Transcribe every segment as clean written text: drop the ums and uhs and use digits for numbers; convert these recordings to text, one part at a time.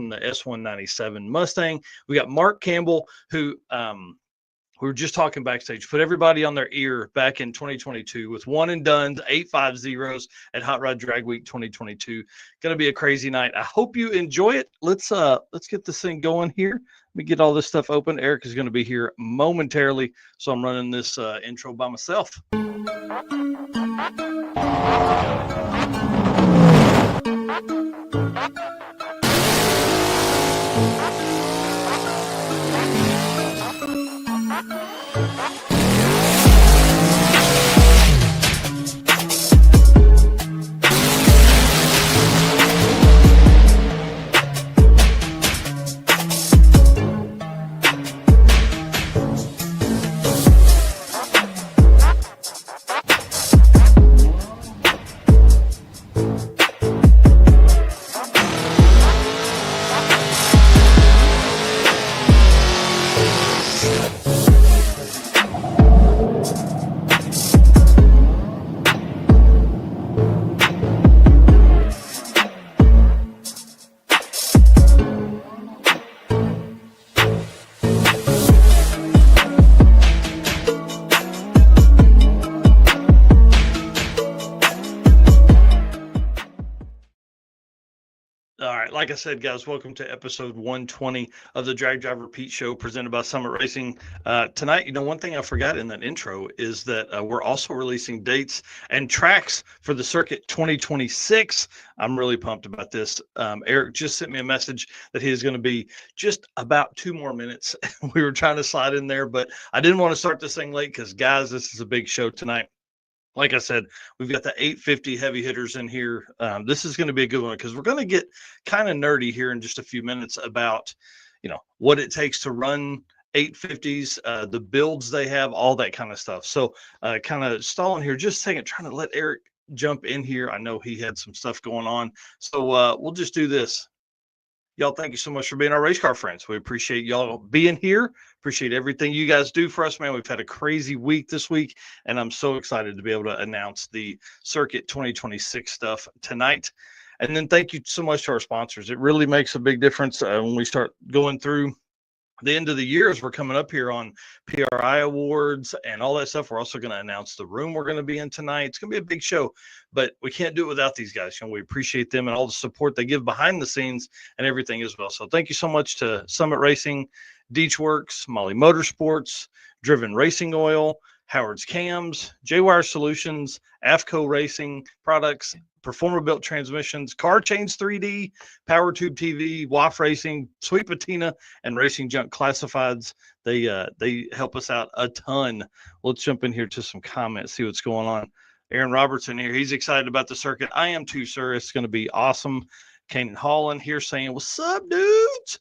from the S197 Mustang. We got Mark Campbell, who we were just talking backstage, put everybody on their ear back in 2022 with one and done's 850s at Hot Rod Drag Week 2022. Going to be a crazy night. I hope you enjoy it. Let's get this thing going here. Let me get all this stuff open. Eric is going to be here momentarily, so I'm running this intro by myself. Like I said, guys, welcome to episode 120 of the Drag Driver Pete Show presented by Summit Racing. Tonight, one thing I forgot in that intro is that we're also releasing dates and tracks for the Circuit 2026. I'm really pumped about this. Eric just sent me a message that he is going to be just about 2 more minutes. We were trying to slide in there, but I didn't want to start this thing late because, guys, this is a big show tonight. Like I said, we've got the 850 heavy hitters in here. This is going to be a good one because we're going to get kind of nerdy here in just a few minutes about, what it takes to run 850s, the builds they have, all that kind of stuff. So kind of stalling here just a second, trying to let Eric jump in here. I know he had some stuff going on. So we'll just do this. Y'all, thank you so much for being our race car friends. We appreciate y'all being here. Appreciate everything you guys do for us, man. We've had a crazy week this week, and I'm so excited to be able to announce the Circuit 2026 stuff tonight. And then thank you so much to our sponsors. It really makes a big difference when we start going through the end of the year as we're coming up here on PRI awards and all that stuff. We're also going to announce the room we're going to be in tonight. It's going to be a big show, but we can't do it without these guys. We appreciate them and all the support they give behind the scenes and everything as well. So thank you so much to Summit Racing, Deech Works, Molly Motorsports, Driven Racing Oil, Howard's Cams, J-Wire Solutions, AFCO Racing Products, Performer Built Transmissions, Car Chains 3D, Power Tube TV, WAF Racing, Sweet Patina, and Racing Junk Classifieds. They help us out a ton. Let's jump in here to some comments, see what's going on. Aaron Robertson here. He's excited about the circuit. I am too, sir. It's going to be awesome. Kanan Holland here saying, what's up, dudes?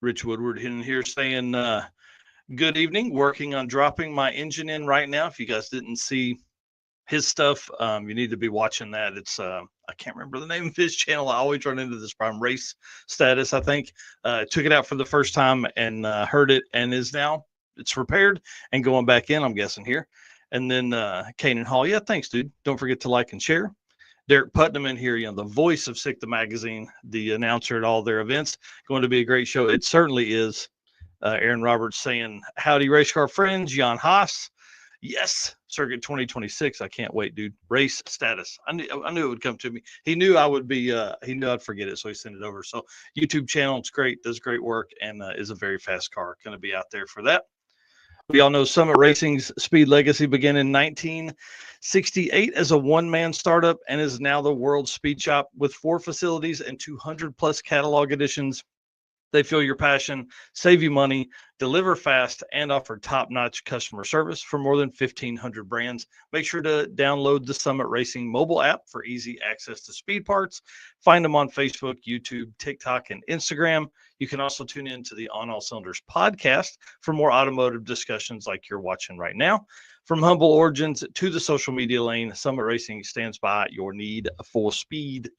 Rich Woodward in here saying, good evening. Working on dropping my engine in right now. If you guys didn't see his stuff, you need to be watching that. It's I can't remember the name of his channel. I always run into this problem. Race Status, I think. Took it out for the first time and heard it, and it's repaired and going back in, I'm guessing here. And then Kanan Hall, yeah, thanks, dude. Don't forget to like and share. Derek Putnam in here, the voice of Sick the Magazine, the announcer at all their events. Going to be a great show. It certainly is. Aaron Roberts saying, howdy, race car friends. Jan Haas. Yes, Circuit 2026. I can't wait, dude. Race Status. I knew it would come to me. He knew I would be, he knew I'd forget it, so he sent it over. So YouTube channel, it's great, does great work, and is a very fast car. Going to be out there for that. We all know Summit Racing's speed legacy began in 1968 as a one-man startup and is now the world's speed shop with 4 facilities and 200-plus catalog editions. They feel your passion, save you money, deliver fast, and offer top-notch customer service for more than 1,500 brands. Make sure to download the Summit Racing mobile app for easy access to speed parts. Find them on Facebook, YouTube, TikTok, and Instagram. You can also tune in to the On All Cylinders podcast for more automotive discussions like you're watching right now. From humble origins to the social media lane, Summit Racing stands by your need for speed.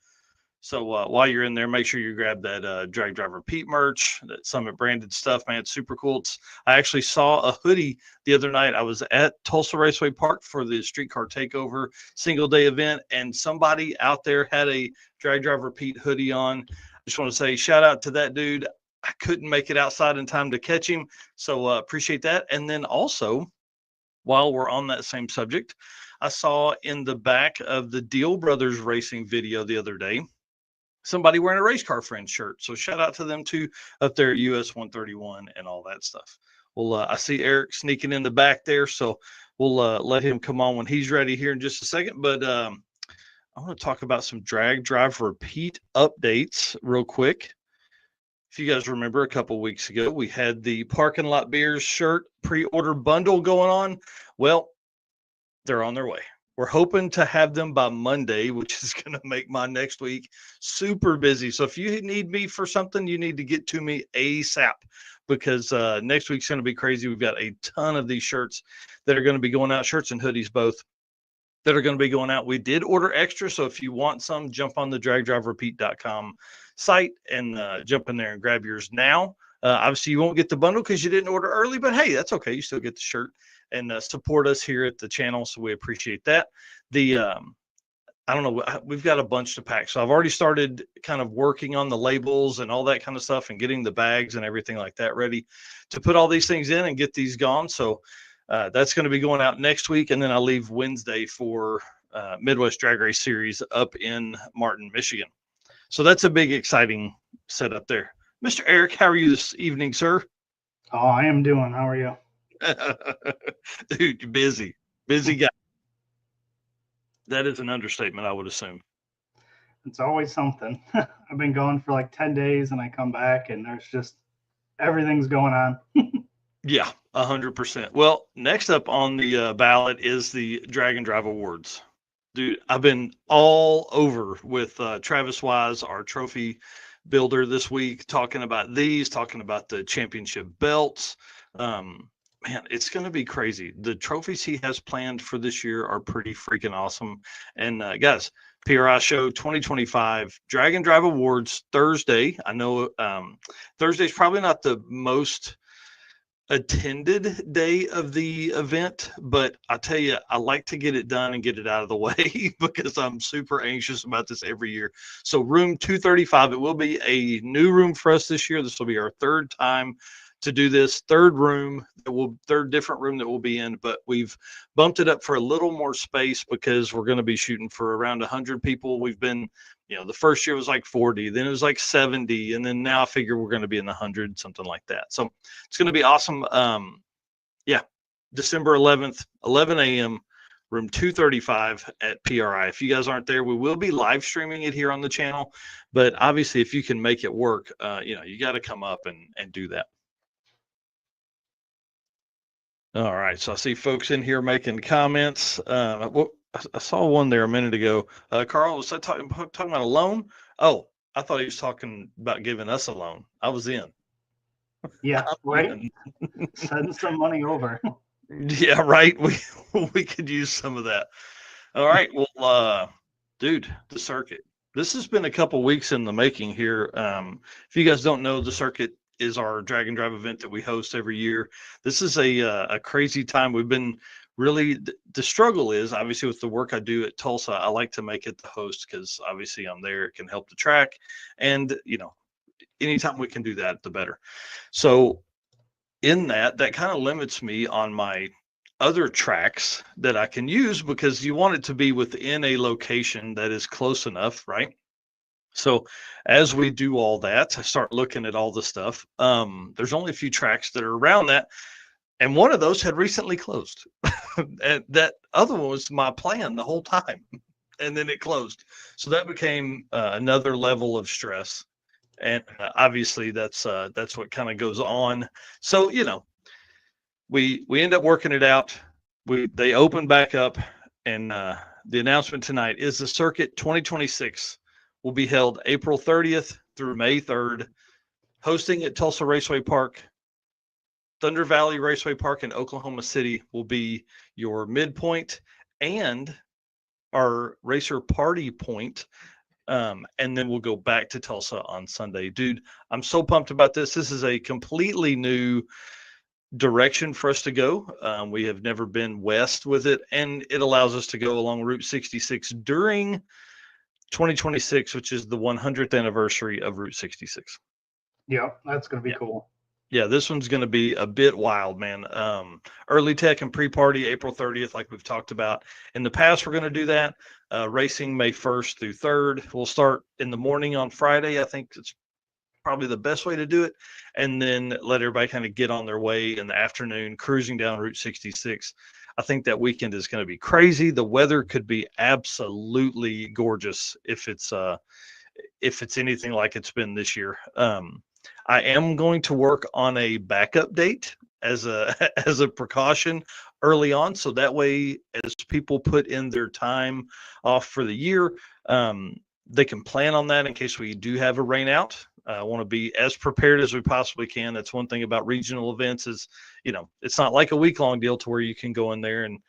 So while you're in there, make sure you grab that Drag Driver Pete merch, that Summit branded stuff, man. It's super cool. I actually saw a hoodie the other night. I was at Tulsa Raceway Park for the Streetcar Takeover single day event, and somebody out there had a Drag Driver Pete hoodie on. Just want to say shout out to that dude. I couldn't make it outside in time to catch him, so appreciate that. And then also, while we're on that same subject, I saw in the back of the Deal Brothers Racing video the other day somebody wearing a Race Car Friends shirt. So shout out to them too up there at US 131 and all that stuff. Well, I see Eric sneaking in the back there, so we'll let him come on when he's ready here in just a second. But I want to talk about some drag drive repeat updates real quick. If you guys remember, a couple weeks ago, we had the Parking Lot Beers shirt pre-order bundle going on. Well, they're on their way. We're hoping to have them by Monday, which is going to make my next week super busy. So if you need me for something, you need to get to me ASAP, because next week's going to be crazy. We've got a ton of these shirts that are going to be going out, shirts and hoodies both, that are going to be going out. We did order extra, so if you want some, jump on the dragdriverepeat.com site and jump in there and grab yours now. Obviously, you won't get the bundle because you didn't order early, but hey, that's okay. You still get the shirt and support us here at the channel, so we appreciate that. The I don't know, we've got a bunch to pack, so I've already started kind of working on the labels and all that kind of stuff and getting the bags and everything like that ready to put all these things in and get these gone. So that's going to be going out next week, and then I'll leave Wednesday for Midwest Drag Race Series up in Martin, Michigan. So that's a big, exciting setup there. Mr. Eric, how are you this evening, sir? Oh, I am doing. How are you? Dude, you're busy guy. That is an understatement, I would assume. It's always something. I've been gone for like 10 days and I come back and there's just everything's going on. Yeah, 100%. Well, next up on the ballot is the Drag and Drive Awards. Dude, I've been all over with Travis Wise, our trophy builder this week, talking about the championship belts. Man, it's going to be crazy. The trophies he has planned for this year are pretty freaking awesome. And guys, PRI Show 2025 Drag and Drive Awards Thursday. I know Thursday's probably not the most attended day of the event, but I tell you, I like to get it done and get it out of the way because I'm super anxious about this every year. So room 235, it will be a new room for us this year. This will be our third time to do this, third different room that we'll be in, but we've bumped it up for a little more space because we're going to be shooting for around 100 people. We've been, the first year was like 40, then it was like 70, and then now I figure we're going to be in the 100, something like that. So it's going to be awesome. December 11th, 11 a.m., room 235 at PRI. If you guys aren't there, we will be live streaming it here on the channel, but obviously if you can make it work, you got to come up and do that. All right, so I see folks in here making comments. I saw one there a minute ago. Carl, was that talking about a loan? Oh, I thought he was talking about giving us a loan. I was in. Yeah, right. Send some money over. Yeah, right. We could use some of that. All right. Well, dude, the circuit. This has been a couple weeks in the making here. If you guys don't know, the circuit is our drag and drive event that we host every year. This is a crazy time. We've been really, the struggle is obviously with the work I do at Tulsa, I like to make it the host because obviously I'm there, it can help the track. And, anytime we can do that, the better. So in that kind of limits me on my other tracks that I can use because you want it to be within a location that is close enough, right? So as we do all that, I start looking at all the stuff. There's only a few tracks that are around that. And one of those had recently closed. And that other one was my plan the whole time. And then it closed. So that became another level of stress. And obviously that's what kind of goes on. So, we end up working it out. They open back up, and the announcement tonight is the Circuit 2026 will be held April 30th through May 3rd, hosting at Tulsa Raceway Park. Thunder Valley Raceway Park in Oklahoma City will be your midpoint and our racer party point. And then we'll go back to Tulsa on Sunday. Dude, I'm so pumped about this. This is a completely new direction for us to go. We have never been west with it, and it allows us to go along Route 66 during 2026, which is the 100th anniversary of Route 66. Yeah, that's going to be cool. Yeah, this one's going to be a bit wild, man. Early tech and pre-party April 30th, like we've talked about. In the past, we're going to do that. Racing May 1st through 3rd. We'll start in the morning on Friday. I think it's probably the best way to do it. And then let everybody kind of get on their way in the afternoon, cruising down Route 66. I think that weekend is going to be crazy. The weather could be absolutely gorgeous if it's anything like it's been this year. I am going to work on a backup date as a as a precaution early on, so that way as people put in their time off for the year, they can plan on that in case we do have a rain out. I want to be as prepared as we possibly can. That's one thing about regional events is, it's not like a week-long deal to where you can go in there and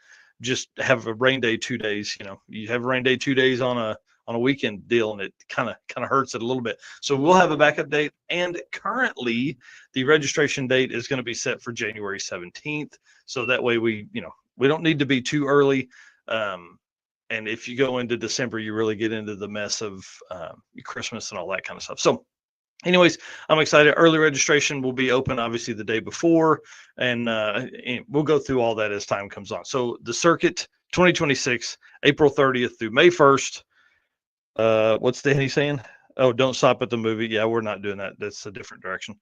just have a rain day 2 days. You have a rain day 2 days on a weekend deal, and it kind of hurts it a little bit. So we'll have a backup date, and currently the registration date is going to be set for January 17th. So that way we don't need to be too early. And if you go into December, you really get into the mess of Christmas and all that kind of stuff. So anyways, I'm excited. Early registration will be open obviously the day before, and we'll go through all that as time comes on. So the circuit 2026, April 30th through May 1st. What's Danny saying? Oh, don't stop at the movie. Yeah, we're not doing that. That's a different direction.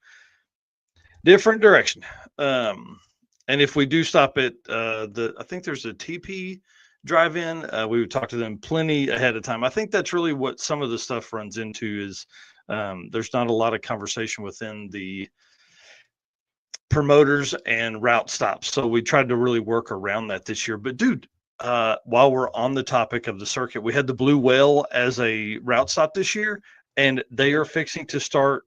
And if we do stop at I think there's a TP drive-in. We would talk to them plenty ahead of time. I think that's really what some of the stuff runs into is there's not a lot of conversation within the promoters and route stops. So we tried to really work around that this year. But dude, while we're on the topic of the circuit, we had the Blue Whale as a route stop this year, and they are fixing to start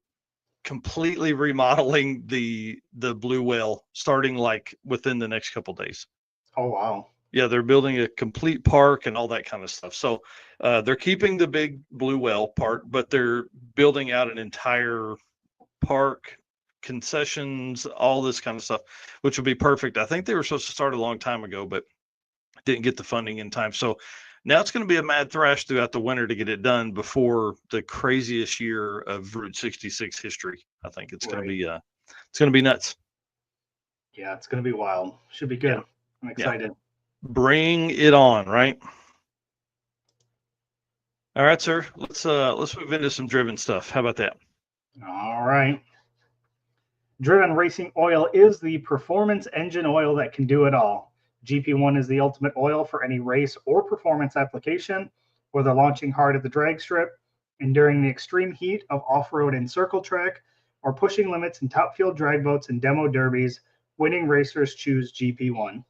completely remodeling the Blue Whale starting like within the next couple days. Oh, wow. Yeah, they're building a complete park and all that kind of stuff. So they're keeping the big Blue Whale part, but they're building out an entire park, concessions, all this kind of stuff, which would be perfect. I think they were supposed to start a long time ago, but didn't get the funding in time. So now it's going to be a mad thrash throughout the winter to get it done before the craziest year of Route 66 history. I think it's going to be nuts. Yeah, it's going to be wild. Should be good. Yeah. I'm excited. Yeah. Bring it on, right? All right, sir. Let's move into some driven stuff. How about that? All right. Driven Racing Oil is the performance engine oil that can do it all. GP1 is the ultimate oil for any race or performance application, whether launching hard at the drag strip, enduring the extreme heat of off-road and circle track, or pushing limits in top field drag boats and demo derbies. Winning racers choose GP1.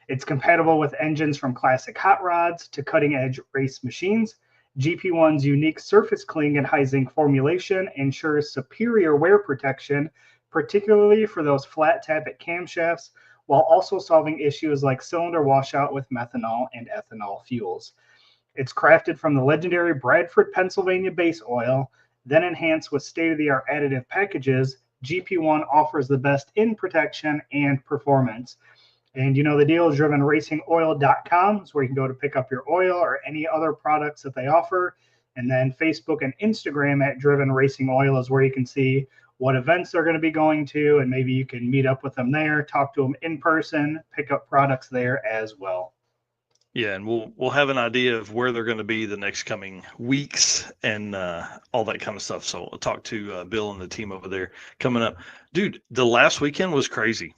It's compatible with engines from classic hot rods to cutting-edge race machines. GP1's unique surface cling and high zinc formulation ensures superior wear protection, particularly for those flat tappet camshafts, while also solving issues like cylinder washout with methanol and ethanol fuels. It's crafted from the legendary Bradford, Pennsylvania base oil, then enhanced with state-of-the-art additive packages. GP1 offers the best in protection and performance. And you know the deal is drivenracingoil.com is where you can go to pick up your oil or any other products that they offer. And then Facebook and Instagram at Driven Racing Oil is where you can see what events they're going to be going to, and maybe you can meet up with them there, talk to them in person, pick up products there as well. Yeah, and we'll have an idea of where they're going to be the next coming weeks and all that kind of stuff. So I'll talk to Bill and the team over there coming up. Dude, the last weekend was crazy.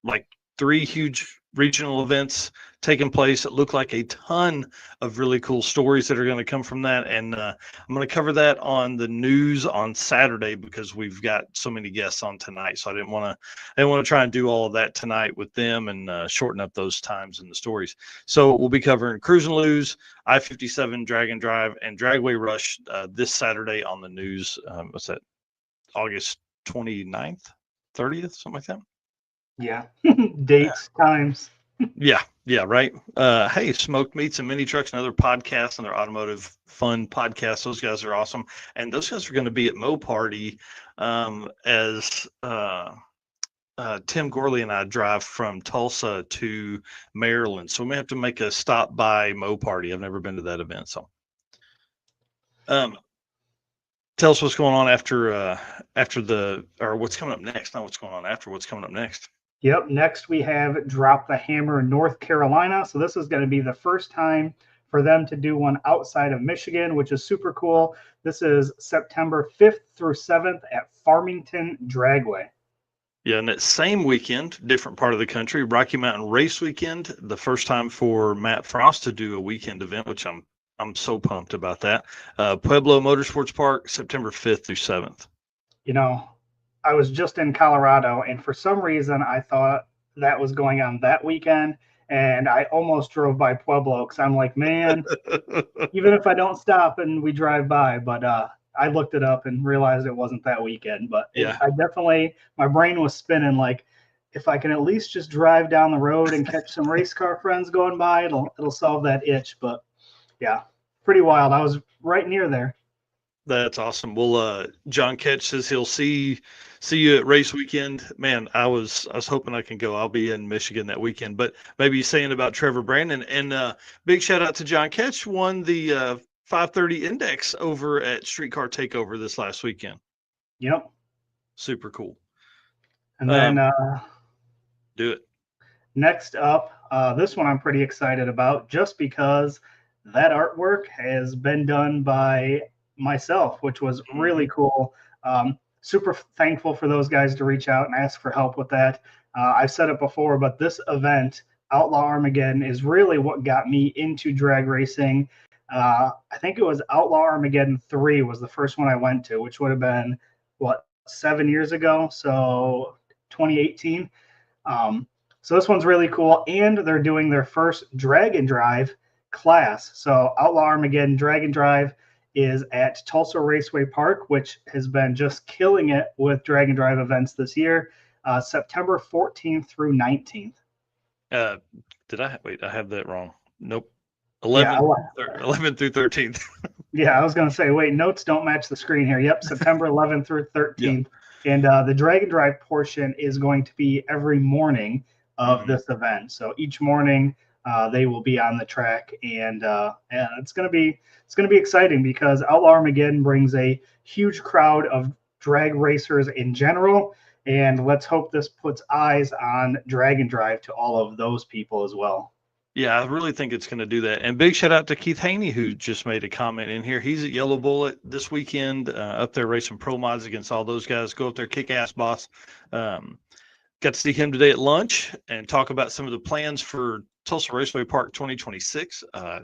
Like 3 huge regional events taking place. It looked like a ton of really cool stories that are going to come from that. And I'm going to cover that on the news on Saturday because we've got so many guests on tonight. So I didn't want to try and do all of that tonight with them and shorten up those times in the stories. So we'll be covering Cruise and Lose, I-57 Drag and Drive, and Dragway Rush this Saturday on the news. What's that? August 29th, 30th, something like that. Yeah. Dates, times. Yeah, right. Hey, Smoked Meats and Mini Trucks, another podcast, another automotive fun podcast. Those guys are awesome. And those guys are going to be at Mo Party as Tim Gorley and I drive from Tulsa to Maryland. So we may have to make a stop by Mo Party. I've never been to that event. So Um, tell us what's going on after what's coming up next. Not what's going on after. What's coming up next? Yep. Next, we have Drop the Hammer North Carolina. So this is going to be the first time for them to do one outside of Michigan, which is super cool. This is September 5th through 7th at Farmington Dragway. Yeah, and that same weekend, different part of the country, Rocky Mountain Race Weekend, the first time for Matt Frost to do a weekend event, which I'm so pumped about that. Pueblo Motorsports Park, September 5th through 7th. You know, I was just in Colorado, and for some reason, I thought that was going on that weekend, and I almost drove by Pueblo because I'm like, man, even if I don't stop and we drive by, but I looked it up and realized it wasn't that weekend. But Yeah. I definitely, my brain was spinning like, if I can at least just drive down the road and catch some race car friends going by, it'll solve that itch. But yeah, pretty wild. I was right near there. That's awesome. Well, John Ketch says he'll see you at race weekend. Man, I was hoping I can go. I'll be in Michigan that weekend. But maybe saying about Trevor Brandon, and big shout out to John Ketch, won the 530 Index over at Streetcar Takeover this last weekend. Yep. Super cool. And then do it. Next up, this one I'm pretty excited about just because that artwork has been done by myself, which was really cool. Super thankful for those guys to reach out and ask for help with that. I've said it before, but this event, Outlaw Armageddon, is really what got me into drag racing. I think it was Outlaw Armageddon 3 was the first one I went to, which would have been, 7 years ago? So 2018. So this one's really cool, and they're doing their first drag and drive class. So Outlaw Armageddon Drag and Drive is at Tulsa Raceway Park, which has been just killing it with drag and drive events this year, September 14th through 19th. Did I wait? I have that wrong. Nope. 11 through 13th. Yeah, I was going to say, wait, notes don't match the screen here. Yep, September 11th through 13th. Yep. And the drag and drive portion is going to be every morning of this event. So each morning they will be on the track, and it's going to be exciting because Outlaw Armageddon brings a huge crowd of drag racers in general, and let's hope this puts eyes on drag and drive to all of those people as well. Yeah, I really think it's going to do that. And big shout out to Keith Haney, who just made a comment in here. He's at Yellow Bullet this weekend, up there racing pro mods against all those guys. Go up there, kick ass, boss. Got to see him today at lunch and talk about some of the plans for Tulsa Raceway Park 2026. A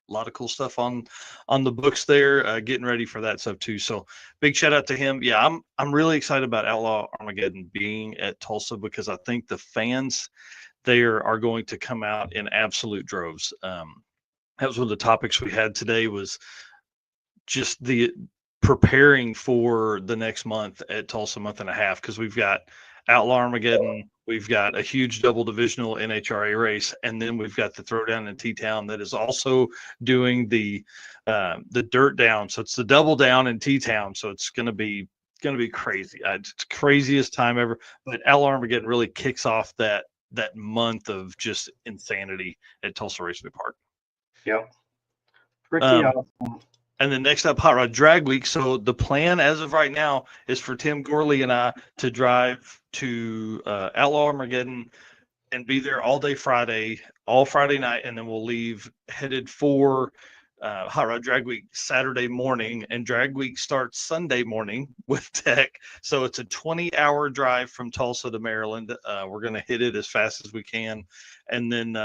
lot of cool stuff on the books there, getting ready for that stuff too. So big shout out to him. Yeah, I'm really excited about Outlaw Armageddon being at Tulsa because I think the fans there are going to come out in absolute droves. That was one of the topics we had today, was just the preparing for the next month at Tulsa, month and a half, because we've got Outlaw Armageddon, we've got a huge double divisional NHRA race, and then we've got the throwdown in T-Town that is also doing the dirt down. So it's the double down in T-Town. So it's going to be crazy. It's the craziest time ever. But Outlaw Armageddon really kicks off that month of just insanity at Tulsa Raceway Park. Yep. Pretty awesome. And then next up, Hot Rod Drag Week. So the plan as of right now is for Tim Gorley and I to drive to Outlaw Armageddon and be there all day Friday, all Friday night, and then we'll leave headed for Hot Rod Drag Week Saturday morning, and Drag Week starts Sunday morning with tech. So it's a 20-hour drive from Tulsa to Maryland. We're going to hit it as fast as we can. And then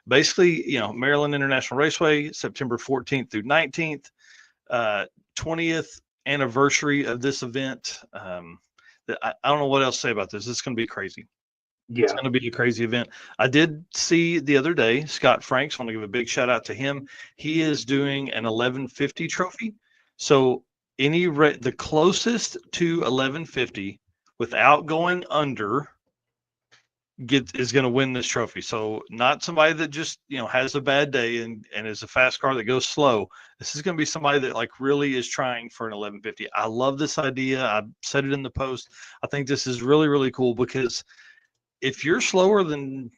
basically, Maryland International Raceway, September 14th through 19th, 20th anniversary of this event. I don't know what else to say about this. It's going to be crazy. Yeah. It's going to be a crazy event. I did see the other day, Scott Franks, want to give a big shout out to him. He is doing an 1150 trophy. So the closest to 1150 without going under is going to win this trophy. So not somebody that just, has a bad day and is a fast car that goes slow. This is going to be somebody that really is trying for an 1150. I love this idea. I said it in the post. I think this is really, really cool because if you're slower than,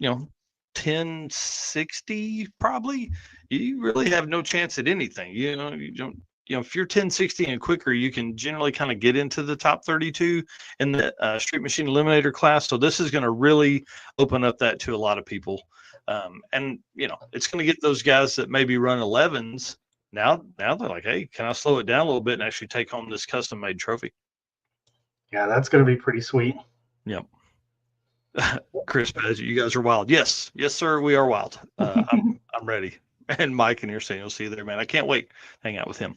1060, probably, you really have no chance at anything. You don't if you're 1060 and quicker, you can generally kind of get into the top 32 in the Street Machine Eliminator class. So this is going to really open up that to a lot of people. And it's going to get those guys that maybe run 11s. Now they're like, hey, can I slow it down a little bit and actually take home this custom made trophy? Yeah, that's going to be pretty sweet. Yep. Chris Badger, you guys are wild. Yes, sir, we are wild. I'm ready. And Mike and you're saying you'll see you there, man. I can't wait to hang out with him.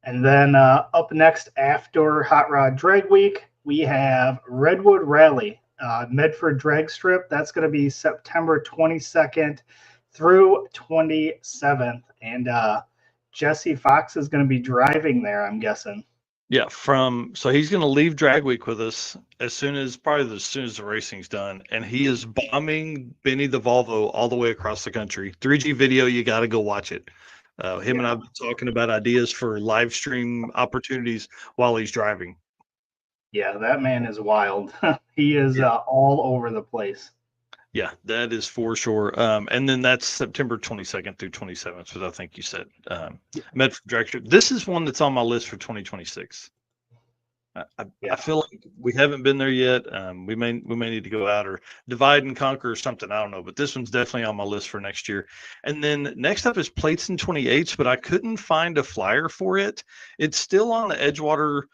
And then up next after Hot Rod Drag Week, we have Redwood Rally, Medford Drag Strip. That's going to be September 22nd through 27th. And Jesse Fox is going to be driving there, I'm guessing. Yeah, so he's going to leave Drag Week with us as soon as the racing's done, and he is bombing Benny the Volvo all the way across the country. 3G video, you got to go watch it. Him and I've been talking about ideas for live stream opportunities while he's driving. Yeah, that man is wild. He is all over the place. Yeah, that is for sure. And then that's September 22nd through 27th, as I think you said. Medford Drag Strip. This is one that's on my list for 2026. I feel like we haven't been there yet. We may need to go out or divide and conquer or something. I don't know, but this one's definitely on my list for next year. And then next up is Plates and 28s, but I couldn't find a flyer for it. It's still on the Edgewater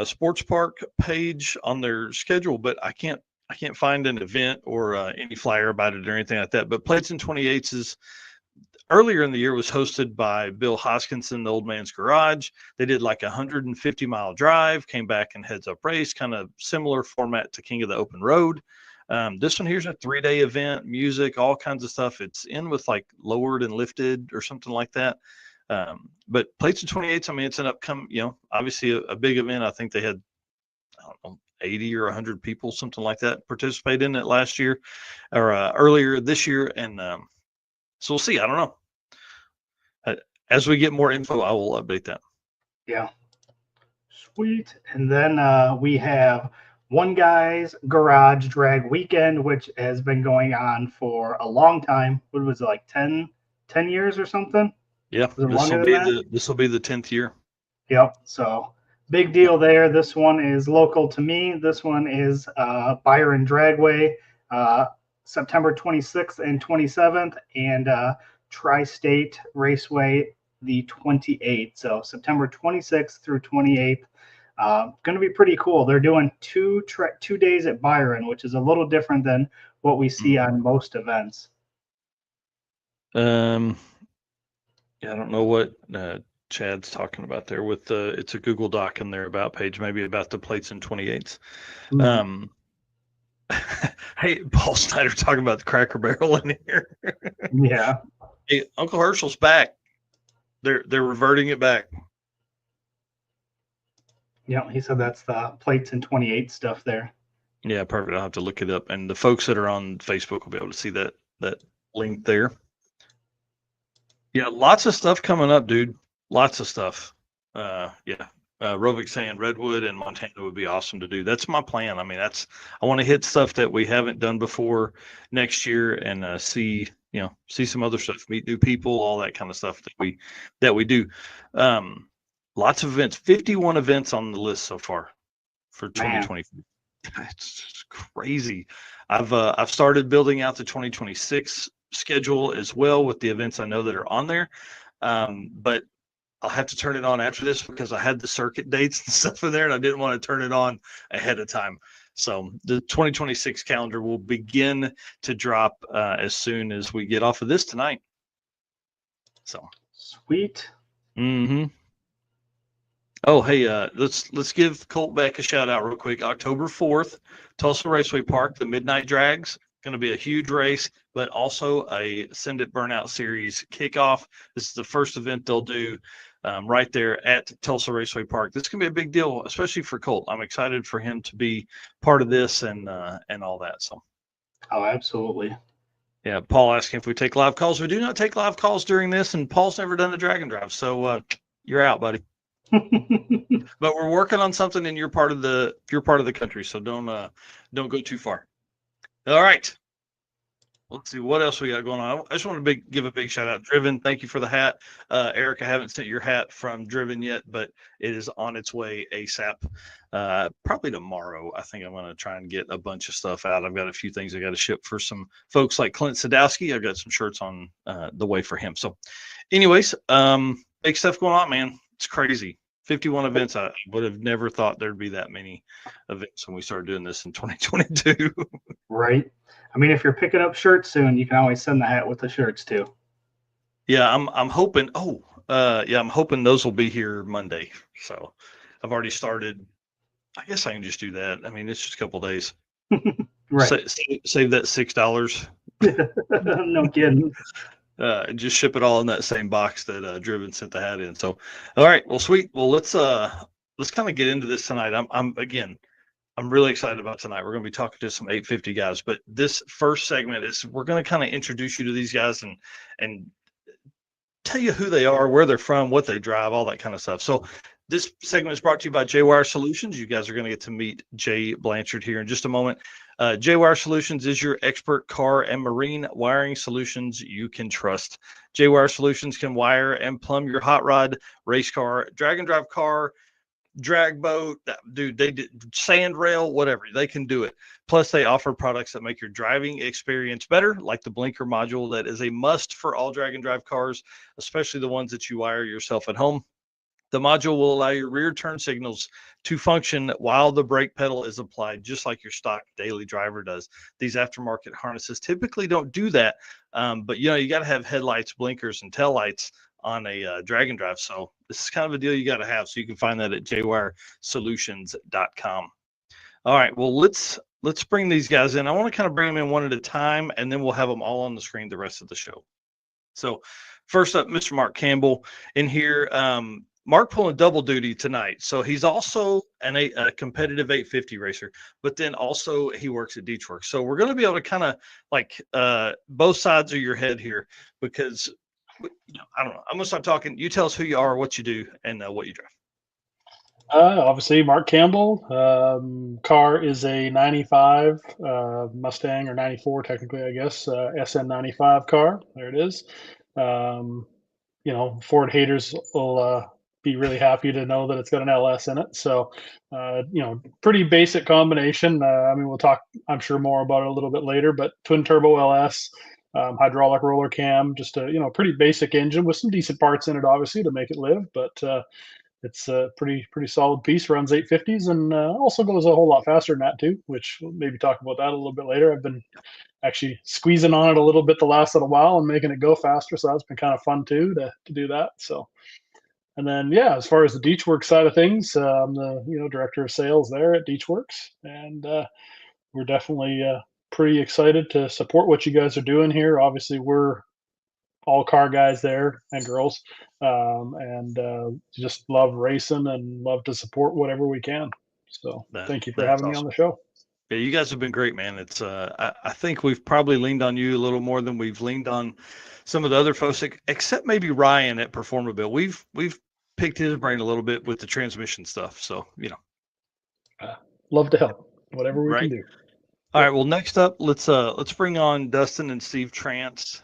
Sports Park page on their schedule, but I can't find an event or any flyer about it or anything like that. But Plates and 28s is earlier in the year was hosted by Bill Hoskinson, the Old Man's Garage. They did like a 150-mile drive, came back and heads up race, kind of similar format to King of the Open Road. This one here's a 3-day event, music, all kinds of stuff. It's in with like Lowered and Lifted or something like that. But Plates and 28s, I mean, it's an upcoming, obviously a big event. I think they had, 80 or 100 people, something like that, participate in it last year or earlier this year. And so we'll see. I don't know. As we get more info, I will update that. Yeah. Sweet. And then we have One Guy's Garage Drag Weekend, which has been going on for a long time. What was it, like 10 years or something? Yeah. This will be the 10th year. Yep. So big deal there. This one is local to me. This one is Byron Dragway, September 26th and 27th, and Tri-State Raceway the 28th. So September 26th through 28th. Going to be pretty cool. They're doing 2 days at Byron, which is a little different than what we see on most events. Yeah, I don't know what Chad's talking about there with it's a Google Doc in their about page, maybe about the Plates and 28s. Mm-hmm. Hey, Paul Snyder talking about the Cracker Barrel in here. Yeah. Hey, Uncle Herschel's back. They're reverting it back. Yeah, he said that's the Plates and 28 stuff there. Yeah, perfect. I'll have to look it up. And the folks that are on Facebook will be able to see that link there. Yeah, lots of stuff coming up, dude. Lots of stuff. Rovic saying Redwood and Montana would be awesome to do. That's my plan. I mean, I want to hit stuff that we haven't done before next year and see some other stuff, meet new people, all that kind of stuff that we do. Lots of events, 51 events on the list so far for 2020. It's just crazy. I've started building out the 2026 schedule as well with the events I know that are on there. But I'll have to turn it on after this because I had the circuit dates and stuff in there and I didn't want to turn it on ahead of time. So the 2026 calendar will begin to drop as soon as we get off of this tonight. So sweet. Mm-hmm. Oh, hey, let's give Colt Beck a shout out real quick. October 4th, Tulsa Raceway Park, the Midnight Drags. Going to be a huge race, but also a Send It Burnout Series kickoff. This is the first event they'll do right there at Tulsa Raceway Park. This can be a big deal, especially for Colt. I'm excited for him to be part of this and all that. So, oh, absolutely. Yeah, Paul asking if we take live calls. We do not take live calls during this, and Paul's never done a Dragon Drive, so you're out, buddy. But we're working on something in your part of the country, so don't go too far. All right. let's see what else we got going on. I just want to give a big shout out. Driven, thank you for the hat. Eric, I haven't sent your hat from Driven yet, but it is on its way ASAP. Probably tomorrow. I think I'm going to try and get a bunch of stuff out. I've got a few things I got to ship for some folks like Clint Sadowski. I've got some shirts on the way for him. So, anyways, big stuff going on, man. It's crazy. 51 events. I would have never thought there'd be that many events when we started doing this in 2022. Right. I mean, if you're picking up shirts soon, you can always send the hat with the shirts too. Yeah, I'm hoping. I'm hoping those will be here Monday. So I've already started. I guess I can just do that. I mean, it's just a couple of days. Right. Save that $6. No kidding. Just ship it all in that same box that Driven sent the hat in. So, all right, well, sweet. Well, let's kind of get into this tonight. I'm really excited about tonight. We're going to be talking to some 850 guys, but this first segment is we're going to kind of introduce you to these guys and tell you who they are, where they're from, what they drive, all that kind of stuff. So this segment is brought to you by J-Wire Solutions. You guys are going to get to meet Jay Blanchard here in just a moment. J-Wire Solutions is your expert car and marine wiring solutions you can trust. J-Wire Solutions can wire and plumb your hot rod, race car, drag and drive car, drag boat, dude, they did sand rail, whatever, they can do it. Plus they offer products that make your driving experience better, like the blinker module that is a must for all drag and drive cars, especially the ones that you wire yourself at home. The module will allow your rear turn signals to function while the brake pedal is applied, just like your stock daily driver does. These aftermarket harnesses typically don't do that, but you got to have headlights, blinkers, and tail lights on a drag and drive. So this is kind of a deal you got to have. So you can find that at jwiresolutions.com. All right, well, let's bring these guys in. I want to kind of bring them in one at a time, and then we'll have them all on the screen the rest of the show. So first up, Mr. Mark Campbell in here. Mark pulling double duty tonight. So he's also a competitive 850 racer, but then also he works at Deechworks. So we're going to be able to kind of like both sides of your head here because, I don't know. I'm going to start talking. You tell us who you are, what you do, and what you drive. Obviously, Mark Campbell. Car is a 95 Mustang, or 94 technically, I guess, SN95 car. There it is. Ford haters will be really happy to know that it's got an LS in it. So, pretty basic combination. We'll talk, I'm sure, more about it a little bit later, but twin turbo LS, hydraulic roller cam, just a, pretty basic engine with some decent parts in it, obviously, to make it live. But it's a pretty solid piece, runs 850s, and also goes a whole lot faster than that too, which we'll maybe talk about that a little bit later. I've been actually squeezing on it a little bit the last little while and making it go faster, so that's been kind of fun too to do that. So, and then as far as the Deechworks side of things, I'm the director of sales there at Deechworks, and we're definitely pretty excited to support what you guys are doing here. Obviously, we're all car guys there and girls, and just love racing and love to support whatever we can. So thank you for having me on the show. Yeah, you guys have been great, man. It's I think we've probably leaned on you a little more than we've leaned on some of the other folks, except maybe Ryan at Performable. We've picked his brain a little bit with the transmission stuff. So love to help whatever we can do. All right. Well, next up, let's bring on Dustin and Steve Trance,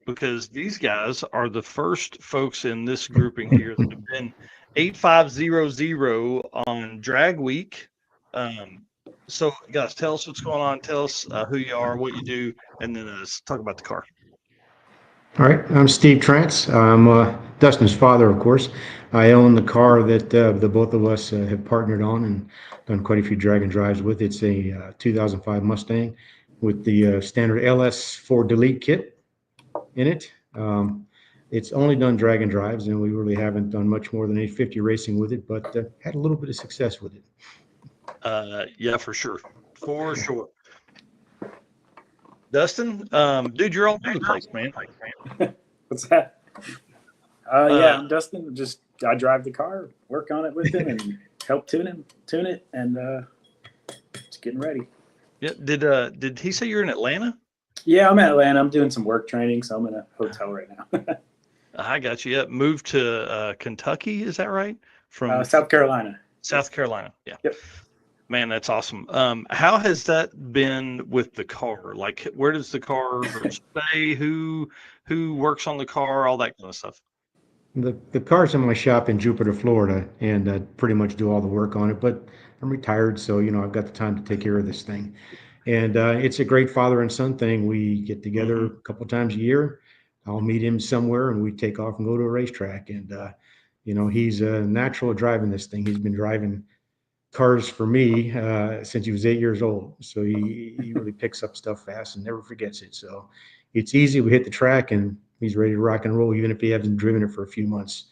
because these guys are the first folks in this grouping here that have been 8500 on Drag Week. So, guys, tell us what's going on. Tell us who you are, what you do, and then let's talk about the car. All right. I'm Steve Trance. I'm Dustin's father, of course. I own the car that the both of us have partnered on and done quite a few drag and drives with. It's a 2005 Mustang with the standard LS4 Delete kit in it. It's only done drag and drives, and we really haven't done much more than 850 racing with it, but had a little bit of success with it. Yeah, for sure. Dustin, dude, you're all over the place, man. What's that? I'm Dustin. I drive the car, work on it with him, and help tune it, and just getting ready. Yeah. Did he say you're in Atlanta? Yeah, I'm in Atlanta. I'm doing some work training, so I'm in a hotel right now. I got you. Yeah, moved to Kentucky. Is that right? From South Carolina. South Carolina. Yeah. Yep. Man, that's awesome. How has that been with the car? Like, where does the car stay? Who works on the car? All that kind of stuff. The car's in my shop in Jupiter, Florida, and I pretty much do all the work on it. But I'm retired, so I've got the time to take care of this thing. And it's a great father and son thing. We get together a couple times a year. I'll meet him somewhere, and we take off and go to a racetrack. And he's a natural at driving this thing. He's been driving cars for me since he was 8 years old. So he really picks up stuff fast and never forgets it. So it's easy. We hit the track and he's ready to rock and roll, even if he hasn't driven it for a few months.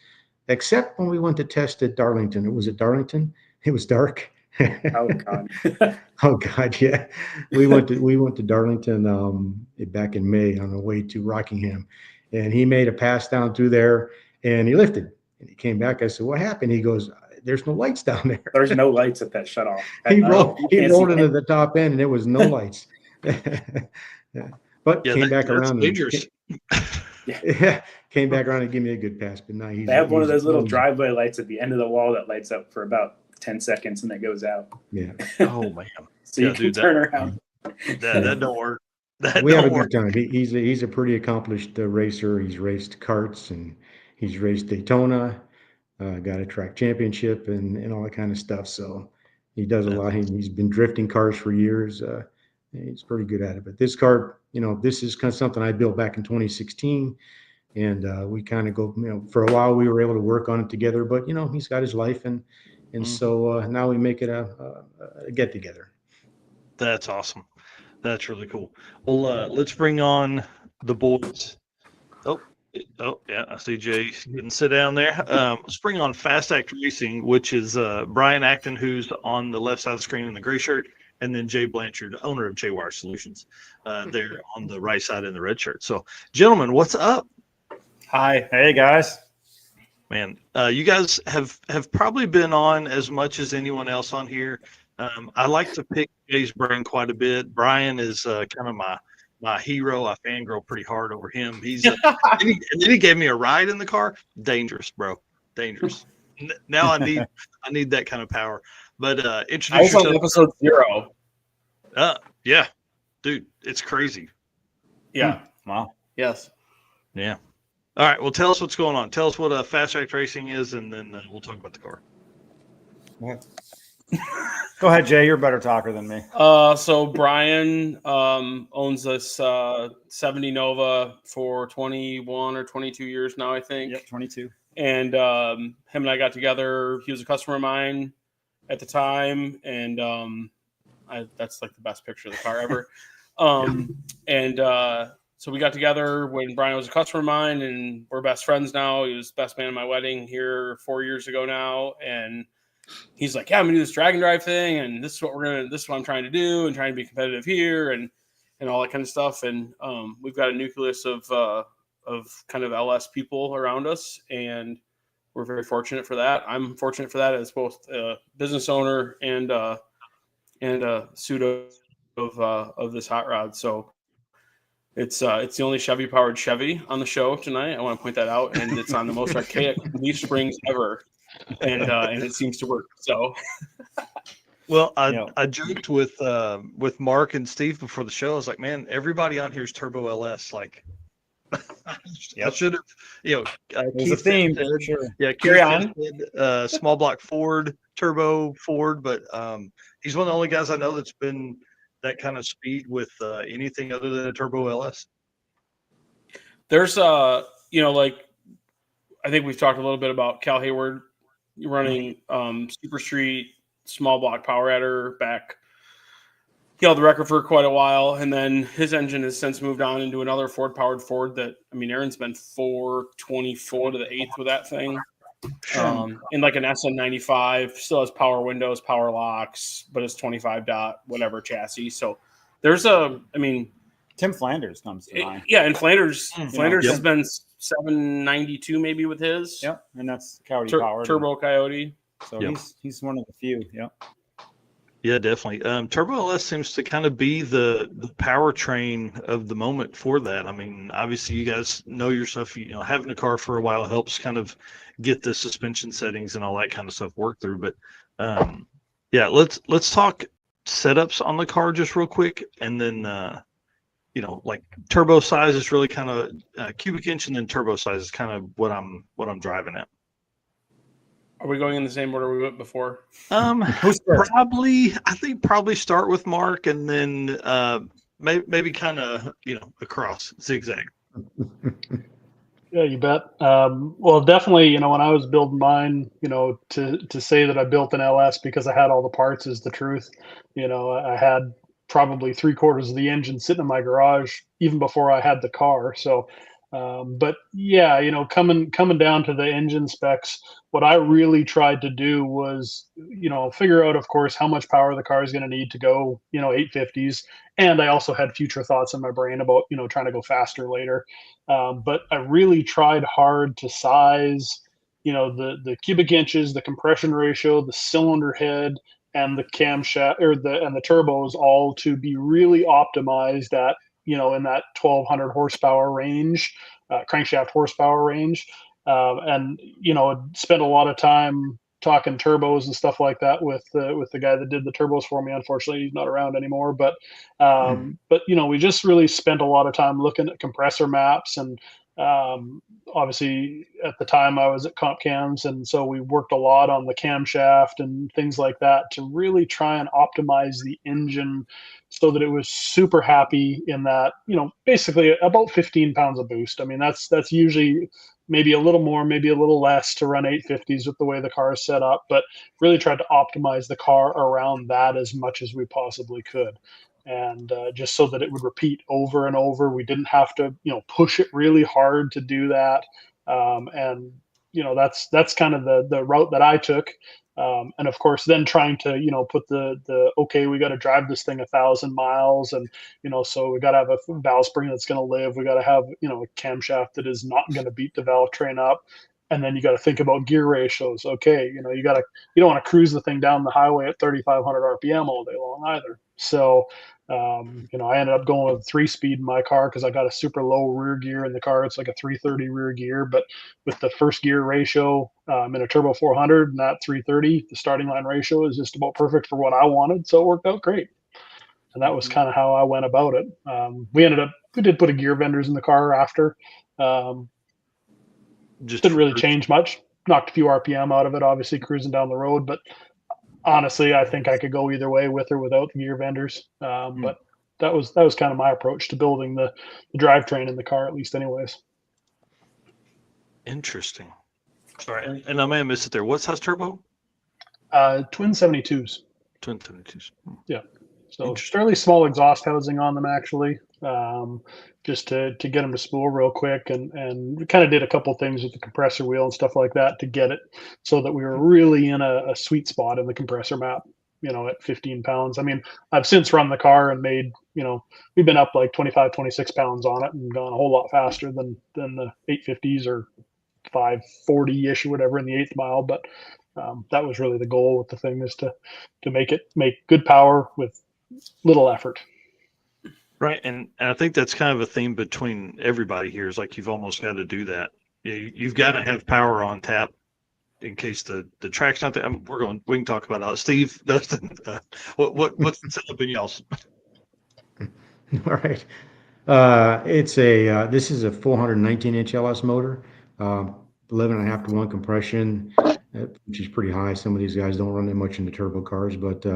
Except when we went to test at Darlington. It was at Darlington. It was dark. Oh God. Oh God, yeah. We went to Darlington back in May on the way to Rockingham, and he made a pass down through there, and he lifted. And he came back. I said, "What happened?" He goes, "There's no lights down there." There's no lights at that shutoff. He rolled into the top end, and there was no lights. But came back around. Dangerous. Yeah, came back around and gave me a good pass. But now they have one of those little driveway lights at the end of the wall that lights up for about 10 seconds and then goes out. Yeah. Oh man. So you can turn around. That don't work. We have a good time. He's a pretty accomplished racer. He's raced karts and he's raced Daytona, got a track championship and all that kind of stuff. So he does a lot. He's been drifting cars for years. He's pretty good at it. But this car, this is kind of something I built back in 2016. And we kind of go, for a while we were able to work on it together. But, he's got his life. And so now we make it a get together. That's awesome. That's really cool. Well, let's bring on the boys. Oh yeah, I see Jay didn't sit down there. Let's bring on Fast Act Racing, which is Brian Acton, who's on the left side of the screen in the gray shirt, and then Jay Blanchard, owner of J-Wire Solutions. They're on the right side in the red shirt. So, gentlemen, what's up? Hi. Hey, guys. Man, you guys have probably been on as much as anyone else on here. I like to pick Jay's brain quite a bit. Brian is kind of my hero. I fangirl pretty hard over him. He's and then he gave me a ride in the car. Dangerous, bro. Dangerous. Now I need that kind of power. But introduce I was yourself. on episode 0. Yeah, dude, it's crazy. Yeah. Wow. Yes. Yeah. All right. Well, tell us what's going on. Tell us what Fast Act Racing is, and then we'll talk about the car. Go ahead, Jay. You're a better talker than me. So Brian owns this 70 Nova for 21 or 22 years now, I think. Yep, 22. And him and I got together. He was a customer of mine at the time, and that's like the best picture of the car ever. So we got together when Brian was a customer of mine, and we're best friends now. He was best man at my wedding here 4 years ago now, and he's like, "Yeah, I'm gonna do this drag and drive thing, and this is what I'm trying to do, and trying to be competitive here, and all that kind of stuff." And we've got a nucleus of kind of LS people around us, and we're very fortunate for that. I'm fortunate for that as both a business owner and a pseudo of this hot rod. So it's the only Chevy powered Chevy on the show tonight. I want to point that out, and it's on the most archaic leaf springs ever. And it seems to work. So, well, I joked with Mark and Steve before the show. I was like, man, everybody on here is Turbo LS. Like, I should have, There's a theme for sure. Yeah, carry on. Small block Ford, Turbo Ford, but he's one of the only guys I know that's been that kind of speed with anything other than a Turbo LS. There's like I think we've talked a little bit about Cal Hayward running Super Street small block power adder back. He held the record for quite a while, and then his engine has since moved on into another Ford powered Ford that, Aaron's been 424 to the 8th with that thing. In like an SN95, still has power windows, power locks, but it's 25 dot whatever chassis. So there's Tim Flanders comes to mind. Yeah, and Flanders has been 792 maybe with his. Yep, and that's Coyote powered. Turbo Coyote. So he's one of the few. Yep. Yeah, definitely. Turbo LS seems to kind of be the powertrain of the moment for that. Obviously you guys know your stuff. Having a car for a while helps kind of get the suspension settings and all that kind of stuff worked through. But Yeah, let's talk setups on the car just real quick, and then like turbo size is really kind of cubic inch, and then turbo size is kind of what I'm driving at. Are we going in the same order we went before? Probably. I think probably start with Mark, and then maybe kind of across zigzag. Yeah, you bet. Well, definitely, when I was building mine, to say that I built an LS because I had all the parts is the truth. I had probably 3/4 of the engine sitting in my garage even before I had the car. So, but yeah, coming down to the engine specs, what I really tried to do was, figure out, of course, how much power the car is going to need to go, 850s. And I also had future thoughts in my brain about, trying to go faster later. But I really tried hard to size, the cubic inches, the compression ratio, the cylinder head, and the camshaft and the turbos all to be really optimized at, in that 1200 horsepower range, crankshaft horsepower range. And spent a lot of time talking turbos and stuff like that with the guy that did the turbos for me. Unfortunately, he's not around anymore. But we just really spent a lot of time looking at compressor maps, and obviously at the time I was at Comp Cams, and so we worked a lot on the camshaft and things like that to really try and optimize the engine so that it was super happy in that, basically about 15 pounds of boost. I mean, that's usually maybe a little more, maybe a little less to run 850s with the way the car is set up, but really tried to optimize the car around that as much as we possibly could. And just so that it would repeat over and over. We didn't have to, push it really hard to do that. And that's kind of the route that I took. And of course, then trying to, put the okay, we got to drive this thing 1,000 miles, and so we got to have a valve spring that's going to live. We got to have a camshaft that is not going to beat the valve train up, and then you got to think about gear ratios. Okay, you don't want to cruise the thing down the highway at 3,500 RPM all day long either. So. I ended up going with 3-speed in my car because I got a super low rear gear in the car. It's like a 330 rear gear, but with the first gear ratio in a turbo 400 and that 330, the starting line ratio is just about perfect for what I wanted. So it worked out great. And that was kind of how I went about it. We did put a gear vendors in the car after. Just didn't really change much. Knocked a few RPM out of it, obviously cruising down the road, but honestly, I think I could go either way with or without the gear vendors. But that was kind of my approach to building the drivetrain in the car, at least anyways. Interesting. Sorry, and I may have missed it there. What size turbo? Twin 72s. Twin 72s. Yeah. So fairly small exhaust housing on them, actually, just to get them to spool real quick. And we kind of did a couple things with the compressor wheel and stuff like that to get it so that we were really in a sweet spot in the compressor map, at 15 pounds. I mean, I've since run the car and made, we've been up like 25, 26 pounds on it and gone a whole lot faster than the 850s or 540-ish or whatever in the 8th mile. But that was really the goal with the thing, is to make good power with little effort. Right. And I think that's kind of a theme between everybody here, is like, you've almost got to do that. You've got to have power on tap in case the track's not there. We can talk about it. Steve, Dustin, what's the setup in y'all's? All right. This is a 419-inch LS motor, 11.5 to 1 compression, which is pretty high. Some of these guys don't run that much in the turbo cars, but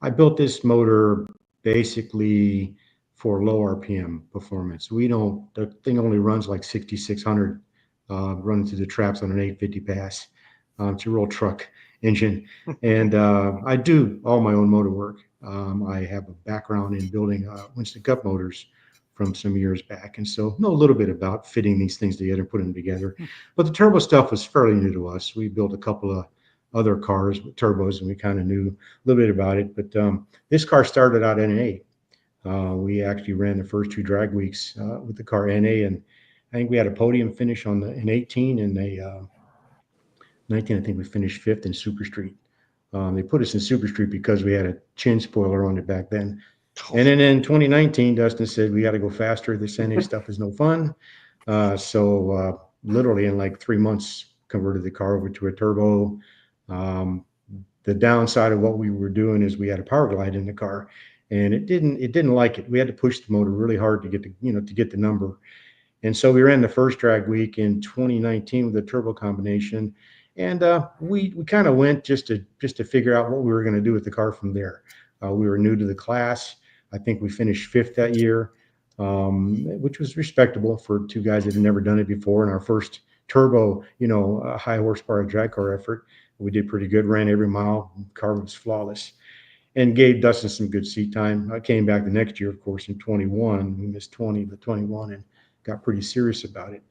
I built this motor basically for low RPM performance. The thing only runs like 6,600 running through the traps on an 850 pass. It's a real truck engine. And I do all my own motor work. I have a background in building Winston Cup motors from some years back, and so know a little bit about fitting these things together and putting them together. But the turbo stuff was fairly new to us. We built a couple of other cars with turbos, and we kind of knew a little bit about it. But this car started out NA. We actually ran the first 2 drag weeks with the car NA, and I think we had a podium finish in 18, and 19, I think we finished 5th in Super Street. They put us in Super Street because we had a chin spoiler on it back then. And then in 2019, Dustin said, we got to go faster. This NA stuff is no fun. So literally in like 3 months, converted the car over to a turbo. The the downside of what we were doing is we had a power glide in the car, and it didn't like it. We had to push the motor really hard to get the number. And so we ran the first drag week in 2019 with a turbo combination, and we kind of went just to figure out what we were going to do with the car from there. We were new to the class. I think we finished 5th that year, which was respectable for two guys that had never done it before. And our first turbo, high horsepower drag car effort, we did pretty good. Ran every mile. The car was flawless, and gave Dustin some good seat time. I came back the next year, of course, in 21. We missed 20, but 21, and got pretty serious about it.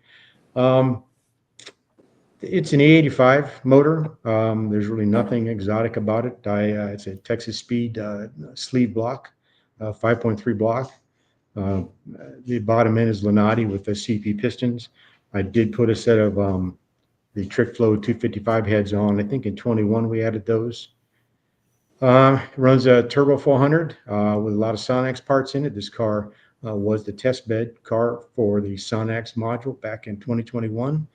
It's an E85 motor. There's really nothing exotic about it. It's a Texas Speed sleeve block, 5.3 block. The bottom end is Lenati with the CP pistons. I did put a set of the Trick Flow 255 heads on. I think in 21 we added those. Runs a Turbo 400 with a lot of Sonax parts in it. This car was the test bed car for the Sonax module back in 2021.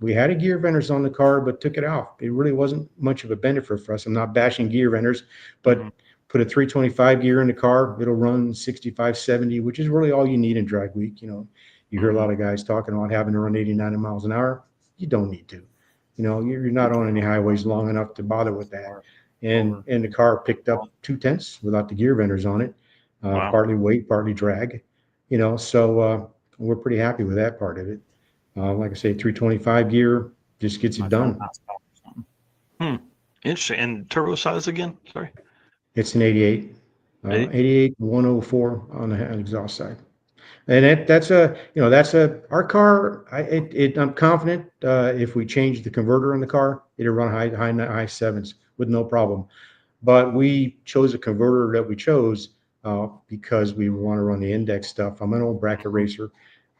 We had a gear vendors on the car, but took it off. It really wasn't much of a benefit for us. I'm not bashing gear vendors, but put a 325 gear in the car. It'll run 65, 70, which is really all you need in drag week. You hear a lot of guys talking about having to run 80, 90 miles an hour. You don't need to. You're not on any highways long enough to bother with that. And the car picked up 2/10 without the gear vendors on it. Partly weight, partly drag. So we're pretty happy with that part of it. Like I say, 325 gear just gets it done. Interesting. And turbo size again? Sorry. It's an 88. 88 104 on the exhaust side. And that's our car. I'm confident if we change the converter in the car, it'll run high sevens with no problem. But we chose a converter that we chose because we want to run the index stuff. I'm an old bracket racer.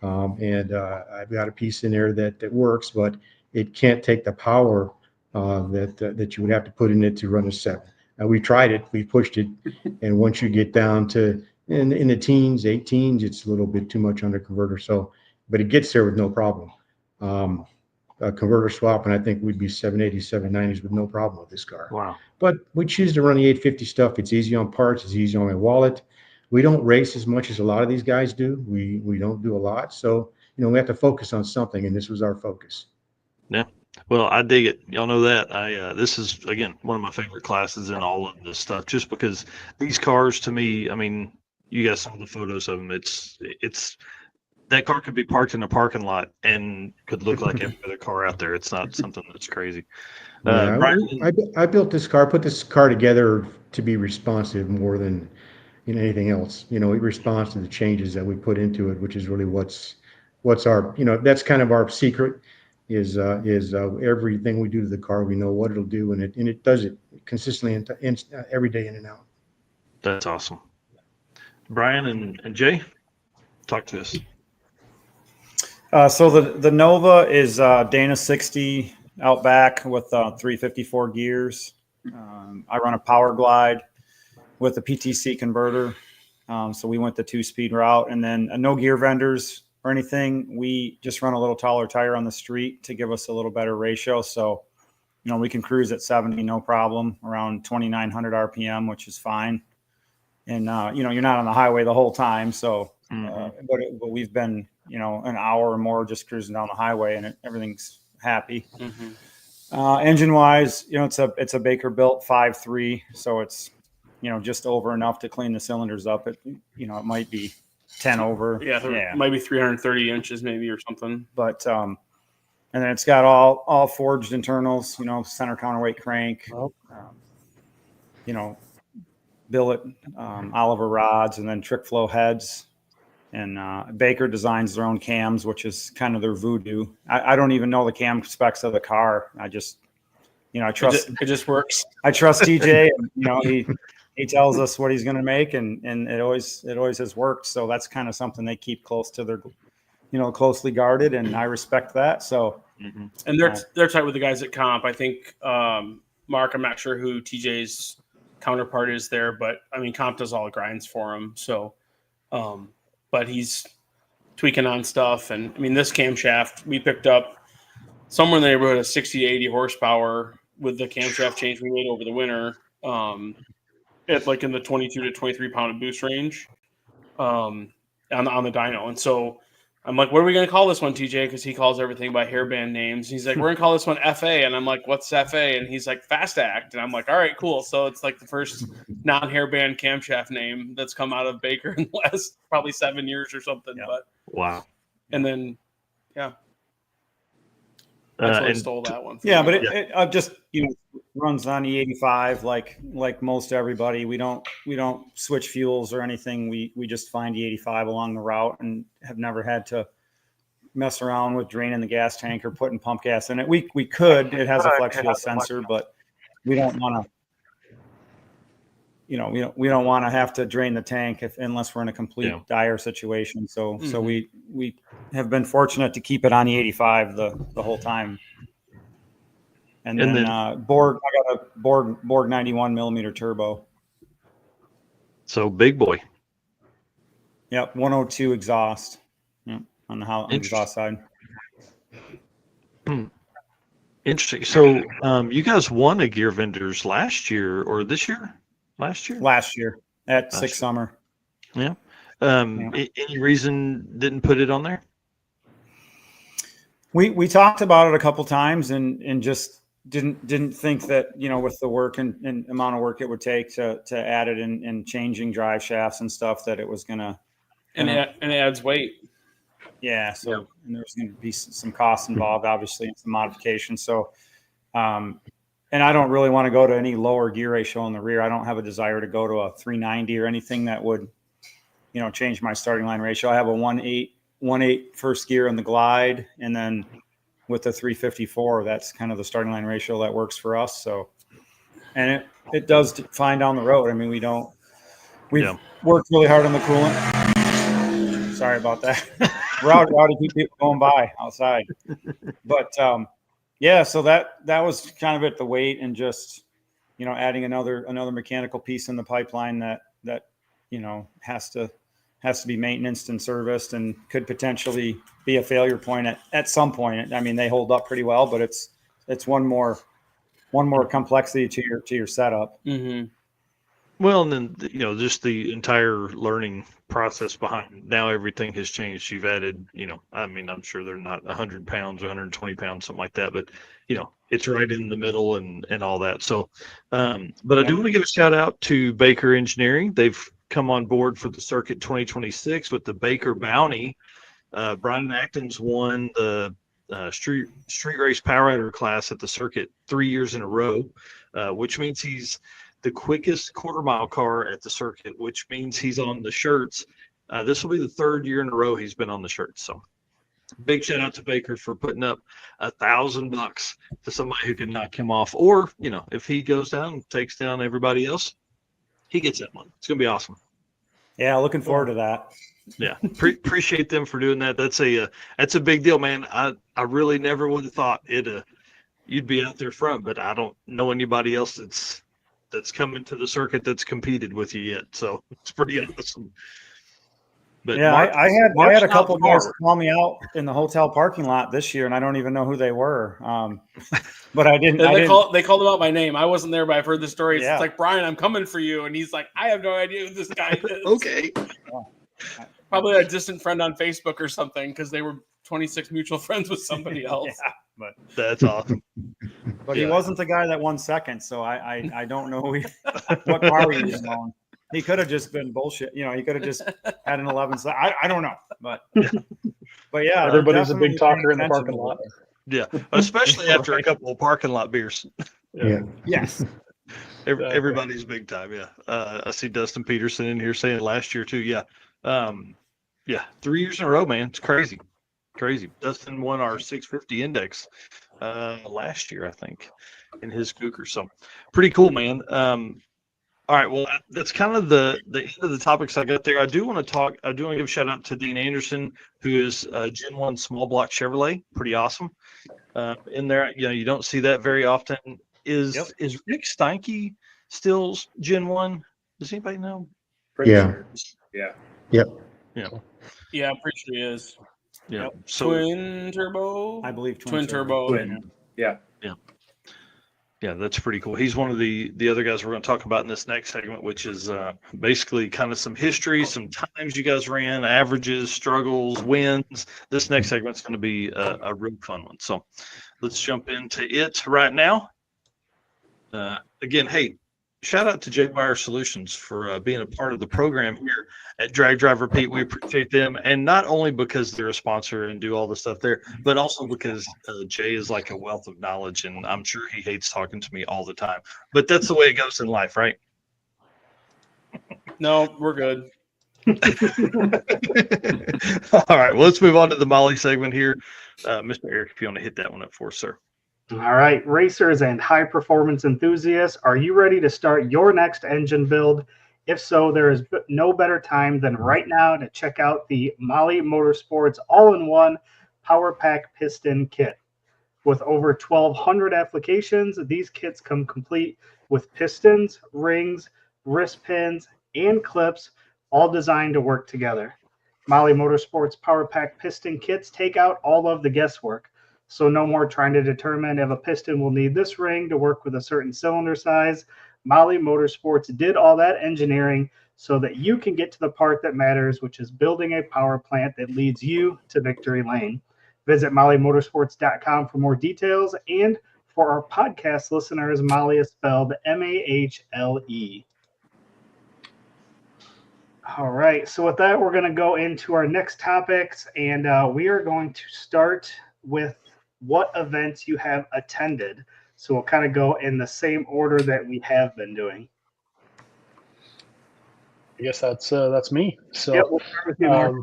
And I've got a piece in there that works, but it can't take the power that you would have to put in it to run a 7. We tried it, we pushed it, and once you get down to in the teens, 18s, it's a little bit too much on the converter. So, but it gets there with no problem. A converter swap, and I think we'd be 780s, 790s with no problem with this car. Wow! But we choose to run the 850 stuff. It's easy on parts. It's easy on my wallet. We don't race as much as a lot of these guys do. We don't do a lot. So, we have to focus on something, and this was our focus. Yeah. Well, I dig it. Y'all know that. This is, again, one of my favorite classes in all of this stuff, just because these cars, to me, I mean, you guys saw the photos of them. It's that car could be parked in a parking lot and could look like every other car out there. It's not something that's crazy. Brian, I built this car, put this car together to be responsive more than anything else. It responds to the changes that we put into it, which is really what's our, that's kind of our secret is everything we do to the car, we know what it'll do, and it does it consistently every day in and out. That's awesome. Brian and Jay, talk to us. So the Nova is Dana 60 Outback with 354 gears. I run a Power Glide with a PTC converter. So we went the 2-speed route, and then no gear vendors or anything. We just run a little taller tire on the street to give us a little better ratio. So, we can cruise at 70, no problem, around 2,900 RPM, which is fine. And, you're not on the highway the whole time. So, but we've been, an hour or more just cruising down the highway, and everything's happy. Engine wise, it's a Baker built 5.3. So it's, just over enough to clean the cylinders up. It might be 10 over. Yeah. Might be 330 inches maybe or something. But, and then it's got all forged internals, center counterweight crank, billet, Oliver rods, and then Trick Flow heads. And Baker designs their own cams, which is kind of their voodoo. I don't even know the cam specs of the car. I just, I trust. It just works. I trust TJ. And, he tells us what he's going to make, and it always has worked. So that's kind of something they keep close to their, closely guarded, and I respect that. So, and they're tight with the guys at Comp. I think Mark, I'm not sure who TJ's counterpart is there, but I mean Comp does all the grinds for him. So, but he's tweaking on stuff, and I mean this camshaft we picked up somewhere in the neighborhood of 60 to 80 horsepower with the camshaft change we made over the winter. It's like in the 22 to 23 pound of boost range on the dyno. And so I'm like, what are we going to call this one, TJ? Because he calls everything by hairband names. He's like, we're going to call this one FA. And I'm like, what's FA? And he's like, Fast Act. And I'm like, all right, cool. So it's like the first non-hairband camshaft name that's come out of Baker in the last probably 7 years or something. Yeah. But Wow. and then, yeah. That's why I stole that one. Yeah, but it just runs on E85 like most everybody. We don't switch fuels or anything. We just find E85 along the route and have never had to mess around with draining the gas tank or putting pump gas in it. We could. It has a flex fuel sensor, but we don't want to. We don't want to have to drain the tank unless we're in a complete dire situation. So we have been fortunate to keep it on E85 the whole time. And then Borg, I got a Borg 91 millimeter turbo. So big boy. Yep, 102 exhaust. Yep, on the exhaust side. Interesting. So you guys won a Gear Vendors last year or this year? Last year at Six Summer. Yeah. Any reason didn't put it on there? We talked about it a couple times and just didn't think that, with the work and amount of work it would take to add it in changing drive shafts and stuff, that it was gonna and it adds weight. Yeah. So and there's going to be some costs involved, obviously, and some modifications. So, and I don't really want to go to any lower gear ratio in the rear. I don't have a desire to go to a 390 or anything that would, change my starting line ratio. I have a 1.8 first gear in the Glide, and then with the 354, that's kind of the starting line ratio that works for us. So, and it does fine down the road. I mean, we've worked really hard on the coolant. Sorry about that. We're out to keep people going by outside, but so that was kind of at the weight and just adding another mechanical piece in the pipeline that has to be maintenanced and serviced and could potentially be a failure point at some point. I mean, they hold up pretty well, but it's one more complexity to your setup. Mm-hmm. Well, and then just the entire learning process behind it. Now everything has changed. You've added, I'm sure they're not 100 pounds, 120 pounds, something like that, but it's right in the middle and all that. So, but I do want to give a shout out to Baker Engineering. They've come on board for the circuit 2026 with the Baker Bounty. Brian Acton's won the street race power rider class at the circuit 3 years in a row, which means he's the quickest quarter-mile car at the circuit, which means he's on the shirts. This will be the third year in a row he's been on the shirts. So big shout out to Baker for putting up $1,000 to somebody who can knock him off. Or, if he goes down and takes down everybody else, he gets that one. It's going to be awesome. Yeah, looking forward to that. Yeah, appreciate them for doing that. That's a big deal, man. I really never would have thought you'd be out there front, but I don't know anybody else that's coming to the circuit that's competed with you yet. So it's pretty awesome. But yeah, I had a couple of guys call me out in the hotel parking lot this year, and I don't even know who they were. But I didn't. They called him out by name. I wasn't there, but I've heard the stories. Yeah. It's like, Brian, I'm coming for you, and he's like, I have no idea who this guy is. Okay. Probably a distant friend on Facebook or something, because they were 26 mutual friends with somebody else. Yeah, but that's awesome. But he wasn't the guy that won second, so I don't know what car he was on. He could have just been bullshit. He could have just had an 11. I don't know, but yeah, everybody's a big talker in the parking lot. Yeah, especially after a couple of parking lot beers. Yeah. Yes. Everybody's big time. Yeah. I see Dustin Peterson in here saying last year too. Yeah. 3 years in a row, man. It's crazy. Dustin won our 650 index last year, I think, in his Cougar. So pretty cool, man. All right. Well, that's kind of the end of the topics I got there. I do want to give a shout out to Dean Anderson, who is Gen 1 small block Chevrolet. Pretty awesome. In there, you don't see that very often. Is Rick Steinke still Gen 1? Does anybody know? Sure. Yeah. Yep. Yeah, I'm pretty sure he is. Yeah. Yep. So, twin turbo? I believe twin turbo. Twin. Yeah. Yeah, that's pretty cool. He's one of the other guys we're going to talk about in this next segment, which is basically kind of some history, some times you guys ran, averages, struggles, wins. This next segment's going to be a real fun one. So let's jump into it right now. Again, hey, shout out to Jaguar Solutions for being a part of the program here at Drag Drive Repeat. We appreciate them, and not only because they're a sponsor and do all the stuff there, but also because Jay is like a wealth of knowledge, and I'm sure he hates talking to me all the time. But that's the way it goes in life, right? No, we're good. All right, well, let's move on to the Molly segment here. Mr. Eric, if you want to hit that one up for us, sir. All right, racers and high performance enthusiasts, are you ready to start your next engine build? If so, there is no better time than right now to check out the Molly Motorsports all-in-one Power Pack Piston Kit. With over 1,200 applications, these kits come complete with pistons, rings, wrist pins, and clips, all designed to work together. Molly Motorsports Power Pack Piston Kits take out all of the guesswork. So no more trying to determine if a piston will need this ring to work with a certain cylinder size. Molly Motorsports did all that engineering so that you can get to the part that matters, which is building a power plant that leads you to victory lane. Visit mollymotorsports.com for more details. And for our podcast listeners, Molly is spelled M-A-H-L-E. All right. So with that, we're going to go into our next topics. And we are going to start with what events you have attended. So we'll kind of go in the same order that we have been doing. I guess that's me. So Yep, we'll start with you, Mark.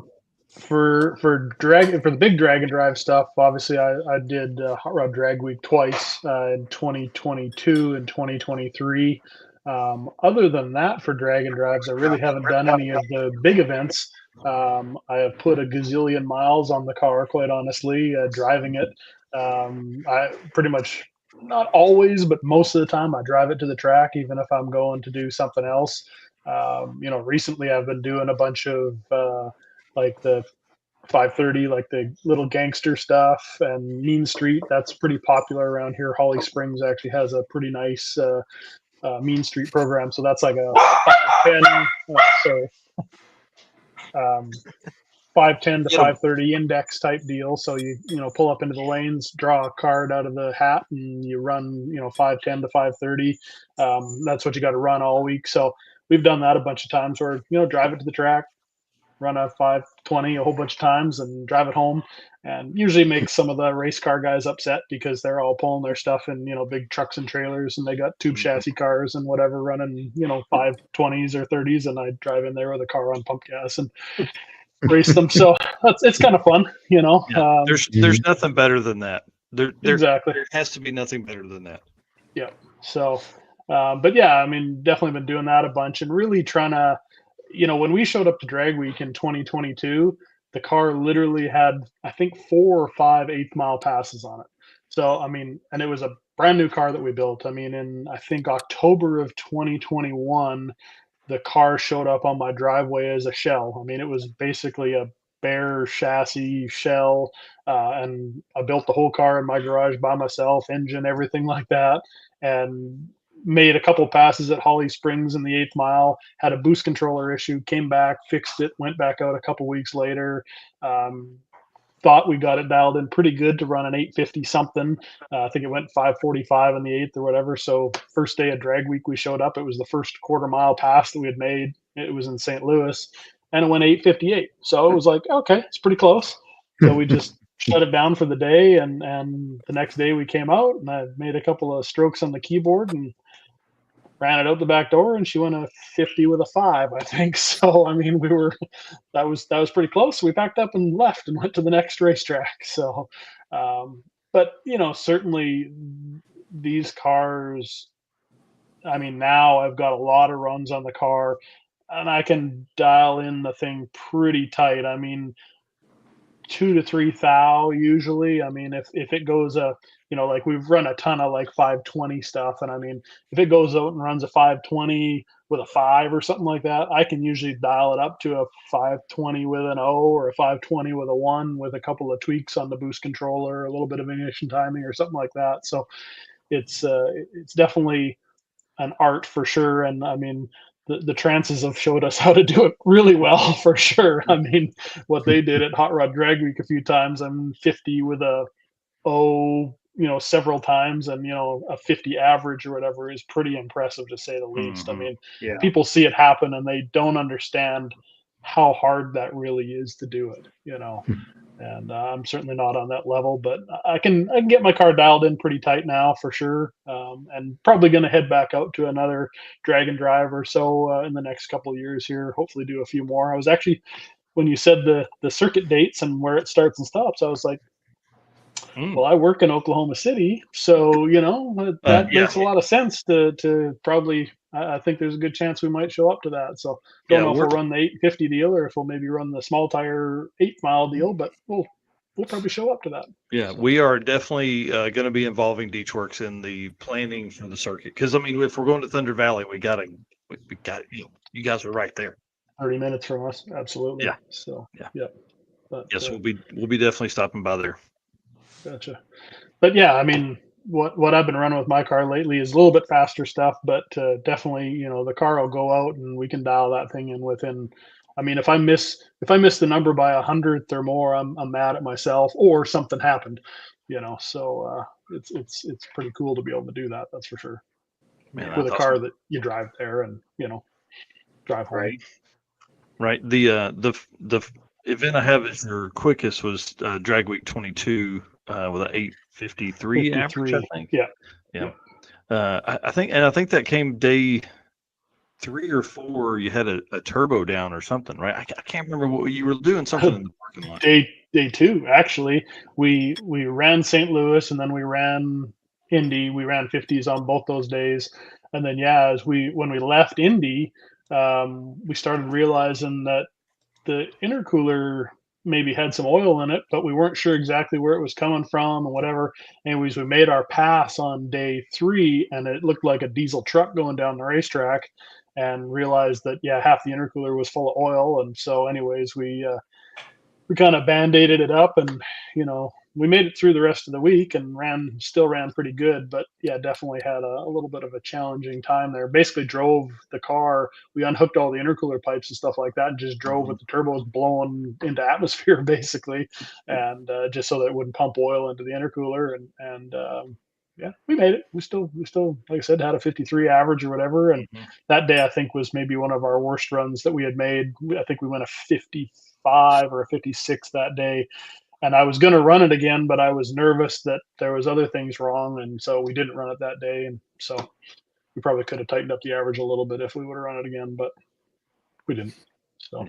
for the big drag and drive stuff, obviously I did Hot Rod Drag Week twice in 2022 and 2023. Other than that, for drag and drives, I really haven't done any of the big events. I have put a gazillion miles on the car, quite honestly, driving it. I pretty much, not always, but most of the time I drive it to the track, even if I'm going to do something else. Recently I've been doing a bunch of like the 530, like the little gangster stuff, and Mean Street. That's pretty popular around here. Holly Springs actually has a pretty nice Mean Street program. So that's like a 510 to 530 index type deal. So you pull up into the lanes, draw a card out of the hat, and you run 510 to 530. That's what you got to run all week. So we've done that a bunch of times, where drive it to the track, run a 520 a whole bunch of times, and drive it home. And usually makes some of the race car guys upset because they're all pulling their stuff in big trucks and trailers, and they got tube chassis cars and whatever running 520s or 30s, and I drive in there with a car on pump gas and race them. So it's kind of fun, Yeah, there's nothing better than that. Exactly. There has to be nothing better than that. Yeah. So, but yeah, I mean, definitely been doing that a bunch, and really trying to, when we showed up to Drag Week in 2022, the car literally had, I think, 4 or 5 eighth-mile passes on it. So, I mean, and it was a brand new car that we built. I mean, in, I think, October of 2021, the car showed up on my driveway as a shell. I mean, it was basically a bare chassis shell, and I built the whole car in my garage by myself, engine, everything like that, and made a couple passes at Holly Springs in the 8th mile, had a boost controller issue, came back, fixed it, went back out a couple weeks later. Thought we got it dialed in pretty good to run an 850 something. I think it went 545 in the 8th or whatever. So first day of Drag Week, we showed up. It was the first quarter-mile pass that we had made. It was in St. Louis, and it went 858. So it was like, okay, it's pretty close. So we just shut it down for the day, and the next day we came out, and I made a couple of strokes on the keyboard and ran it out the back door, and she went a 50 with a 5, I think. So, I mean, that was pretty close. We packed up and left and went to the next racetrack. So, but, certainly these cars, I mean, now I've got a lot of runs on the car, and I can dial in the thing pretty tight. I mean, 2 to 3 thou usually. I mean, if it goes like we've run a ton of like 520 stuff, and I mean, if it goes out and runs a 520 with a 5 or something like that, I can usually dial it up to a 520 with an O or a 520 with a 1 with a couple of tweaks on the boost controller, a little bit of ignition timing or something like that. So it's definitely an art for sure. And I mean, the Trances have showed us how to do it really well for sure. I mean, what they did at Hot Rod Drag Week a few times, I'm 50 with a several times, and a 50 average or whatever is pretty impressive to say the least. I Mhm. mean, Yeah. people see it happen and they don't understand how hard that really is to do it, and I'm certainly not on that level, but I can get my car dialed in pretty tight now for sure, and probably going to head back out to another drag and drive or so in the next couple of years here. Hopefully, do a few more. I was actually, when you said the circuit dates and where it starts and stops, I was like, well, I work in Oklahoma City, so that Yeah, makes a lot of sense to probably. I think there's a good chance we might show up to that. So don't yeah, know if we're we'll run the 850 deal or if we'll maybe run the small tire 8 mile deal, but we'll probably show up to that. yeah, So. we are definitely going to be involving Beachworks in the planning for the circuit. Because I mean, if we're going to Thunder Valley, we got you guys are right there. 30 minutes from us, absolutely. Yeah. So Yeah. But, Yes, we'll be definitely stopping by there. Gotcha. But yeah, I mean, what I've been running with my car lately is a little bit faster stuff, but definitely, the car will go out and we can dial that thing in within. I mean, if I miss the number by 100th or more, I'm mad at myself, or something happened, So it's pretty cool to be able to do that. That's for sure. Man, With a that's car awesome. that you drive there and drive home. Right. The event I have as your quickest was Drag Week 22 with an 853 average, I think. Yeah. I think that came day 3 or 4. You had a turbo down or something, right? I can't remember what you were doing. Something in the parking lot. Day 2, actually, we ran St. Louis and then we ran Indy. We ran 50s on both those days, and then when we left Indy, we started realizing that the intercooler maybe had some oil in it, but we weren't sure exactly where it was coming from and whatever. Anyways, we made our pass on day 3 and it looked like a diesel truck going down the racetrack, and realized that half the intercooler was full of oil. And so anyways, we kind of band-aided it up, and we made it through the rest of the week and still ran pretty good. But definitely had a little bit of a challenging time there. Basically drove the car, we unhooked all the intercooler pipes and stuff like that, and just drove with the turbos blowing into atmosphere basically, and just so that it wouldn't pump oil into the intercooler. And we made it. We still, like I said, had a 53 average or whatever. And that day, I think, was maybe one of our worst runs that we had made. I think we went a 55 or a 56 that day. And I was going to run it again, but I was nervous that there was other things wrong. And so we didn't run it that day. And so we probably could have tightened up the average a little bit if we would have run it again, but we didn't. So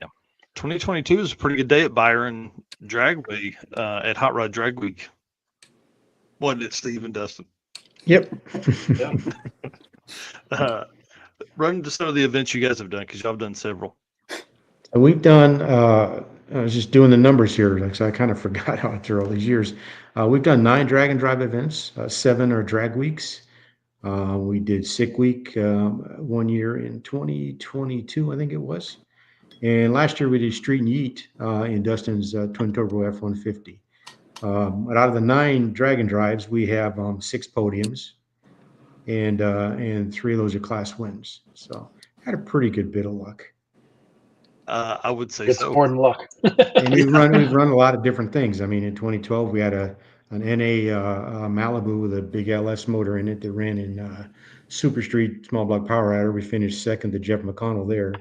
2022 is a pretty good day at Byron Dragway at Hot Rod Drag Week. Wasn't it, Steve and Dustin? Yep. Run to some of the events you guys have done, because y'all have done several. We've done, I was just doing the numbers here, so I kind of forgot how after all these years. We've done 9 drag and drive events, 7 are drag weeks. We did Sick Week 1 year in 2022, I think it was. And last year we did Street and Yeet in Dustin's twin turbo F-150. But out of the 9 drag and drives, we have 6 podiums, and 3 of those are class wins. So had a pretty good bit of luck. I would say it's so. more than luck. And we've run a lot of different things. I mean, in 2012 we had an NA Malibu with a big LS motor in it that ran in Super Street small block power adder. We finished second to Jeff McConnell there.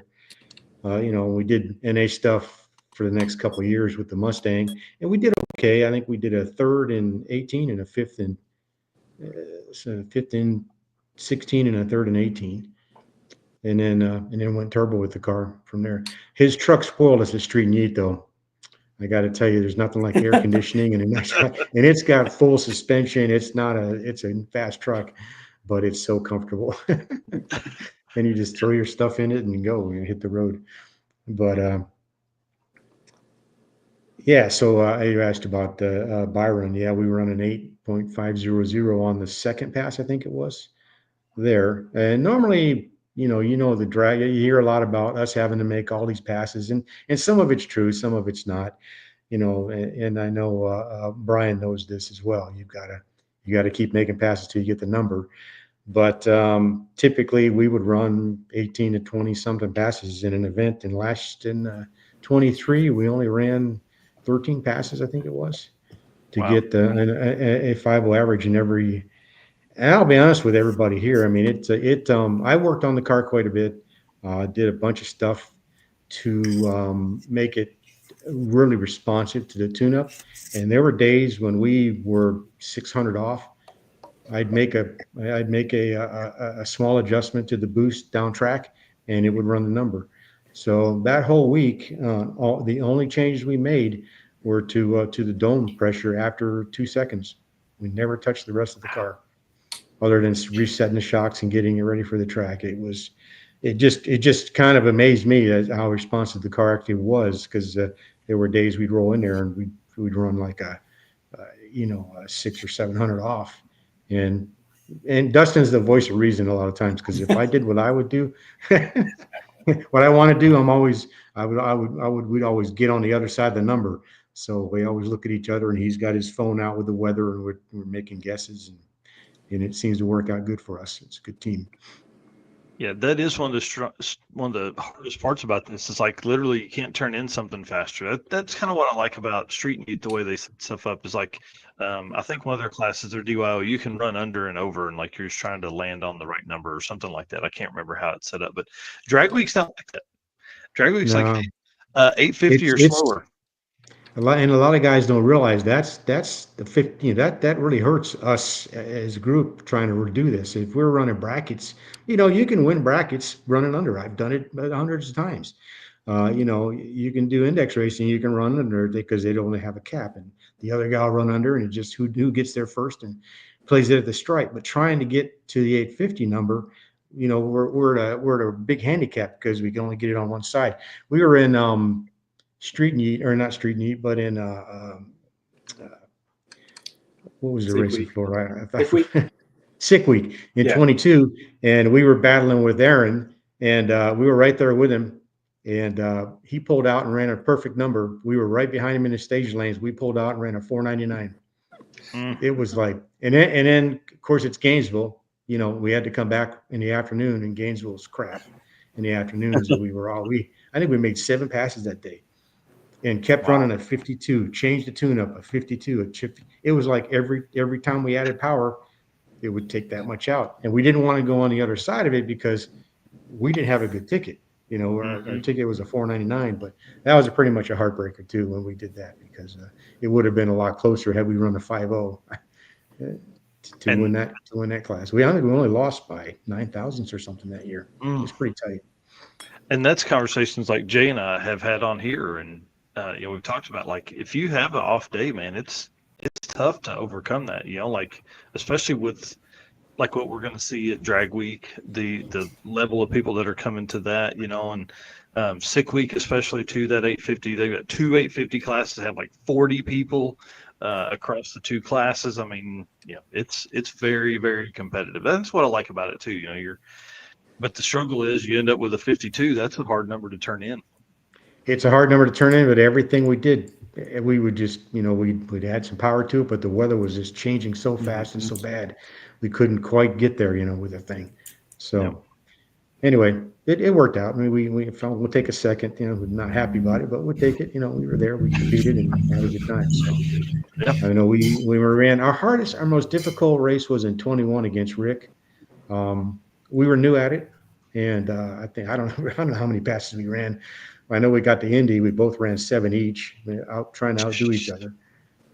We did NA stuff for the next couple of years with the Mustang, and we did okay. I think we did a 3rd in 18 and a 5th in 16 and a 3rd in 18. And then went turbo with the car from there. His truck spoiled us at Street and Yeet, though. I got to tell you, there's nothing like air conditioning and it's got full suspension. It's a fast truck, but it's so comfortable. And you just throw your stuff in it and go and hit the road. But so you asked about Byron. Yeah, we were on an 8.500 on the second pass, I think it was there. And normally, the drag, you hear a lot about us having to make all these passes, and some of it's true, some of it's not, and I know Brian knows this as well. you got to keep making passes till you get the number. But typically we would run 18 to 20 something passes in an event. And in 23, we only ran 13 passes, I think it was, to Wow. get a 5.0 average in every. And I'll be honest with everybody here. I mean, I worked on the car quite a bit, did a bunch of stuff to make it really responsive to the tune-up. And there were days when we were 600 off. I'd make a small adjustment to the boost down track, and it would run the number. So that whole week, the only changes we made were to the dome pressure after 2 seconds. We never touched the rest of the car, other than resetting the shocks and getting it ready for the track. It just kind of amazed me as how responsive the car actually was, because there were days we'd roll in there and we'd run like a 600 or 700 off. And Dustin's the voice of reason a lot of times, because if I did what I would do, what I want to do, we'd always get on the other side of the number. So we always look at each other, and he's got his phone out with the weather, and we're making guesses, and it seems to work out good for us. It's a good team. Yeah, that is one of the hardest parts about this. Is like literally you can't turn in something faster. That's kind of what I like about Street Meet, the way they set stuff up. Is like I think one of their classes, their DYO, you can run under and over, and like you're just trying to land on the right number or something like that. I can't remember how it's set up, but Drag Week's not like that. Drag Week's like 850 or slower. A lot of guys don't realize that's the 50. That really hurts us as a group trying to do this. If we're running brackets, you can win brackets running under. I've done it hundreds of times. You can do index racing. You can run under because they only have a cap, and the other guy will run under, and it just who gets there first and plays it at the stripe. But trying to get to the 850 number, we're at a big handicap because we can only get it on one side. We were in Street Meet, or not Street Meet, but in what was the Sick racing week. floor? Sick week. Sick Week in 22, and we were battling with Aaron, and we were right there with him, and he pulled out and ran a perfect number. We were right behind him in the stage lanes. We pulled out and ran a 499. It was like, and then of course it's Gainesville. We had to come back in the afternoon, and Gainesville was crap in the afternoons, and I think we made 7 passes that day. And kept running a 52, changed the tune-up, a 52, a chip. It was like every time we added power, it would take that much out. And we didn't want to go on the other side of it because we didn't have a good ticket. Our ticket was a 499, but that was pretty much a heartbreaker too when we did that, because it would have been a lot closer had we run a 5.0 to win that class. I think we only lost by 9 thousandths or something that year. It was pretty tight. And that's conversations like Jay and I have had on here, and we've talked about, like, if you have an off day, man, it's tough to overcome that, like, especially with like what we're going to see at Drag Week, the level of people that are coming to that, and Sick Week, especially too, that 850, they've got 2 850 classes, have like 40 people across the 2 classes. I mean, it's very, very competitive. That's what I like about it too. But the struggle is you end up with a 52. That's a hard number to turn in. It's a hard number to turn in, but everything we did, we would just, we'd add some power to it, but the weather was just changing so fast and so bad, we couldn't quite get there, with the thing. So anyway, it worked out. I mean, we felt we'll take a second, we're not happy about it, but we'll take it. We were there, we competed, and had a good time. So I know we ran our most difficult race was in 21 against Rick. We were new at it, and I don't know how many passes we ran. I know we got to Indy. We both ran 7 each, trying to outdo each other,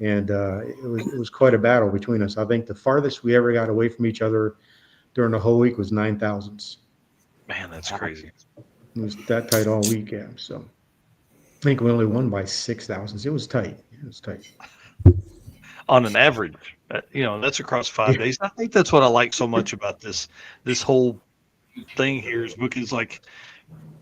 and it was quite a battle between us. I think the farthest we ever got away from each other during the whole week was 9 thousandths. Man, that's crazy. It was that tight all week, yeah. So I think we only won by 6 thousandths. It was tight. On an average, that's across 5 days. I think that's what I like so much about this whole thing here, is because like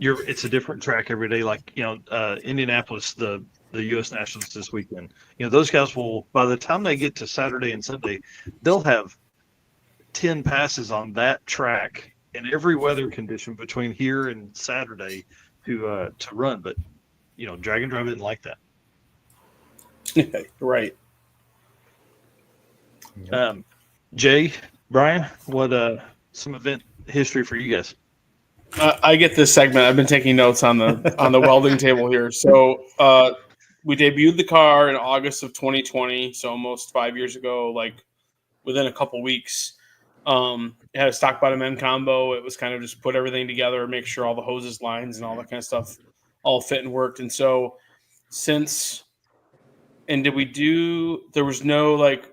it's a different track every day. Like Indianapolis, the U.S. Nationals this weekend. Those guys will, by the time they get to Saturday and Sunday, they'll have 10 passes on that track in every weather condition between here and Saturday to run. But Drag and Drive didn't like that. Right. Jay, Brian, what some event history for you guys? I get this segment. I've been taking notes on the welding table here. So we debuted the car in August of 2020, so almost 5 years ago, like within a couple weeks. It had a stock bottom end combo. It was kind of just put everything together, make sure all the hoses, lines, and all that kind of stuff all fit and worked. And so there was no like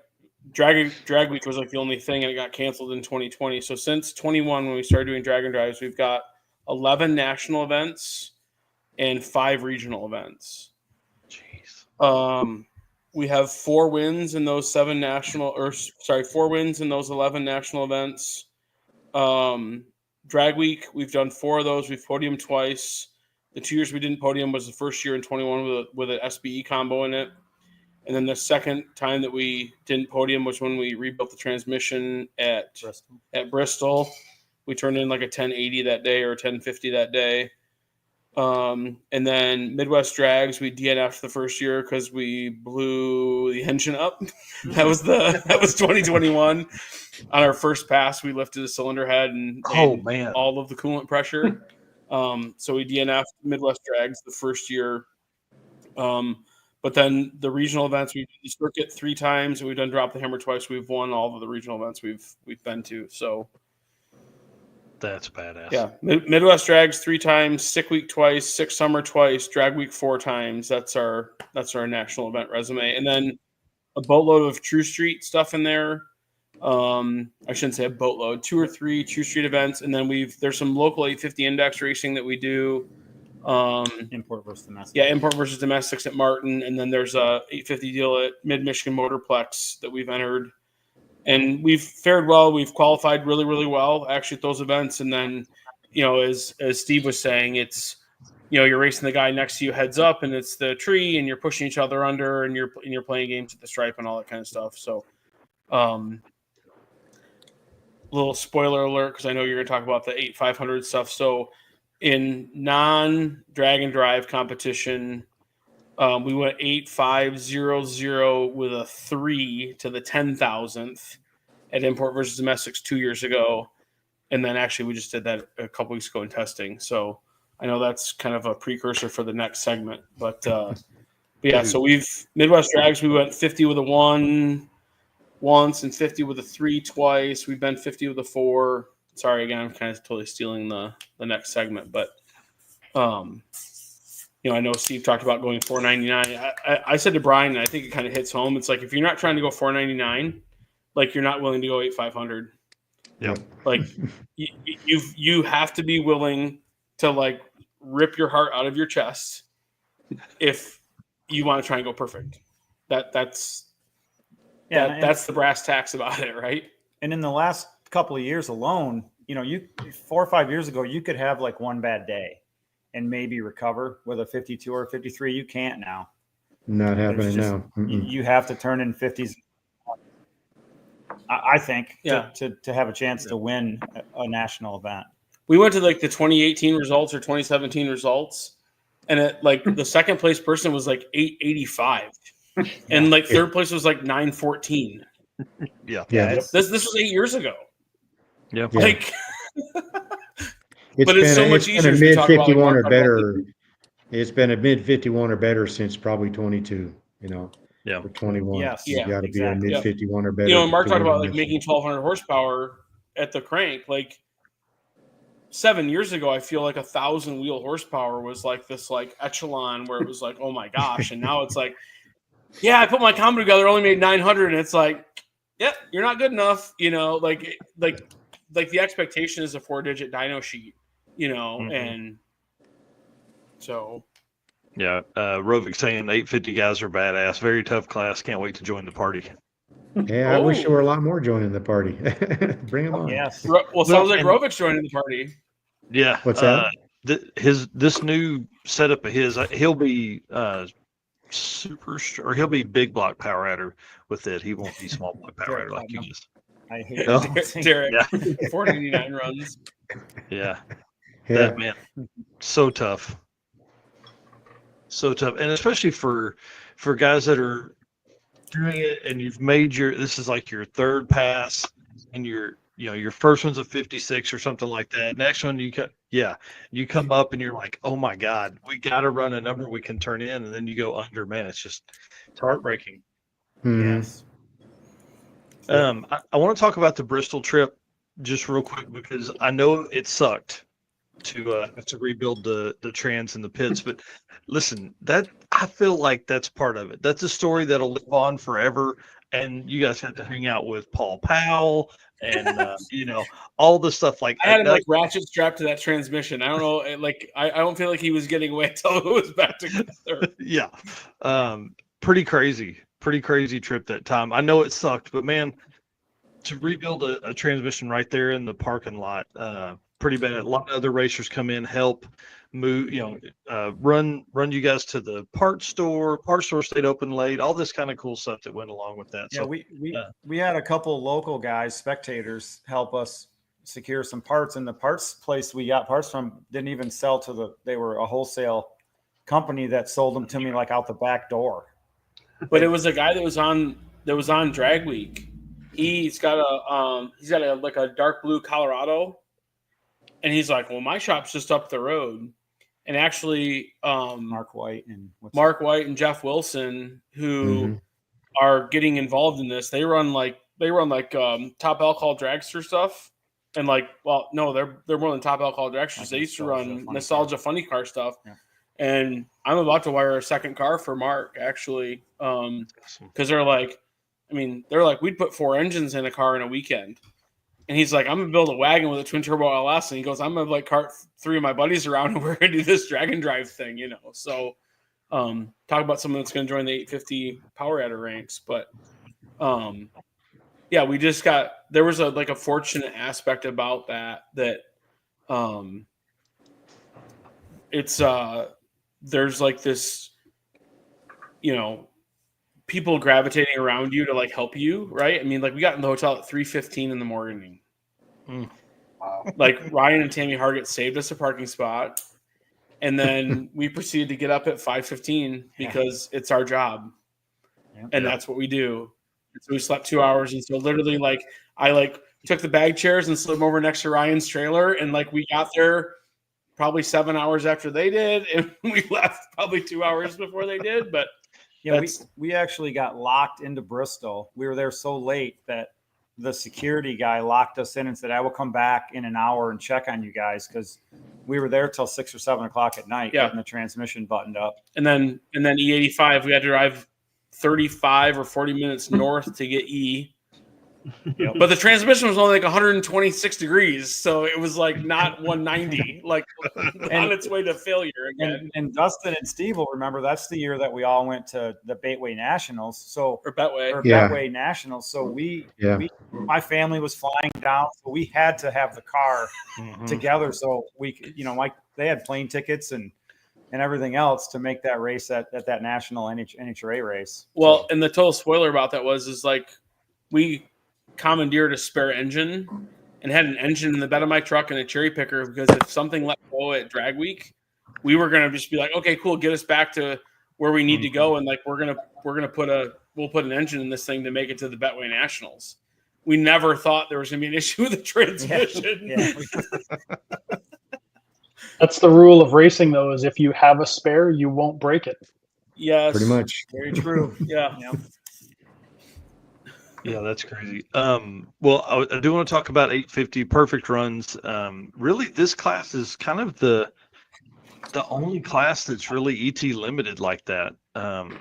drag week was like the only thing, and it got canceled in 2020. So since 21, when we started doing drag and drives, we've got 11 national events and 5 regional events. Jeez. We have 4 wins in those 4 wins in those 11 national events. Drag week, we've done 4 of those. We've podiumed twice. The 2 years we didn't podium was the first year in 21 with an SBE combo in it. And then the second time that we didn't podium was when we rebuilt the transmission at Bristol. We turned in like a 1080 that day or a 1050 that day. And then Midwest Drags, we DNF'd the first year because we blew the engine up. that was 2021. On our first pass, we lifted a cylinder head and all of the coolant pressure. So we DNF'd Midwest Drags the first year. But then the regional events, we've done the circuit 3 times, and we've done Drop the Hammer twice. We've won all of the regional events we've been to. So that's badass. Yeah, Midwest Drags 3 times, Sick Week twice, Sick Summer twice, Drag Week 4 times. That's our national event resume, and then a boatload of True Street stuff in there. I shouldn't say a boatload, 2 or 3 True Street events, and then there's some local 850 index racing that we do. Import versus domestic. Yeah, import versus domestics at Martin, and then there's a 850 deal at Mid Michigan Motorplex that we've entered, and we've fared well. We've qualified really, really well actually at those events. And then, as Steve was saying, it's you're racing the guy next to you heads up, and it's the tree, and you're pushing each other under, and you're playing games at the stripe and all that kind of stuff. So, little spoiler alert, because I know you're going to talk about the 8,500 stuff. So, in non-drag and drive competition, we went 8,500 with a 3 to the 10,000th at import versus domestics 2 years ago, and then actually we just did that a couple weeks ago in testing. So I know that's kind of a precursor for the next segment, but yeah. So Midwest Drags, we went 50 with a 1 once and 50 with a 3 twice. We've been 50 with a 4. Sorry, again, I'm kind of totally stealing the next segment, but I know Steve talked about going 499. I said to Brian, and I think it kind of hits home. It's like, if you're not trying to go 499, like, you're not willing to go 8,500. Yeah. Like, you have to be willing to like rip your heart out of your chest if you want to try and go perfect. That's the brass tacks about it, right? And in the last couple of years alone, 4 or 5 years ago, you could have like one bad day and maybe recover with a 52 or a 53. You can't now. Not happening now. You have to turn in 50s. I think to have a chance to win a national event. We went to like the 2018 results or 2017 results, and the second place person was like 885, and like third place was like 914. Yeah. This was 8 years ago. Yeah. Like, but it's so much easier to talk about. Mid-51 or better. It's been a mid-51 or better since probably 22. Yeah. For 21. Yes. You got to be a mid-51 or better. Mark talked about like making 1,200 horsepower at the crank. Like 7 years ago, I feel like 1,000 wheel horsepower was like this like echelon where it was like, oh my gosh, and now it's like, I put my combo together, only made 900, and it's like, you're not good enough. Like the expectation is a 4-digit dyno sheet, and so. Yeah, Rovik saying 850 guys are badass. Very tough class. Can't wait to join the party. Yeah, I wish there were a lot more joining the party. Bring them on. Yes. Well, sounds like Rovik's joining the party. Yeah. What's that? This new setup of his, he'll be he'll be big block power adder with it. He won't be small block power adder like you just. I hate Derek. 499 runs. Yeah. That man, so tough. So tough, and especially for guys that are doing it, and you've made this is like your third pass. and your first one's a 56 or something like that. Next one you come up and you're like, oh my God, we got to run a number we can turn in, and then you go under. Man, it's heartbreaking. Yes. I want to talk about the Bristol trip just real quick because I know it sucked to rebuild the trans in the pits, but listen, that I feel like that's part of it. That's a story that'll live on forever. And you guys had to hang out with Paul Powell and all the stuff like I had him that. like ratchet strapped to that transmission. I don't know, I don't feel like he was getting away until it was back together. Yeah, pretty crazy trip that time. I know it sucked, but man, to rebuild a transmission right there in the parking lot, pretty bad. A lot of other racers come in, help move, run you guys to the parts store. Parts store stayed open late. All this kind of cool stuff that went along with that. Yeah, So we had a couple of local guys, spectators, help us secure some parts, and the parts place we got parts from didn't even sell they were a wholesale company that sold them to me like out the back door. But it was a guy that was on Drag Week. He's got a dark blue Colorado, and he's like, well, my shop's just up the road. And actually, Mark White and Jeff Wilson, who are getting involved in this, they run top alcohol dragster stuff, and they're more than top alcohol dragsters. They used to run nostalgia funny car stuff, and I'm about to wire a second car for Mark actually, because they're like, we'd put 4 engines in a car in a weekend. And he's like, I'm going to build a wagon with a twin turbo LS. And he goes, I'm going to cart 3 of my buddies around and we're going to do this drag and drive thing, So talk about someone that's going to join the 850 power adder ranks. But we just there was a fortunate aspect about that it's there's this, people gravitating around you to help you, right? We got in the hotel at 3:15 in the morning. Wow. Ryan and Tammy Hargett saved us a parking spot, and then we proceeded to get up at 5:15 because it's our job, and that's what we do. So we slept 2 hours, and so literally, I took the bag chairs and slid them over next to Ryan's trailer, and we got there probably 7 hours after they did, and we left probably 2 hours before they did, but. Yeah, we actually got locked into Bristol. We were there so late that the security guy locked us in and said, I will come back in an hour and check on you guys, because we were there till 6 or 7 o'clock at night getting the transmission buttoned up. And then E85, we had to drive 35 or 40 minutes north to get E. Yep. But the transmission was only 126 degrees, so it was not 190, on its way to failure again. And Dustin and Steve will remember that's the year that we all went to the Betway Nationals. Betway Nationals. So my family was flying down, so we had to have the car together. So we, they had plane tickets and everything else to make that race at that national NHRA race. Well, and the total spoiler about that is we commandeered a spare engine and had an engine in the bed of my truck and a cherry picker, because if something let go at Drag Week, we were going to just be like, okay, cool, get us back to where we need to go, and we'll put an engine in this thing to make it to the Betway Nationals. We never thought there was going to be an issue with the transmission. Yeah. That's the rule of racing, though, is if you have a spare, you won't break it. Yes, pretty much. Very true. Yeah. Yeah, that's crazy. Well, I do want to talk about 850 perfect runs. Really, this class is kind of the only class that's really ET limited like that, and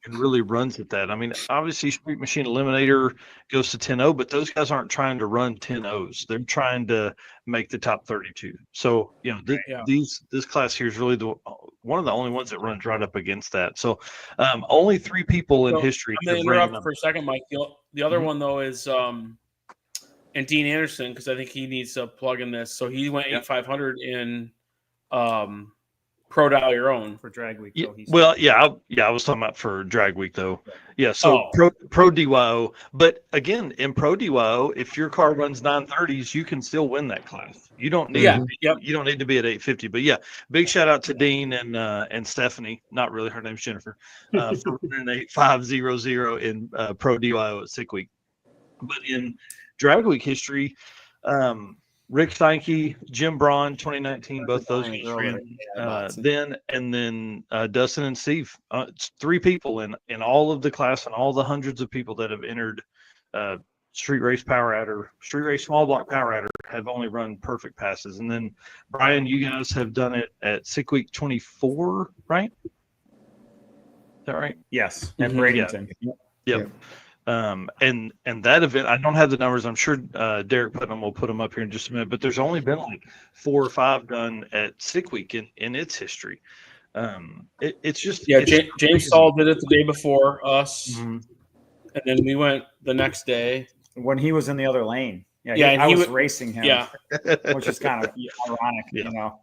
really runs at that. Obviously, Street Machine Eliminator goes to 10-0, but those guys aren't trying to run 10-0s. They're trying to make the top 32. So, this class here is really one of the only ones that runs right up against that. So, only 3 people in history. I'm going to interrupt for a second, Mike. The other one, though, is and Dean Anderson, because I think he needs to plug in this. So he went 8,500 in Pro Dial Your Own for Drag Week. Yeah, I was talking about for Drag Week though. Yeah, so Pro DYO, but again, in Pro DYO, if your car runs 930s, you can still win that class. You don't need you don't need to be at 850. But yeah, big shout out to Dean and Stephanie. Not really, her name's Jennifer. For running 8500 in Pro DYO at Sick Week. But in drag week history. Rick Steinke, Jim Braun, 2019, both those guys ran then, and then Dustin and Steve. It's 3 people in all of the class, and all the hundreds of people that have entered street race power adder, street race small block power adder have only run perfect passes. And then Brian, you guys have done it at Sick Week 24, right? Is that right? Yes, at Bradenton. Yep. And that event, I don't have the numbers. I'm sure Derek Putnam will put them up here in just a minute. But there's only been like 4 or 5 done at Sick Week in its history. It's just James Saul did it the day before us, and then we went the next day when he was in the other lane. I was racing him. Yeah, which is kind of ironic, you know.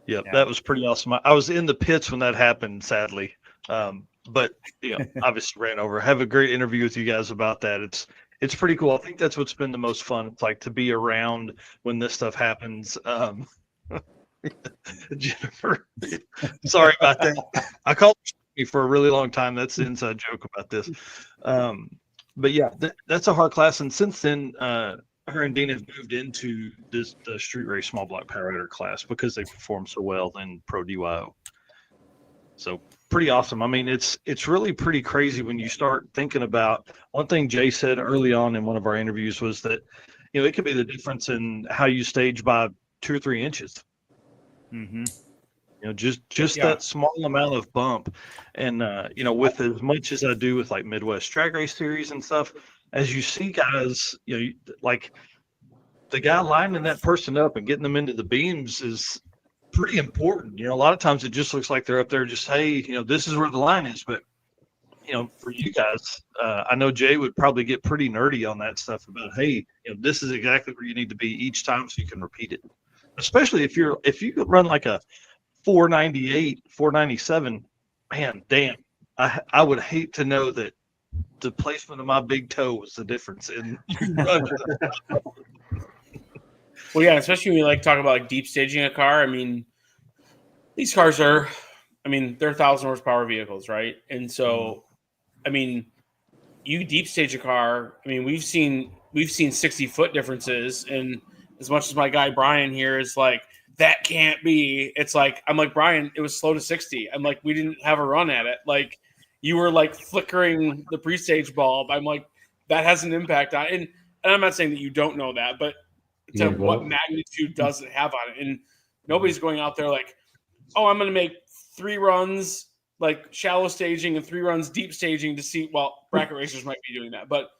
Yeah, that was pretty awesome. I was in the pits when that happened, sadly. But obviously ran over. Have a great interview with you guys about that. It's pretty cool. I think that's what's been the most fun. It's like to be around when this stuff happens. Jennifer, sorry about that. I called me for a really long time. That's the inside joke about this. But yeah, that's a hard class. And since then, her and Dean have moved into the street race small block power adder class because they perform so well in Pro DYO. So pretty awesome. I mean, it's really pretty crazy when you start thinking about one thing Jay said early on in one of our interviews was that, it could be the difference in how you stage by 2 or 3 inches. Just that small amount of bump. And, with as much as I do with like Midwest Drag Race Series and stuff, as you see guys, like the guy lining that person up and getting them into the beams is pretty important. A lot of times it just looks like they're up there just, hey, this is where the line is. But, for you guys, I know Jay would probably get pretty nerdy on that stuff about, hey, this is exactly where you need to be each time so you can repeat it. Especially if you run like a 498, 497, man, damn, I would hate to know that the placement of my big toe was the difference in running. Well, yeah, especially when you talk about deep staging a car. I mean, these cars are, they're 1,000 horsepower vehicles, right? And so, you deep stage a car. We've seen 60-foot differences, and as much as my guy Brian here is like, that can't be. It's like, I'm like, Brian, it was slow to 60. I'm like, we didn't have a run at it. Like, you were like flickering the pre-stage bulb. I'm like, that has an impact on it. And I'm not saying that you don't know that, but to what magnitude does it have on it? And nobody's going out there like, oh, I'm going to make 3 runs like shallow staging and 3 runs deep staging to see. Well, bracket racers might be doing that, but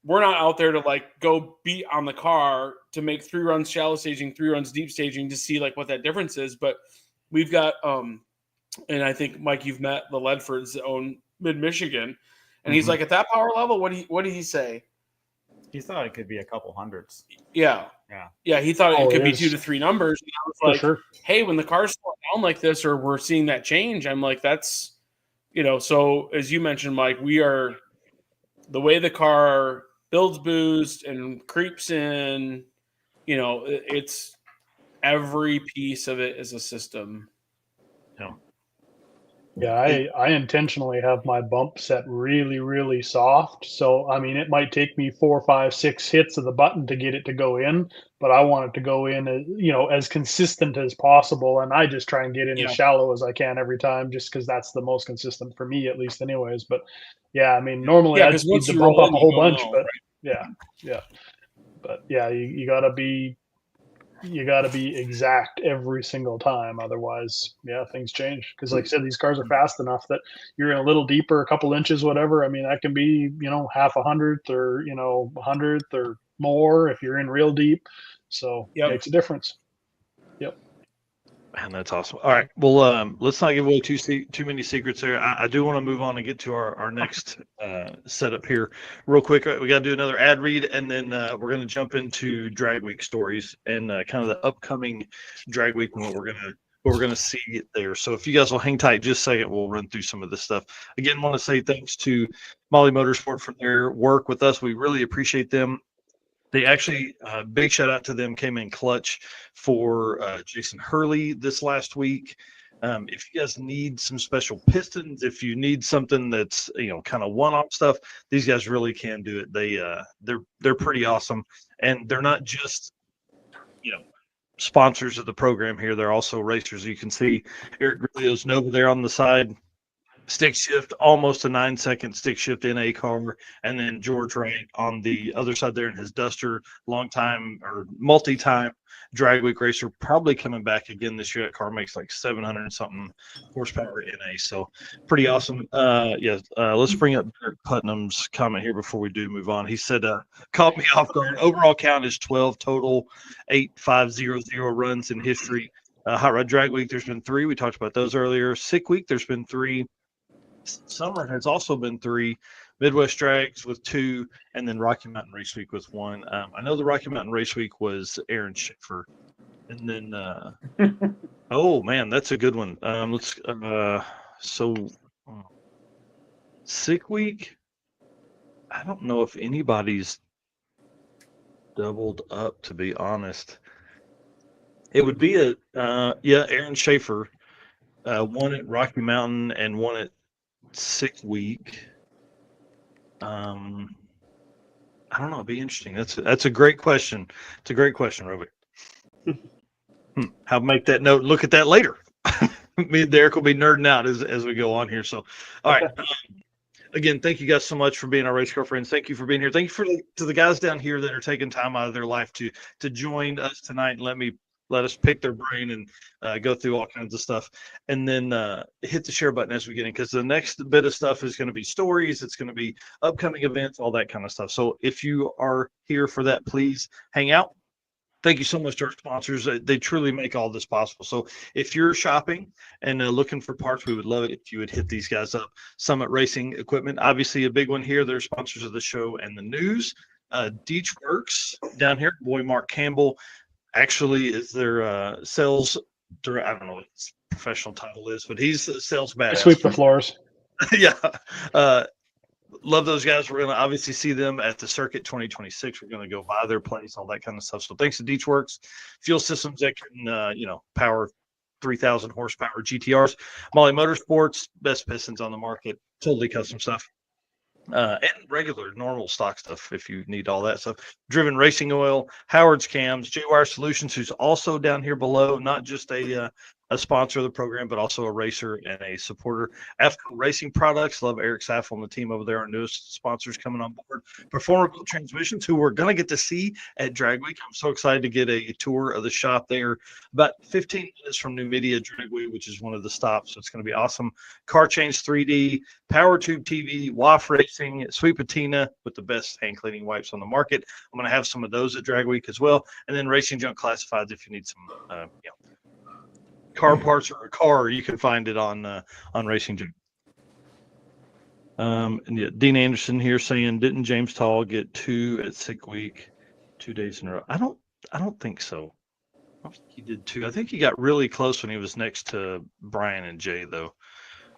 we're not out there to like go beat on the car to make 3 runs shallow staging, 3 runs deep staging to see like what that difference is. But we've got, and I think Mike, you've met the Ledfords that own Mid Michigan, and he's like, at that power level, what did he say? He thought it could be a couple hundreds. Yeah. He thought it could be 2 to 3 numbers. And I was like, hey, when the cars slow down like this, or we're seeing that change, I'm like, that's, so as you mentioned, Mike, we are the way the car builds boost and creeps in, it's every piece of it is a system. Yeah, I intentionally have my bump set really, really soft. So, it might take me 4, 5, 6 hits of the button to get it to go in, but I want it to go in, as consistent as possible. And I just try and get in as shallow as I can every time, just because that's the most consistent for me, at least anyways. But yeah, normally I'd speed the bump up a whole bunch, but but you gotta be exact every single time. Otherwise, things change. Because like I said, these cars are fast enough that you're in a little deeper, a couple inches, whatever. that can be, half a hundredth or, 100th or more if you're in real deep. So it makes a difference. Yep. Man, that's awesome. All right. Well, let's not give away too many secrets there. I do want to move on and get to our next setup here real quick. We got to do another ad read, and then we're going to jump into drag week stories and kind of the upcoming drag week and what we're going to see there. So if you guys will hang tight just a second, we'll run through some of this stuff. Again, want to say thanks to Molly Motorsport for their work with us. We really appreciate them. They actually, big shout out to them, came in clutch for Jason Hurley this last week. If you guys need some special pistons, if you need something that's kind of one-off stuff, these guys really can do it. They're pretty awesome, and they're not just sponsors of the program here. They're also racers. You can see Eric Grillo's Nova there on the side. Stick shift, almost a 9-second stick shift in a car, and then George Wright on the other side there in his Duster, long-time or multi-time drag week racer, probably coming back again this year. That car makes like 700 and something horsepower in a, so pretty awesome. Let's bring up Derek Putnam's comment here before we do move on. He said, caught me off guard. Overall count is 12 total, 8,500 runs in history. Hot Rod Drag Week, there's been 3. We talked about those earlier. Sick Week, there's been 3. Summer has also been 3, Midwest Drags with 2, and then Rocky Mountain Race Week with 1. I know the Rocky Mountain Race Week was Aaron Schiffer, and then oh man, that's a good one. Sick Week, I don't know if anybody's doubled up, to be honest. It would be Aaron Schaefer, one at Rocky Mountain and one at Sick Week. I don't know. It'd be interesting. That's a great question. It's a great question, Roby. I'll make that note. Look at that later. Me and Derek will be nerding out as we go on here. So, all right. Again, thank you guys so much for being our race car friends. Thank you for being here. Thank you to the guys down here that are taking time out of their life to join us tonight and let us pick their brain and go through all kinds of stuff, and then hit the share button as we get in, because the next bit of stuff is going to be stories. It's going to be upcoming events, all that kind of stuff. So if you are here for that, please hang out. Thank you so much to our sponsors. They truly make all this possible. So if you're shopping and looking for parts, we would love it if you would hit these guys up. Summit Racing Equipment, obviously a big one here. They're sponsors of the show and the news. Deech Works down here, boy Mark Campbell actually is their sales director. I don't know what his professional title is, but he's a sales badass. Sweep the floors. Yeah. Love those guys. We're going to obviously see them at the Circuit 2026. We're going to go by their place, all that kind of stuff. So thanks to Deech Works, fuel systems that can, power 3,000 horsepower GTRs. Molly Motorsports, best pistons on the market, totally custom stuff. And regular, normal stock stuff if you need all that stuff. Driven Racing Oil, Howard's Cams, J-Wire Solutions, who's also down here below, not just a sponsor of the program, but also a racer and a supporter. AFCO Racing Products, love Eric Saffel and the team over there, our newest sponsors coming on board. Performable Transmissions, who we're going to get to see at Drag Week. I'm so excited to get a tour of the shop there. About 15 minutes from New Media Drag Week, which is one of the stops, so it's going to be awesome. Car Change 3D, Power Tube TV, WAF Racing, Sweet Patina with the best hand cleaning wipes on the market. I'm going to have some of those at Drag Week as well. And then Racing Junk Classifieds if you need some, car parts or a car, you can find it on Racing Junk. Dean Anderson here saying, didn't James Tall get 2 at Sick Week 2 days in a row? I don't think so. I don't think he did 2. I think he got really close when he was next to Brian and Jay, though.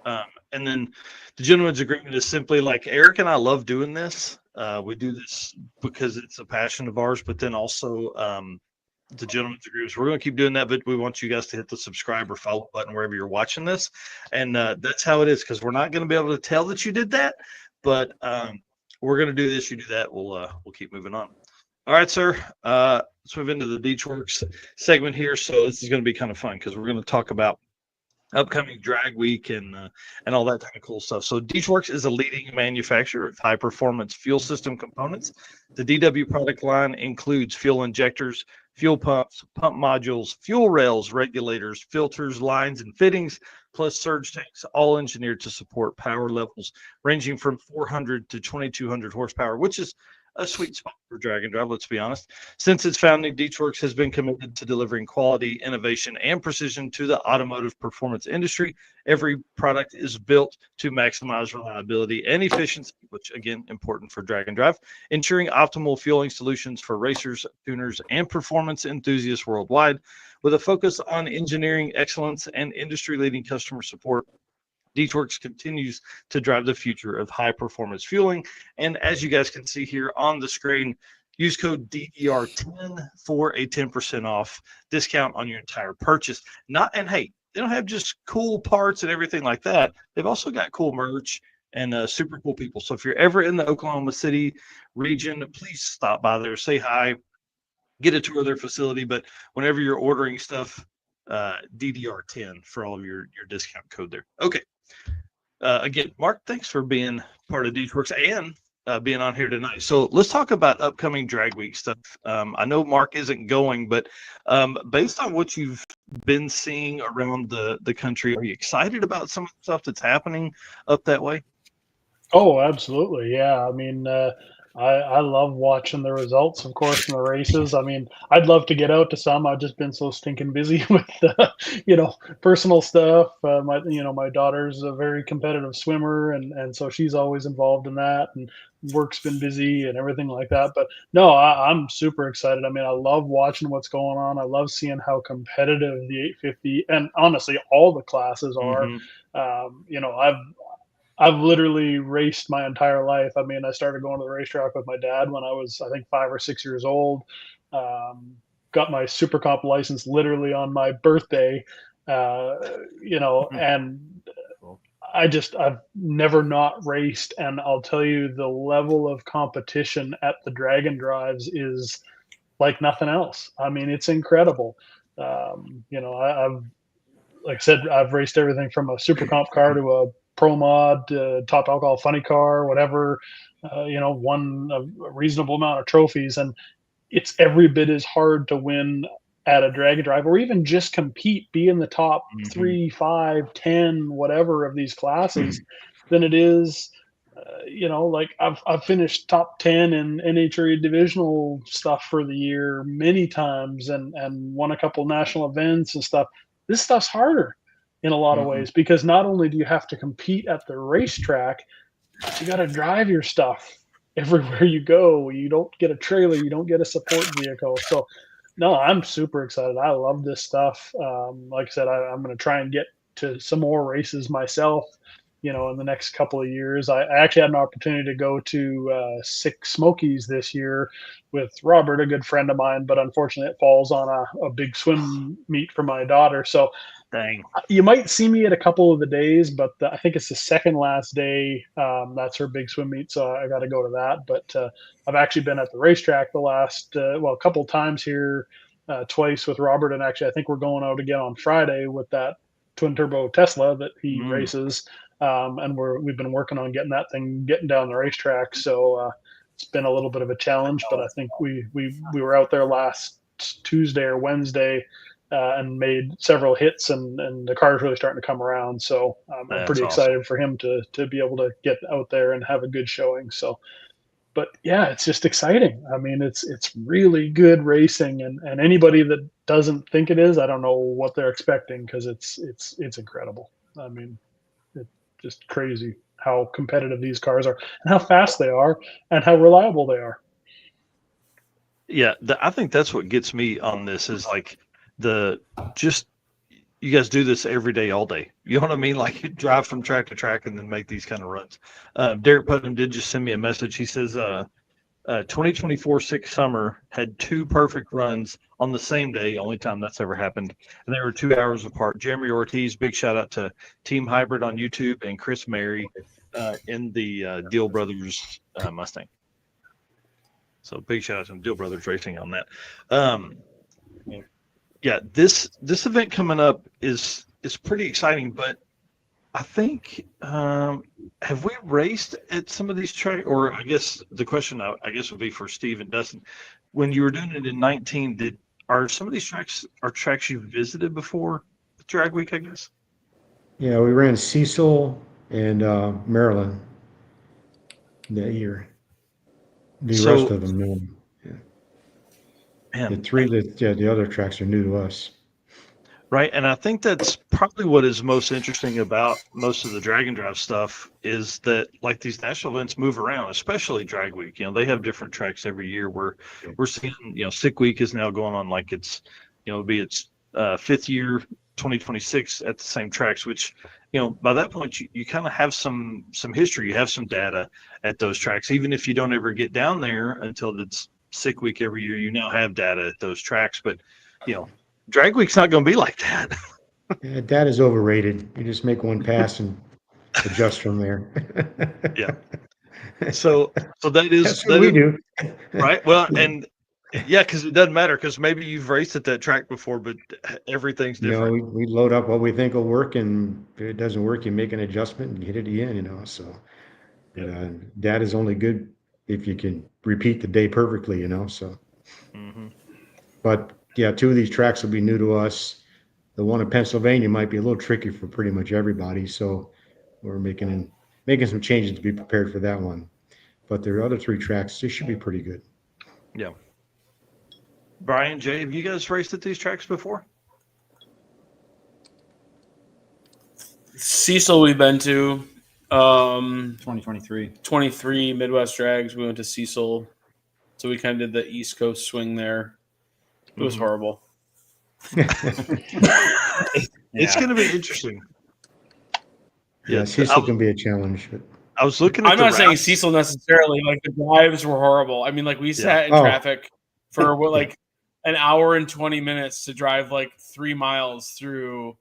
And then the gentleman's agreement is simply like Eric and I love doing this. We do this because it's a passion of ours, but then also the gentleman's agreement. We're going to keep doing that, but we want you guys to hit the subscribe or follow button wherever you're watching this. And that's how it is, because we're not going to be able to tell that you did that, but we're going to do this, you do that. We'll keep moving on. All right, sir. Let's move into the Deech Works segment here. So this is going to be kind of fun because we're going to talk about upcoming Drag Week and all that kind of cool stuff. So Deech Works is a leading manufacturer of high performance fuel system components. The DW product line includes fuel injectors, fuel pumps, pump modules, fuel rails, regulators, filters, lines, and fittings, plus surge tanks, all engineered to support power levels ranging from 400 to 2,200 horsepower, which is a sweet spot for Drag and Drive, let's be honest. Since its founding, Deech Works has been committed to delivering quality, innovation, and precision to the automotive performance industry. Every product is built to maximize reliability and efficiency, which, again, important for Drag and Drive, ensuring optimal fueling solutions for racers, tuners, and performance enthusiasts worldwide. With a focus on engineering excellence and industry-leading customer support, Deech Works continues to drive the future of high-performance fueling. And as you guys can see here on the screen, use code DDR10 for a 10% off discount on your entire purchase. And hey, they don't have just cool parts and everything like that. They've also got cool merch and super cool people. So if you're ever in the Oklahoma City region, please stop by there, say hi, get a tour of their facility. But whenever you're ordering stuff, DDR10 for all of your discount code there. Okay. Again, Mark, thanks for being part of DeedsWorks and being on here tonight. So let's talk about upcoming Drag Week stuff. I know Mark isn't going, but based on what you've been seeing around the country, are you excited about some of the stuff that's happening up that way? Oh, absolutely. Yeah. I mean, I love watching the results, of course, in the races. I mean, I'd love to get out to some. I've just been so stinking busy with, personal stuff. My daughter's a very competitive swimmer, and so she's always involved in that, and work's been busy and everything like that. But no, I'm super excited. I mean, I love watching what's going on. I love seeing how competitive the 850 and honestly all the classes are. I've literally raced my entire life. I mean, I started going to the racetrack with my dad when I was, I think, 5 or 6 years old. Got my super comp license literally on my birthday, and I've never not raced. And I'll tell you, the level of competition at the Dragon Drives is like nothing else. I mean, it's incredible. I've, like I said, I've raced everything from a super comp car to a pro mod, top alcohol funny car, whatever, won a reasonable amount of trophies. And it's every bit as hard to win at a Dragon Drive or even just compete, be in the top 3, 5, 10, whatever of these classes than it is, like I've finished top 10 in NHRA divisional stuff for the year many times and won a couple national events and stuff. This stuff's harder in a lot of ways, because not only do you have to compete at the racetrack, but you got to drive your stuff everywhere you go. You don't get a trailer, you don't get a support vehicle. So no, I'm super excited. I love this stuff. Like I said, I'm going to try and get to some more races myself, in the next couple of years. I actually had an opportunity to go to Six Smokies this year with Robert, a good friend of mine, but unfortunately it falls on a big swim meet for my daughter. So dang, you might see me at a couple of the days, but I think it's the second last day. That's her big swim meet, so I got to go to that. But I've actually been at the racetrack the last, a couple of times here, twice with Robert, and actually I think we're going out again on Friday with that twin turbo Tesla that he races. And we've been working on getting down the racetrack. So it's been a little bit of a challenge, but I think we were out there last Tuesday or Wednesday and made several hits, and the car's really starting to come around. So I'm pretty excited for him to be able to get out there and have a good showing. So, but yeah, it's just exciting. I mean, it's really good racing, and anybody that doesn't think it is, I don't know what they're expecting, because it's incredible. I mean, just crazy how competitive these cars are and how fast they are and how reliable they are. Yeah, I think that's what gets me on this is like you guys do this every day, all day. You know what I mean? Like you drive from track to track and then make these kind of runs. Derek Putnam did just send me a message. He says 2024 Six Summer had 2 perfect runs on the same day, only time that's ever happened, and they were 2 hours apart. Jeremy Ortiz, big shout out to Team Hybrid on YouTube, and Chris Mary in the Deal Brothers Mustang. So big shout out to Deal Brothers Racing on that. Yeah, this event coming up is pretty exciting, but I think have we raced at some of these tracks? Or I guess the question I guess would be for Steve and Dustin. When you were doing it in 19, are some of these tracks you visited before Drag Week, I guess? Yeah, we ran Cecil and Maryland that year. The rest of them, no. Yeah. Man, the other tracks are new to us. Right, and I think that's probably what is most interesting about most of the Dragon Drive stuff is that like these national events move around, especially Drag Week. They have different tracks every year. Where we're seeing, Sick Week is now going on like it's, it'll be its 5th year, 2026 at the same tracks. Which, by that point you kind of have some history, you have some data at those tracks. Even if you don't ever get down there until it's Sick Week every year, you now have data at those tracks. But Drag Week's not going to be like that. That is overrated. You just make one pass and adjust from there. Yeah. So that is That's what we do. right. Well, and yeah, because it doesn't matter because maybe you've raced at that track before, but everything's You know, different. we load up what we think will work, and if it doesn't work, you make an adjustment and hit it again, you know. So that is only good if you can repeat the day perfectly, you know. So, but yeah, 2 of these tracks will be new to us. The one in Pennsylvania might be a little tricky for pretty much everybody, so we're making some changes to be prepared for that one. But the other 3 tracks, they should be pretty good. Yeah. Brian, Jay, have you guys raced at these tracks before? Cecil, we've been to 2023. 23 Midwest Drags. We went to Cecil, so we kind of did the East Coast swing there. It was horrible. It's going to be interesting. Yeah, Cecil can be a challenge. But I was looking at I'm not saying Cecil necessarily. Like, the drives were horrible. I mean, like, we sat in traffic for like an hour and 20 minutes to drive like 3 miles through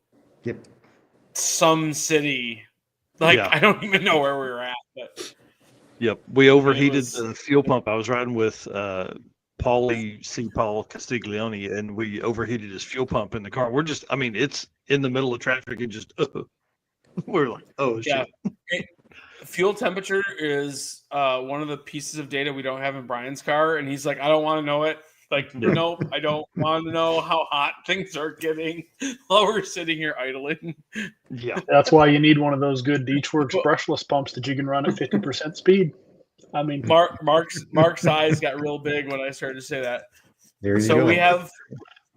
some city. Like, I don't even know where we were at. But we overheated the fuel pump. I was riding with Paul Castiglione, and we overheated his fuel pump in the car. We're just, I mean, it's in the middle of traffic and just we're like, oh shit. Fuel temperature is one of the pieces of data we don't have in Brian's car, and he's like, I don't want to know it. Like, nope, I don't want to know how hot things are getting while we're sitting here idling. Yeah, that's why you need one of those good Beachworks brushless pumps that you can run at 50% speed. I mean, Mark's eyes got real big when I started to say that. There you go.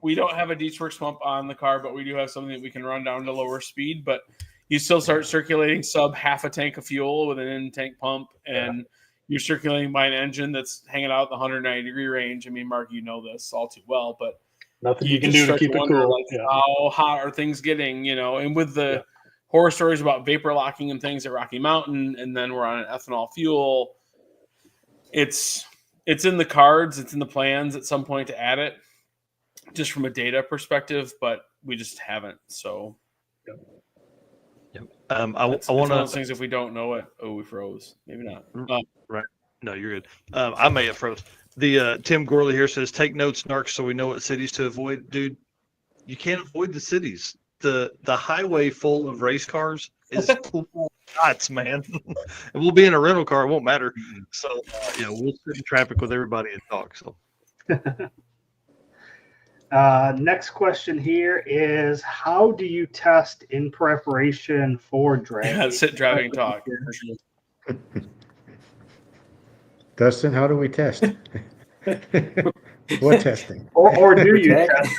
We don't have a Beachworks pump on the car, but we do have something that we can run down to lower speed. But you still start circulating sub half a tank of fuel with an in-tank pump, and you're circulating by an engine that's hanging out the 190-degree range. I mean, Mark, you know this all too well, but nothing you can do to keep it cool. Like, how hot are things getting? You know, and with the horror stories about vapor locking and things at Rocky Mountain, and then we're on an ethanol fuel. It's in the cards. It's in the plans at some point to add it, just from a data perspective, but we just haven't. So. I want one of those things. If we don't know it, we froze. Maybe not. Right? No, you're good. I may have froze. The Tim Gorley here says, "Take notes, Narc, so we know what cities to avoid." Dude, you can't avoid the cities. The highway full of race cars is cool nuts, man. And we'll be in a rental car; it won't matter. So we'll sit in traffic with everybody and talk. So. Next question here is, how do you test in preparation for drag? Sit, driving, talk. Dustin, how do we test? What testing? Or do you test?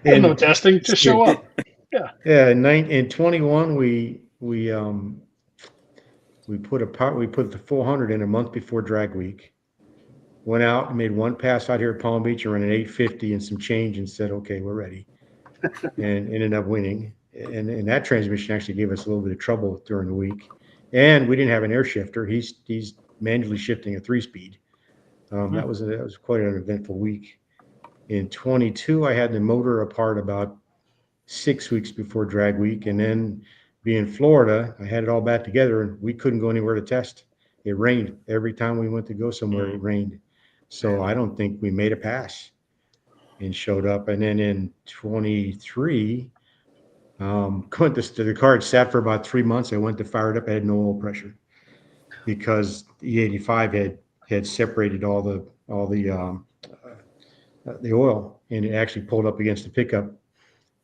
No testing, just show up. Yeah. In 21, we put the 400 in a month before drag week. Went out and made one pass out here at Palm Beach and ran an 850 and some change and said, okay, we're ready. And ended up winning. And that transmission actually gave us a little bit of trouble during the week. And we didn't have an air shifter. He's manually shifting a 3-speed. That was quite an eventful week. In 22, I had the motor apart about 6 weeks before drag week. And then being in Florida, I had it all back together and we couldn't go anywhere to test. It rained. Every time we went to go somewhere, it rained. So I don't think we made a pass and showed up. And then in 23, the car had sat for about 3 months. I went to fire it up. I had no oil pressure because the E85 had separated all the oil, and it actually pulled up against the pickup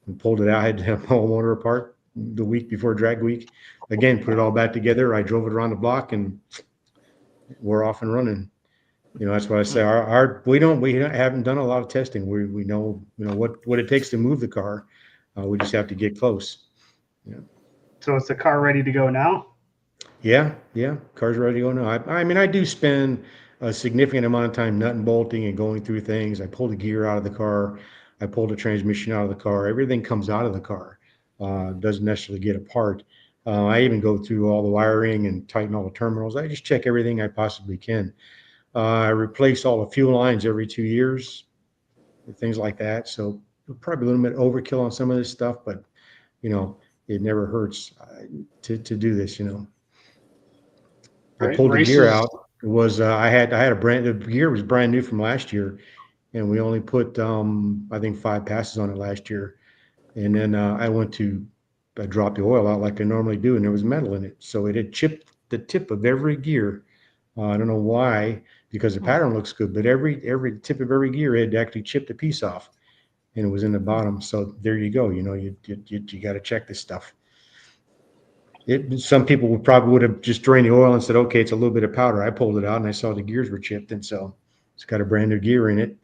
and pulled it out. I had to have the whole motor apart the week before drag week. Again, put it all back together. I drove it around the block and we're off and running. That's why I say we haven't done a lot of testing. We know what it takes to move the car. We just have to get close. Yeah. So is the car ready to go now? Yeah. Car's ready to go now. I mean, I do spend a significant amount of time nut and bolting and going through things. I pulled the gear out of the car. I pulled the transmission out of the car. Everything comes out of the car. Doesn't necessarily get apart. I even go through all the wiring and tighten all the terminals. I just check everything I possibly can. I replace all the fuel lines every 2 years, things like that. So probably a little bit overkill on some of this stuff, but it never hurts to do this. I Right, pulled the gear races. out. It was the gear was brand new from last year, and we only put I think 5 passes on it last year, and then I dropped the oil out like I normally do, and there was metal in it, so it had chipped the tip of every gear. I don't know why, because the pattern looks good, but every tip of every gear had actually chipped a piece off, and it was in the bottom. So there you go. You got to check this stuff. Some people would have just drained the oil and said, okay, it's a little bit of powder. I pulled it out and I saw the gears were chipped, and so it's got a brand new gear in it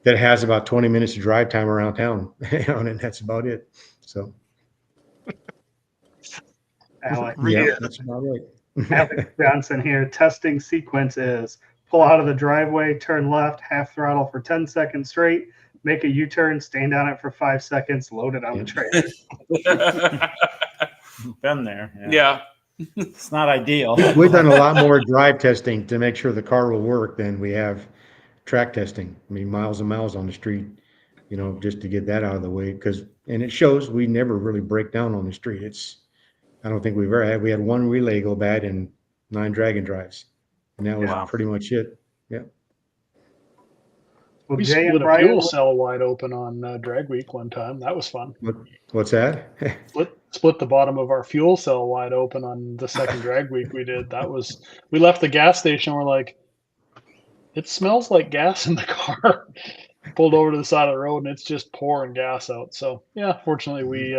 that has about 20 minutes of drive time around town on it. And that's about it. So, Alex. yeah, that's about right. Alex Johnson here. Testing sequence is pull out of the driveway, turn left, half throttle for 10 seconds straight, make a U-turn, stand on it for 5 seconds, load it on the trailer. Been there. Yeah. It's not ideal. We've done a lot more drive testing to make sure the car will work than we have track testing. I mean, miles and miles on the street, just to get that out of the way. And it shows we never really break down on the street. I don't think we had one relay go bad in 9 dragon drives, and that was pretty much it. Yeah. Well, We Jay split and a Brian, fuel cell wide open on Drag Week one time. That was fun. What's that? Split the bottom of our fuel cell wide open on the second Drag Week we did. We left the gas station. We're like, it smells like gas in the car. Pulled over to the side of the road and it's just pouring gas out. So yeah, fortunately we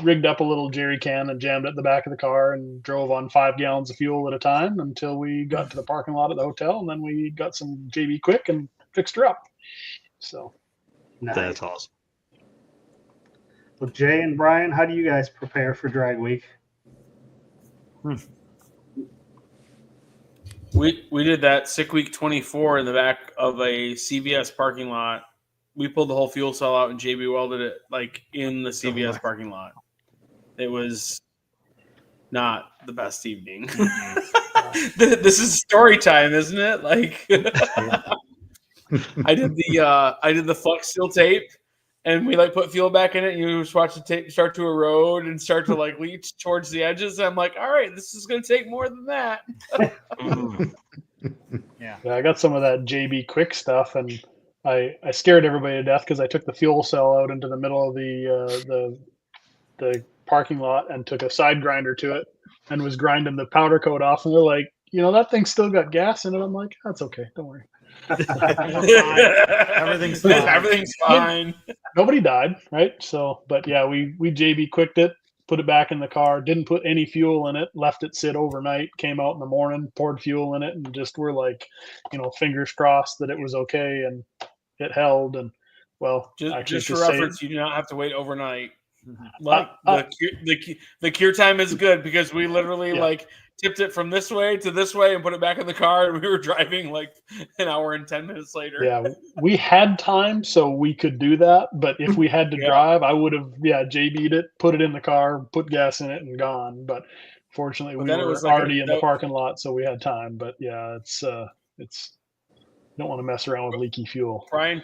rigged up a little jerry can and jammed it in the back of the car and drove on 5 gallons of fuel at a time until we got to the parking lot at the hotel, and then we got some JB Quick and fixed her up. So nice. That's awesome. Well, Jay and Brian, how do you guys prepare for Drag Week? We did that sick week 24 in the back of a CVS parking lot. We pulled the whole fuel cell out and JB welded it like in the CVS parking lot. It was not the best evening. This is story time, isn't it? Like I did the flex steel tape, and we like put fuel back in it, and you just watch the tape start to erode and start to like leach towards the edges. I'm like, all right, this is going to take more than that. yeah, I got some of that JB Quick stuff, and I scared everybody to death because I took the fuel cell out into the middle of the parking lot and took a side grinder to it and was grinding the powder coat off, and they're like, that thing's still got gas in it. I'm like, that's okay, don't worry. Everything's fine. Everything's fine. Nobody died, right? So, but yeah, we JB Quicked it, put it back in the car, didn't put any fuel in it, left it sit overnight, came out in the morning, poured fuel in it, and just were like, fingers crossed that it was okay, and it held. And well, just for reference, you do not have to wait overnight. Like the cure time is good because we literally like tipped it from this way to this way and put it back in the car, and we were driving like an hour and 10 minutes later. Yeah, we had time, so we could do that. But if we had to drive, I would have JB'd it, put it in the car, put gas in it, and gone. But fortunately, we were already in the parking lot, so we had time. But yeah, it's don't want to mess around with leaky fuel. Brian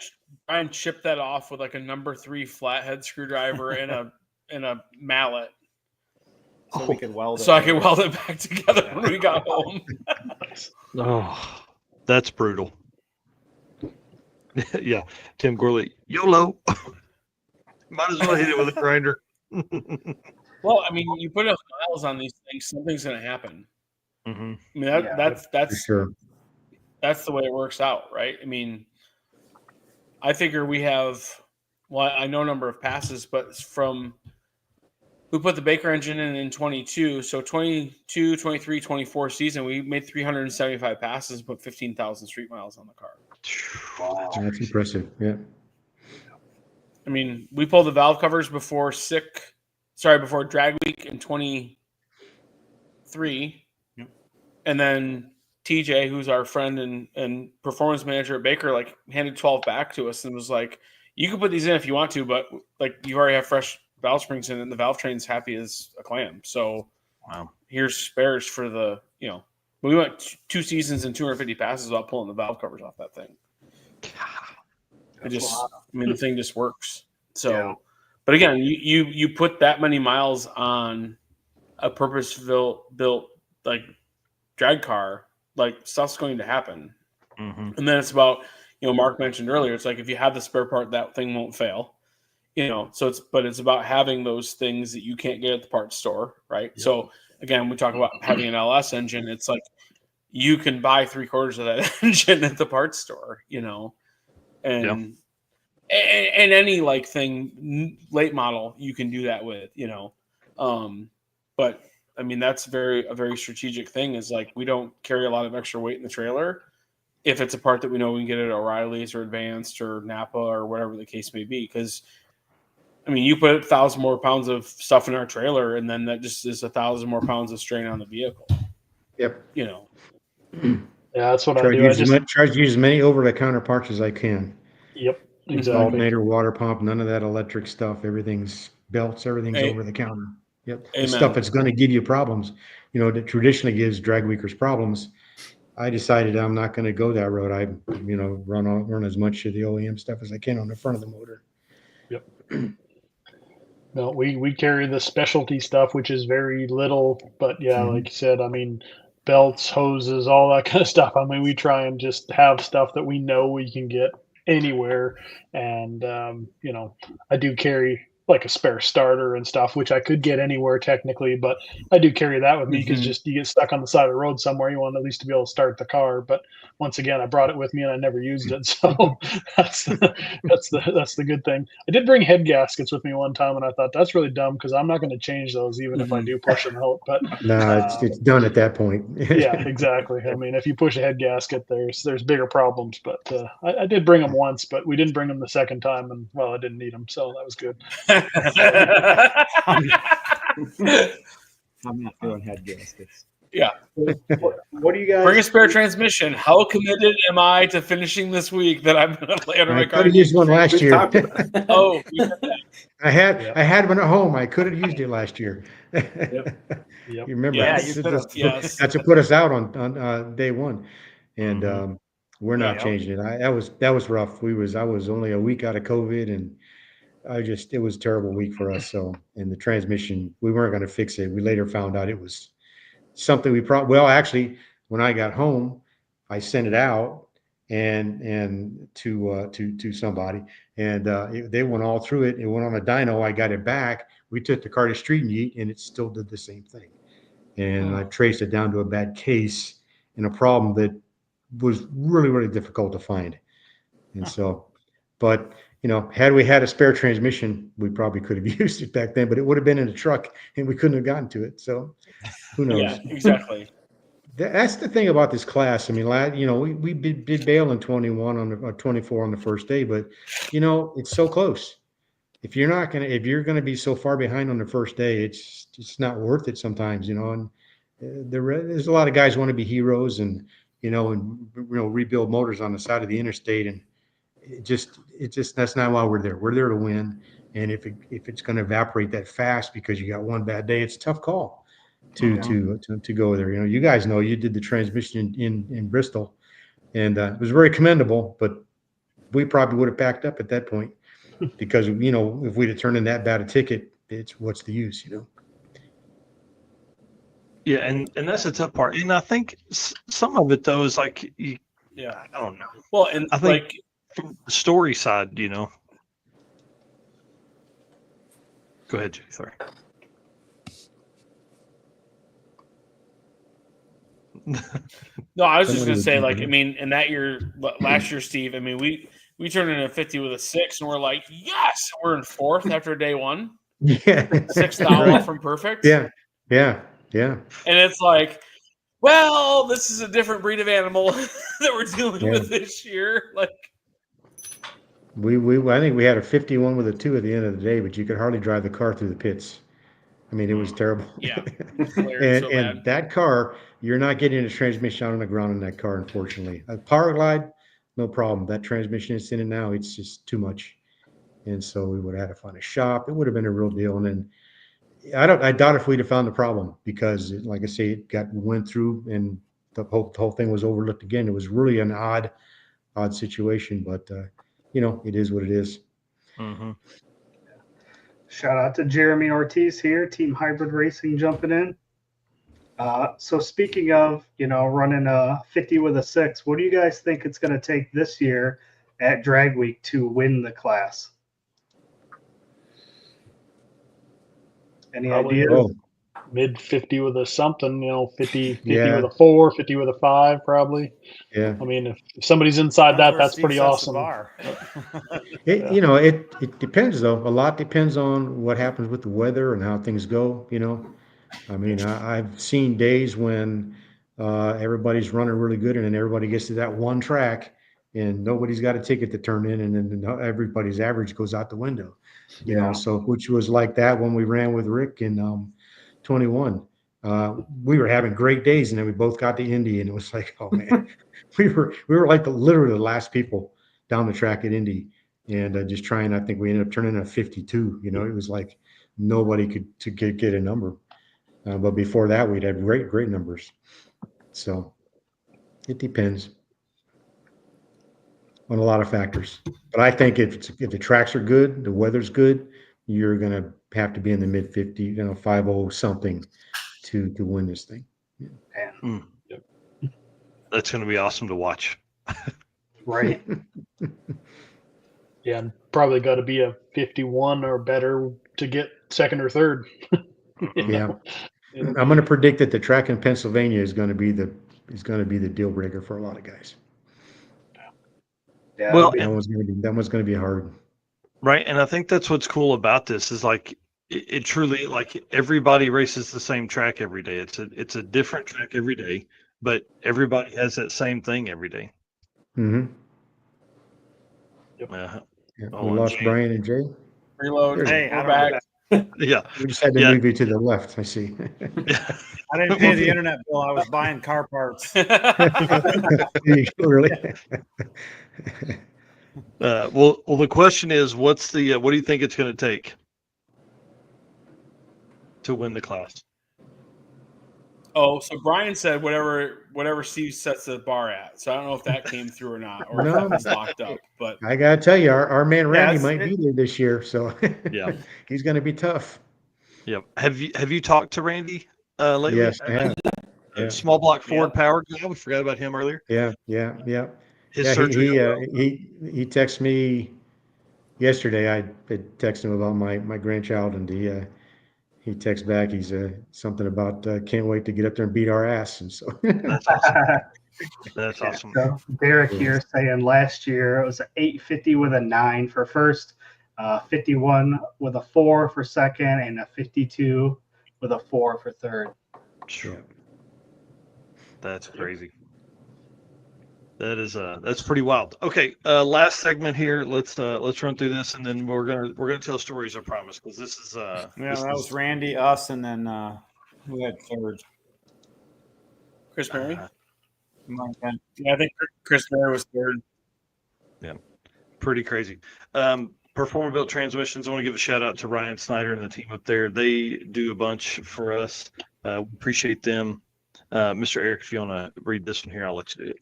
chipped that off with like a number 3 flathead screwdriver and a mallet. So we could weld it. So I could weld it back together when we got home. Oh, that's brutal. Yeah. Tim Gorley, YOLO. Might as well hit it with a grinder. Well, I mean, you put enough miles on these things, something's going to happen. Mm-hmm. I mean, that's For sure. That's the way it works out, right? I mean, I figure we have, I know a number of passes, but we put the Baker engine in 22. So 22, 23, 24 season, we made 375 passes, but 15,000 street miles on the car. Wow. That's impressive. Yeah. I mean, we pulled the valve covers before Drag Week in 23. Yep. And then TJ, who's our friend and performance manager at Baker, like handed 12 back to us and was like, you can put these in if you want to, but like you already have fresh valve springs in it and the valve train's happy as a clam. So wow, here's spares for we went 2 seasons and 250 passes without pulling the valve covers off that thing. The thing just works. So, Yeah. but again, you put that many miles on a purpose-built like drag car, like stuff's going to happen. Mm-hmm. And then it's about, Mark mentioned earlier, it's like if you have the spare part, that thing won't fail. So it's about having those things that you can't get at the parts store, right? Yep. So again, we talk about having an LS engine. It's like you can buy 3/4 of that engine at the parts store, and any like thing late model you can do that with, but I mean that's a very strategic thing. Is like we don't carry a lot of extra weight in the trailer if it's a part that we know we can get at O'Reilly's or Advanced or Napa or whatever the case may be, because I mean, you put 1,000 more pounds of stuff in our trailer, and then that just is 1,000 more pounds of strain on the vehicle. Yep. Yeah, that's what try I do. Try to use as many over-the-counter parts as I can. Yep, exactly. Alternator, water pump, none of that electric stuff. Everything's belts. Everything's over the counter. Yep. The stuff that's going to give you problems, that traditionally gives drag weakers problems. I decided I'm not going to go that road. I, run as much of the OEM stuff as I can on the front of the motor. Yep. No, we carry the specialty stuff, which is very little, but like you said, I mean, belts, hoses, all that kind of stuff. I mean, we try and just have stuff that we know we can get anywhere. And, I do carry like a spare starter and stuff, which I could get anywhere technically, but I do carry that with me because just you get stuck on the side of the road somewhere, you want at least to be able to start the car. But once again, I brought it with me and I never used it, so that's the good thing. I did bring head gaskets with me one time, and I thought that's really dumb because I'm not going to change those even if I do push them out. But no, it's done at that point. Yeah, exactly. I mean, if you push a head gasket, there's bigger problems. But I did bring them once, but we didn't bring them the second time, and I didn't need them, so that was good. I'm not doing head gaskets. Yeah. What do you guys bring a spare transmission? How committed am I to finishing this week that I'm going to lay under my car? I could have used one last year. Oh, I had one at home. I could have used it last year. Yep. You remember? Yeah, that's what put us out on day one, and we're not changing it. That was rough. I was only a week out of COVID, and it was a terrible week for us. So, and the transmission, we weren't going to fix it. We later found out it was something actually, when I got home, I sent it out and to somebody, and they went all through it. It went on a dyno. I got it back. We took the car to Street and Yeet, and it still did the same thing. And I traced it down to a bad case and a problem that was really, really difficult to find. And so, but had we had a spare transmission, we probably could have used it back then, but it would have been in the truck and we couldn't have gotten to it. So who knows? Yeah, exactly. That's the thing about this class. I mean, we did bail in 21 on the 24 on the first day, but it's so close. If you're going to be so far behind on the first day, it's not worth it sometimes, and there's a lot of guys who want to be heroes and rebuild motors on the side of the interstate, and it just that's not why we're there. We're there to win, and if it's going to evaporate that fast because you got one bad day, it's a tough call to go there. You guys know you did the transmission in Bristol, and it was very commendable, but we probably would have backed up at that point because if we'd have turned in that bad a ticket, it's what's the use, Yeah, and that's the tough part. And I think some of it though is like, I don't know. Well, and I think from the story side, Go ahead, Jay. Sorry. No, I was just going to say, like, I mean, in that year, last year, Steve, I mean, we turned in a 50 with a 6, and we're like, yes, we're in 4th after day 1. Yeah. 6th off from perfect. Yeah. And it's like, well, this is a different breed of animal that we're dealing with this year. Like, I think we had a 51 with a 2 at the end of the day, but you could hardly drive the car through the pits. I mean, it was terrible. Yeah. and that car, you're not getting a transmission on the ground in that car, unfortunately. A Power Glide, no problem. That transmission is in it now. It's just too much. And so we would have had to find a shop. It would have been a real deal. And then I doubt if we'd have found the problem because, like I say, went through and the whole thing was overlooked again. It was really an odd situation, but it is what it is. Mm-hmm. Shout out to Jeremy Ortiz here, Team Hybrid Racing jumping in. So speaking of, running a 50 with a 6, what do you guys think it's going to take this year at Drag Week to win the class? Any Probably ideas? Oh, mid 50 with a something, 50 Yeah. with a 4, 50 with a 5, probably. yeah. I mean, if somebody's inside Depends where that's Steve pretty sets the awesome. bar. It depends though. A lot depends on what happens with the weather and how things go. I mean, I've seen days when everybody's running really good, and then everybody gets to that one track, and nobody's got a ticket to turn in, and then everybody's average goes out the window. So which was like that when we ran with Rick in 21. We were having great days, and then we both got to Indy, and it was like, oh man, we were like literally the last people down the track at Indy, and just trying. I think we ended up turning in a 52. It was like nobody could get a number. But before that, we'd had great numbers. So it depends on a lot of factors. But I think if the tracks are good, the weather's good, you're going to have to be in the mid 50, 50 something to win this thing. That's going to be awesome to watch. Right. Yeah, and probably got to be a 51 or better to get second or third. Yeah. I'm going to predict that the track in Pennsylvania is going to be the deal breaker for a lot of guys. Yeah. Well, That one's going to be hard. Right. And I think that's what's cool about this is like it truly, like, everybody races the same track every day. It's a different track every day, but everybody has that same thing every day. Mm-hmm. Yep. Yeah, Oh, we and lost Jay. Brian and Jay. Reload. There Hey, We're back. Yeah. We just had to Yeah. move you to the left. I see. I didn't pay the internet bill. I was buying car parts. Really? Well, the question is, what do you think it's going to take to win the class? Oh, so Brian said whatever Steve sets the bar at. So I don't know if that came through or not, or if No. that was locked up. But I gotta tell you, our man Randy it's- might be there this year, so Yeah. he's gonna be tough. Yeah. Have you talked to Randy lately? Yes, I have. Yeah. Small block Ford power guy. We forgot about him earlier. Yeah. His Yeah, surgery. he texted me yesterday. I had texted him about my grandchild, and he texts back. He's something about can't wait to get up there and beat our ass, and so That's awesome. That's awesome. So Derek here saying last year it was an 850 with a 9 for first, 51 with a 4 for second, and a 52 with a 4 for third. yeah. That's crazy. That's pretty wild. Okay, last segment here. Let's run through this, and then we're gonna tell stories. I promise, because this is Yeah, that was Randy, us, and then who had third? Chris Murray. Yeah, I think Chris Murray was third. pretty crazy. Performer Built Transmissions. I want to give a shout out to Ryan Snyder and the team up there. They do a bunch for us. We appreciate them. Mr. Eric, if you want to read this one here, I'll let you do it.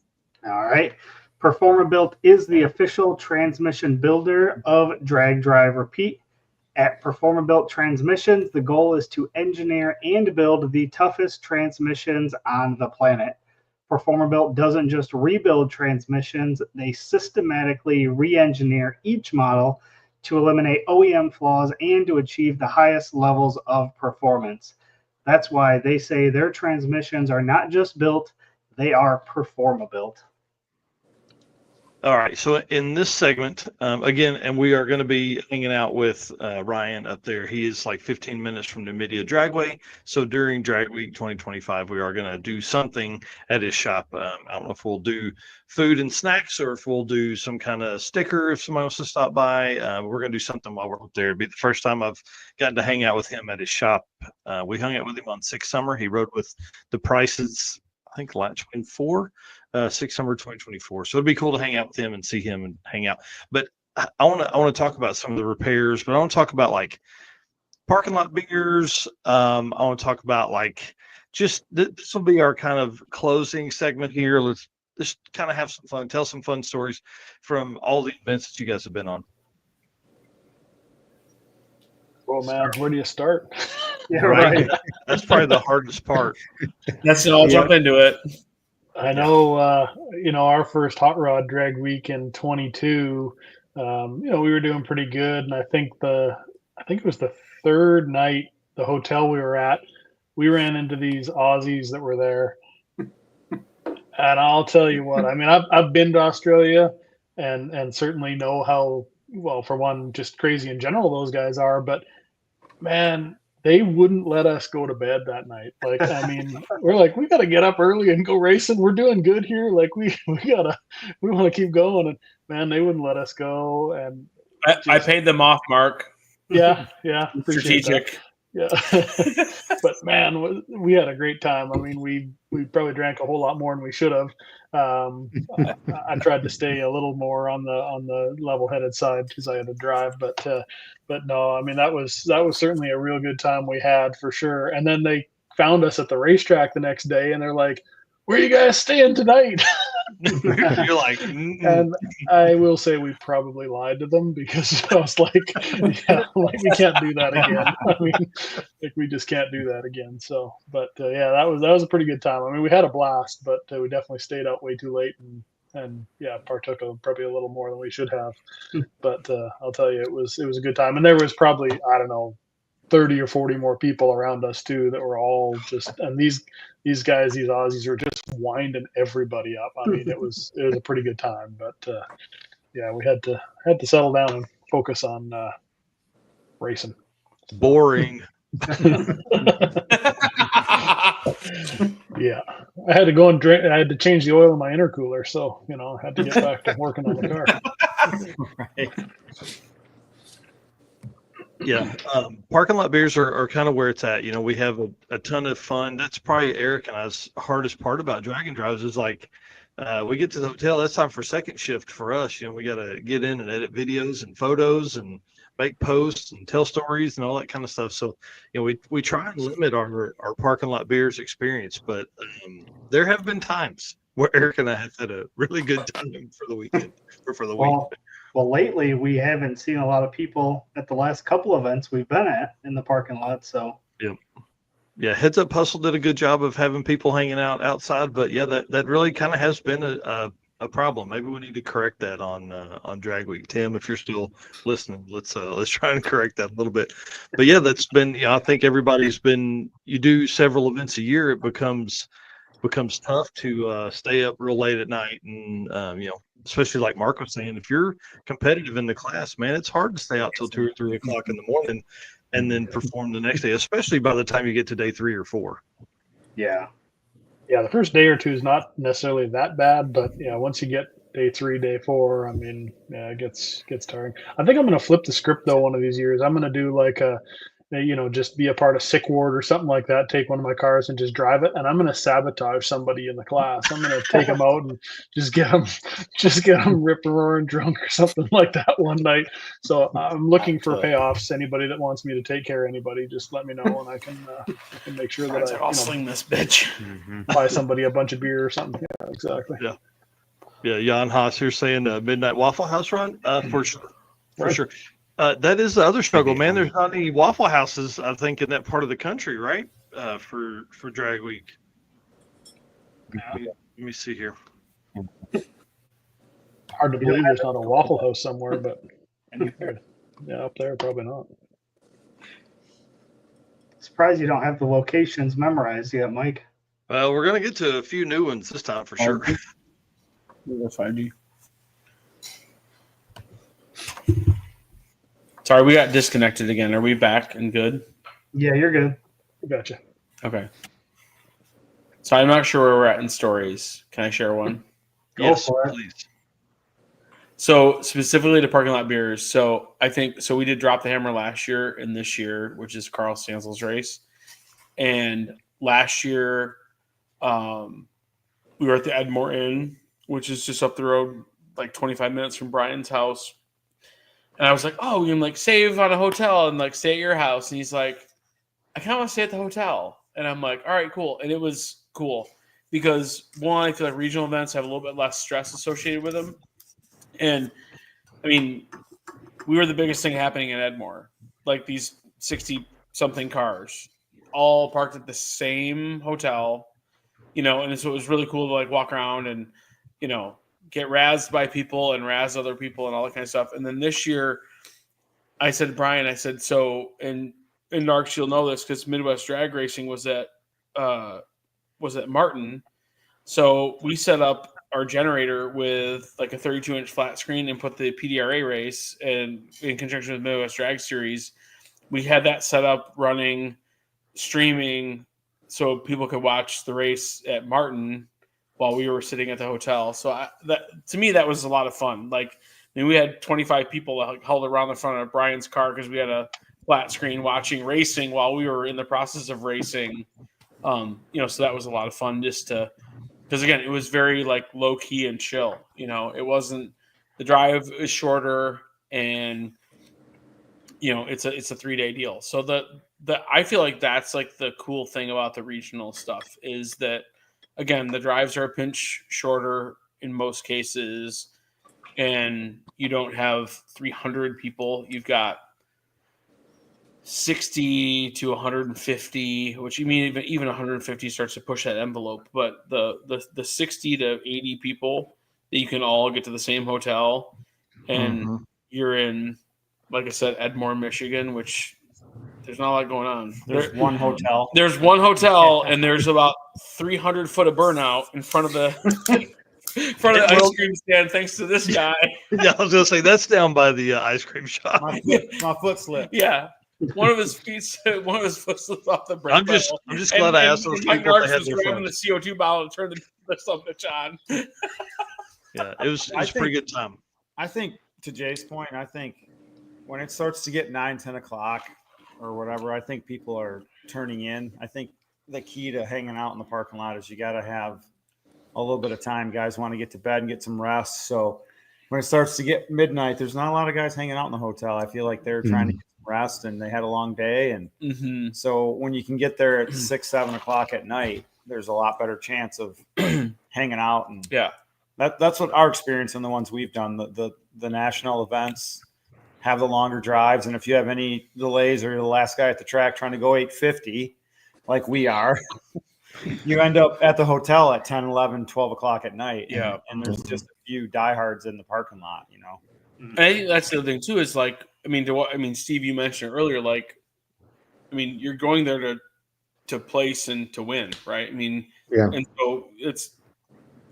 All right. Performer Built is the official transmission builder of Drag Drive Repeat. At Performer Built Transmissions, the goal is to engineer and build the toughest transmissions on the planet. Performer Built doesn't just rebuild transmissions, they systematically re-engineer each model to eliminate OEM flaws and to achieve the highest levels of performance. That's why they say their transmissions are not just built, they are Performer Built. All right. So in this segment, again, and we are going to be hanging out with Ryan up there. He is like 15 minutes from Numidia Dragway. So during Drag Week 2025, we are going to do something at his shop. I don't know if we'll do food and snacks or if we'll do some kind of sticker if somebody wants to stop by. We're going to do something while we're up there. It'll be the first time I've gotten to hang out with him at his shop. We hung out with him on 6 Summer. He rode with the Prices, I think, last in 4. 6 Summer 2024. So it'd be cool to hang out with him and see him and hang out. But I want to talk about some of the repairs, but I want to talk about like parking lot beers. I want to talk about like just this will be our kind of closing segment here. Let's just kind of have some fun, tell some fun stories from all the events that you guys have been on. Oh man, where do you start? Yeah, right. That's probably the hardest part. I'll jump into it. I know, our first hot rod drag week in 22, we were doing pretty good. And I think it was the third night, the hotel we were at, we ran into these Aussies that were there. And I'll tell you what, I mean, I've been to Australia and certainly know how, well, for one, just crazy in general those guys are, but man, they wouldn't let us go to bed that night. Like, I mean, we're like, we got to get up early and go racing. We're doing good here. Like, we want to keep going. And man, they wouldn't let us go. And I paid them off, Mark. Yeah. Strategic. That. Yeah. But man, we had a great time. I mean, we probably drank a whole lot more than we should have. I tried to stay a little more on the level-headed side because I had to drive, but no, I mean, that was certainly a real good time we had for sure. And then they found us at the racetrack the next day and they're like, "Where are you guys staying tonight?" You're like, And I will say we probably lied to them because I was like, yeah, like we can't do that again. I mean, like we just can't do that again. So, but yeah, that was a pretty good time. I mean, we had a blast, but we definitely stayed out way too late and yeah, partook probably a little more than we should have. But I'll tell you, it was a good time, and there was probably, I don't know, 30 or 40 more people around us too that were all just, and these guys, these Aussies were just winding everybody up. I mean, it was a pretty good time, but yeah, we had to settle down and focus on racing. boring. Yeah, I had to go and drink. I had to change the oil in my intercooler, so I had to get back to working on the car. Right. Yeah, parking lot beers are kind of where it's at. We have a ton of fun. That's probably Eric and I's hardest part about Dragon Drives is like we get to the hotel. That's time for second shift for us. We got to get in and edit videos and photos and make posts and tell stories and all that kind of stuff. So we try and limit our parking lot beers experience, but there have been times where Eric and I have had a really good time for the weekend or for the week. Well, lately we haven't seen a lot of people at the last couple events we've been at in the parking lot. So yeah, Heads Up Hustle did a good job of having people hanging out outside, but yeah, that really kind of has been a problem. Maybe we need to correct that on Drag Week. Tim, if you're still listening, let's try and correct that a little bit. But yeah, that's been I think everybody's been. You do several events a year, it becomes tough to stay up real late at night, and especially like Mark was saying, if you're competitive in the class, man, it's hard to stay out till 2 or 3 o'clock in the morning and then perform the next day, especially by the time you get to day 3 or 4. Yeah, the first day or two is not necessarily that bad, but once you get day 3, day 4, I mean, yeah, it gets tiring. I think I'm going to flip the script though one of these years. I'm going to do like just be a part of Sick Ward or something like that, take one of my cars and just drive it. And I'm going to sabotage somebody in the class. I'm going to take them out and just get them rip roaring drunk or something like that one night. So I'm looking for payoffs. Anybody that wants me to take care of anybody, just let me know and I can make sure that I'll sling this bitch. Buy somebody a bunch of beer or something. Yeah, exactly. Yeah. Jan Haas here saying Midnight Waffle House run for sure. For sure. That is the other struggle, man. There's not any Waffle Houses, I think, in that part of the country, right? For Drag Week. Let me see here. Hard to believe there's not a Waffle House somewhere, but up there, probably not. Surprised you don't have the locations memorized yet, Mike. Well, we're gonna get to a few new ones this time for sure. That's 5G. Sorry, we got disconnected again. Are we back and good? Yeah, you're good. Gotcha. Okay. So I'm not sure where we're at in stories. Can I share one? Yes, please. So specifically to parking lot beers. So I think we did Drop the Hammer last year and this year, which is Carl Stanzel's race. And last year, we were at the Edmore Inn, which is just up the road, like 25 minutes from Brian's house. And I was like, oh, we can save on a hotel and stay at your house. And he's like, I kind of want to stay at the hotel. And I'm like, all right, cool. And it was cool. because one, I feel like regional events have a little bit less stress associated with them. And I mean, we were the biggest thing happening in Edmore, like these 60 something cars all parked at the same hotel, and so it was really cool to like walk around and, get razzed by people and razz other people and all that kind of stuff. And then this year I said to Brian, so, and Narks, you'll know this because Midwest Drag Racing was at Martin. So we set up our generator with like a 32-inch flat screen and put the PDRA race, and in conjunction with Midwest Drag Series, we had that set up running, streaming, so people could watch the race at Martin while we were sitting at the hotel. So to me, that was a lot of fun. Like, we had 25 people held around the front of Brian's car because we had a flat screen watching racing while we were in the process of racing. So that was a lot of fun because again, it was very like low key and chill. It wasn't, the drive is shorter, and it's a 3-day deal. So I feel like that's like the cool thing about the regional stuff is that, again, the drives are a pinch shorter in most cases, and you don't have 300 people. You've got 60 to 150, which you mean even 150 starts to push that envelope. But the 60 to 80 people that you can all get to the same hotel, and you're in, like I said, Edmore, Michigan, which there's not a lot going on. There's one hotel. There's one hotel, and there's about 300 foot of burnout in front of the ice cream stand, thanks to this guy. Yeah, I was gonna say that's down by the ice cream shop. My foot slipped. Yeah, one of his foot slipped off the brake. I'm just glad I asked those people. Mike Narks was grabbing the CO2 bottle to turn the submit on. Yeah, it was a pretty good time. I think, to Jay's point, I think when it starts to get 9-10 o'clock or whatever, I think people are turning in. I think the key to hanging out in the parking lot is you got to have a little bit of time. Guys want to get to bed and get some rest. So when it starts to get midnight, there's not a lot of guys hanging out in the hotel. I feel like they're trying to get some rest, and they had a long day. And so when you can get there at 6-7 o'clock at night, there's a lot better chance of hanging out. And that's what our experience and the ones we've done, the national events have the longer drives. And if you have any delays or you're the last guy at the track trying to go 850 like we are, you end up at the hotel at 10, 11, 12 o'clock at night. Yeah. And there's just a few diehards in the parking lot, And I think that's the other thing too, is like, Steve, you mentioned earlier, like, you're going there to place and to win, right? And so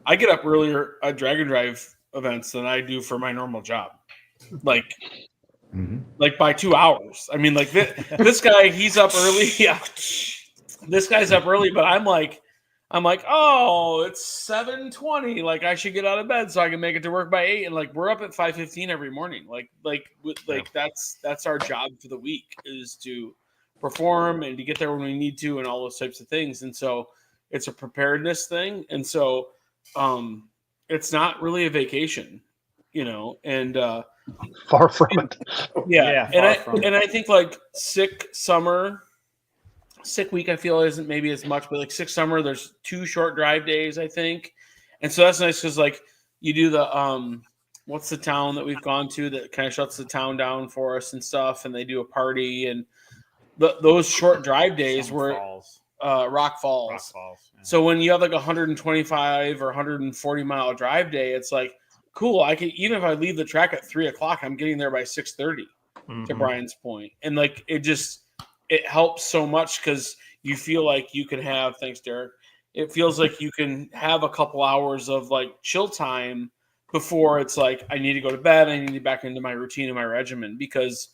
I get up earlier at drag and drive events than I do for my normal job. Like by 2 hours. This guy, he's up early. Yeah. This guy's up early, but I'm like, oh, it's 7:20. Like, I should get out of bed so I can make it to work by 8. And like, we're up at 5:15 every morning. That's our job for the week, is to perform and to get there when we need to and all those types of things. And so it's a preparedness thing. And so it's not really a vacation, and far from it. And I think like sick week, I feel isn't maybe as much, but like sick summer, there's 2 short drive days, I think. And so that's nice because like you do the what's the town that we've gone to that kind of shuts the town down for us and stuff, and they do a party, and those short drive days were Rock Falls. Yeah. So when you have like 125 or 140 mile drive day, it's like, cool. I can, even if I leave the track at 3 o'clock, I'm getting there by 6:30 to Brian's point. And like, it helps so much because you feel like you can have, thanks Derek. It feels like you can have a couple hours of like chill time before it's like, I need to go to bed. I need to get back into my routine and my regimen, because,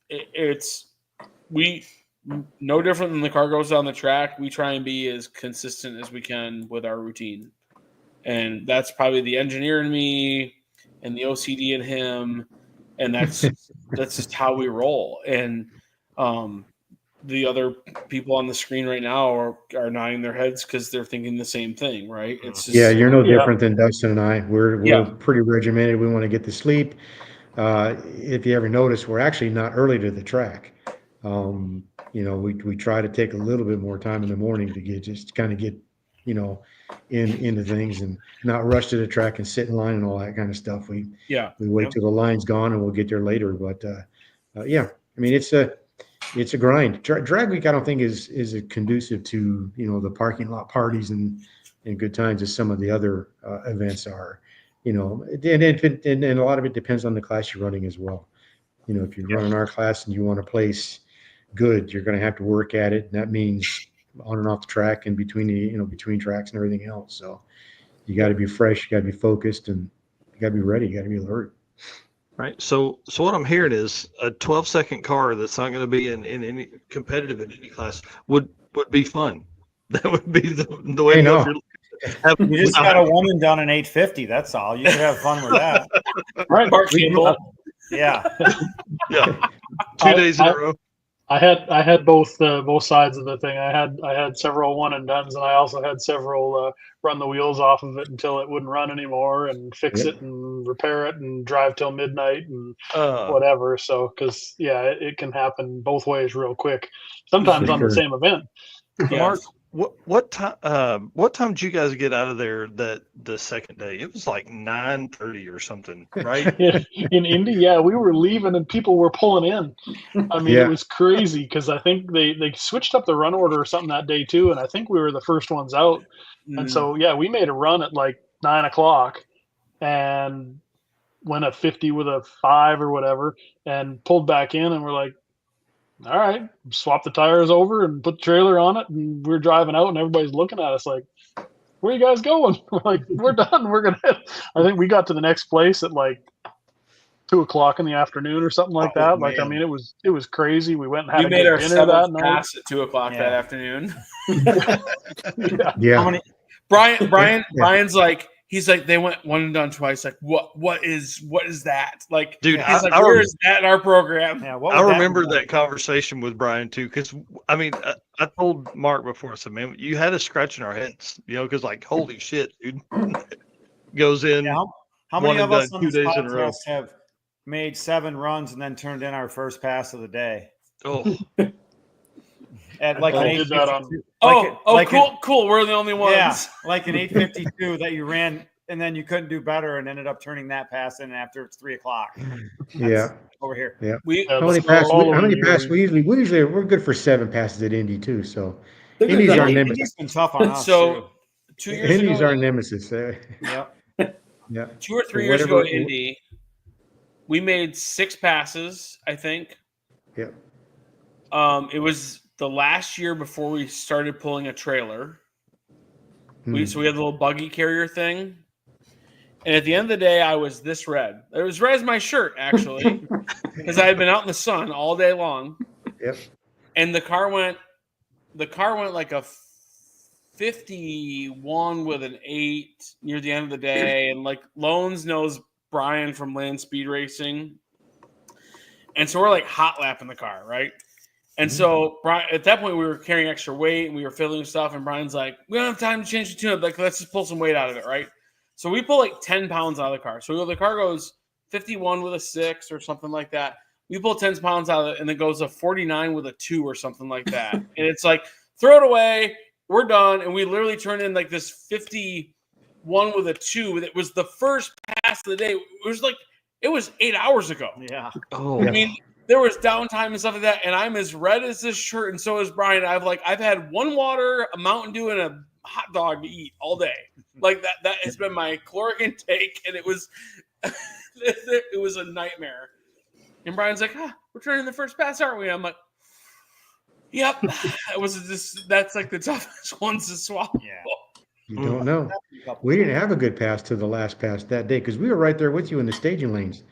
it's no different than the car goes down the track. We try and be as consistent as we can with our routine. And that's probably the engineer in me and the OCD in him. And that's just how we roll. And the other people on the screen right now are nodding their heads because they're thinking the same thing, right? It's just, you're no different than Dustin and I. We're pretty regimented. We want to get to sleep. If you ever notice, we're actually not early to the track. we try to take a little bit more time in the morning to get into things and not rush to the track and sit in line and all that kind of stuff. We wait till the line's gone and we'll get there later. But I mean, it's a grind. Drag week, I don't think is conducive to the parking lot parties and good times as some of the other events are. And a lot of it depends on the class you're running as well. If you're running our class and you want to place good, you're going to have to work at it, and that means on and off the track and between tracks and everything else. So you got to be fresh, you got to be focused, and you got to be ready, you got to be alert. Right. So what I'm hearing is a 12-second car that's not going to be in any competitive in any class would be fun. That would be the way to go. You just got a woman done in 850. That's all. You could have fun with that. Right, Mark Campbell. Yeah. Yeah. 2 days in a row. I had both sides of the thing. I had several one and dones, and I also had several run the wheels off of it until it wouldn't run anymore, and fix it and repair it and drive till midnight and whatever. So, because it can happen both ways real quick. Sometimes on the same event. Mark, what time did you guys get out of there the second day? It was like 9:30 or something, right? In Indy, we were leaving and people were pulling in. I mean, it was crazy because I think they switched up the run order or something that day too, and I think we were the first ones out. And so we made a run at like 9:00 and went a 50 with a 5 or whatever, and pulled back in, and we're like, all right, swap the tires over and put the trailer on it, and we're driving out, and everybody's looking at us like, where are you guys going? We're like, we're done. We're gonna I think we got to the next place at like 2:00 in the afternoon or something like that. Like, I mean, it was crazy. We went and had made our dinner that night. pass at 2:00 that afternoon. Yeah. Brian's like, he's like, they went one and done twice. Like, what is that? Like, dude, he's like, where is that in our program? Yeah, I remember that conversation with Brian too, because I mean, I told Mark before, I said, man, you had us scratching our heads, because like, holy shit, dude, goes in. Yeah, how many of us on 2 this days in a row podcast have made 7 runs and then turned in our first pass of the day? Oh. At like an 852. Cool. We're the only ones. Yeah, like an 852 that you ran, and then you couldn't do better, and ended up turning that pass in after it's 3:00. Yeah, over here. Yeah. How many passes? We're good for 7 passes at Indy too. So Indy's our nemesis. Indy's been tough on us. So 2 years Indy's ago, our nemesis. Yeah. 2 or 3 years ago at Indy, we made 6 passes, I think. Yep. It was the last year before we started pulling a trailer. So we had the little buggy carrier thing. And at the end of the day, I was this red. It was red as my shirt, actually, because I had been out in the sun all day long. Yep. And the car went like a 51 with an 8 near the end of the day. And like Loans knows Brian from Land Speed Racing. And so we're like hot lapping the car, right? And so Brian, at that point, we were carrying extra weight and we were filling stuff. And Brian's like, we don't have time to change the tune-up. Like, let's just pull some weight out of it, right? So we pull like 10 pounds out of the car. So the car goes 51 with a 6 or something like that. We pull 10 pounds out of it, and it goes a 49 with a 2 or something like that. And it's like, throw it away. We're done. And we literally turned in like this 51 with a 2. It was the first pass of the day. It was 8 hours ago. Yeah. Oh, I mean, there was downtime and stuff like that, and I'm as red as this shirt, and so is Brian. I've had 1 water, a Mountain Dew, and a hot dog to eat all day. Like that has been my caloric intake, and it was it was a nightmare. And Brian's like, we're turning the first pass, aren't we? I'm like, yep. That's like the toughest ones to swallow. Yeah. You don't know. We didn't have a good pass to the last pass that day because we were right there with you in the staging lanes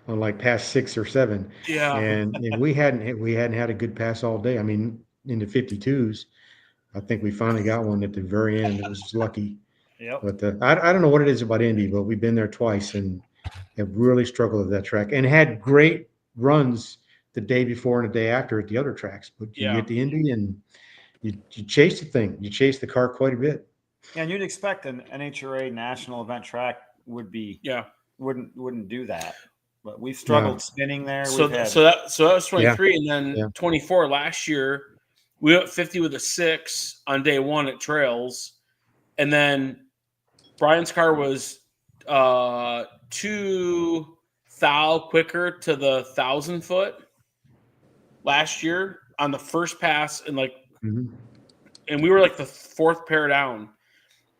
on like pass 6 or 7. Yeah. And we hadn't had a good pass all day. I mean, in the 52s, I think we finally got one at the very end. It was just lucky. Yep. But I don't know what it is about Indy, but we've been there twice and have really struggled with that track and had great runs the day before and the day after at the other tracks. But you get to Indy and you chase the thing. You chase the car quite a bit. Yeah, and you'd expect an NHRA national event track would be wouldn't do that. But we've struggled spinning there. So that was 23, and then 24 last year. We went 50 with a 6 on day 1 at trails, and then Brian's car was 2 thou quicker to the 1,000 foot last year on the first pass, and and we were like the 4th pair down,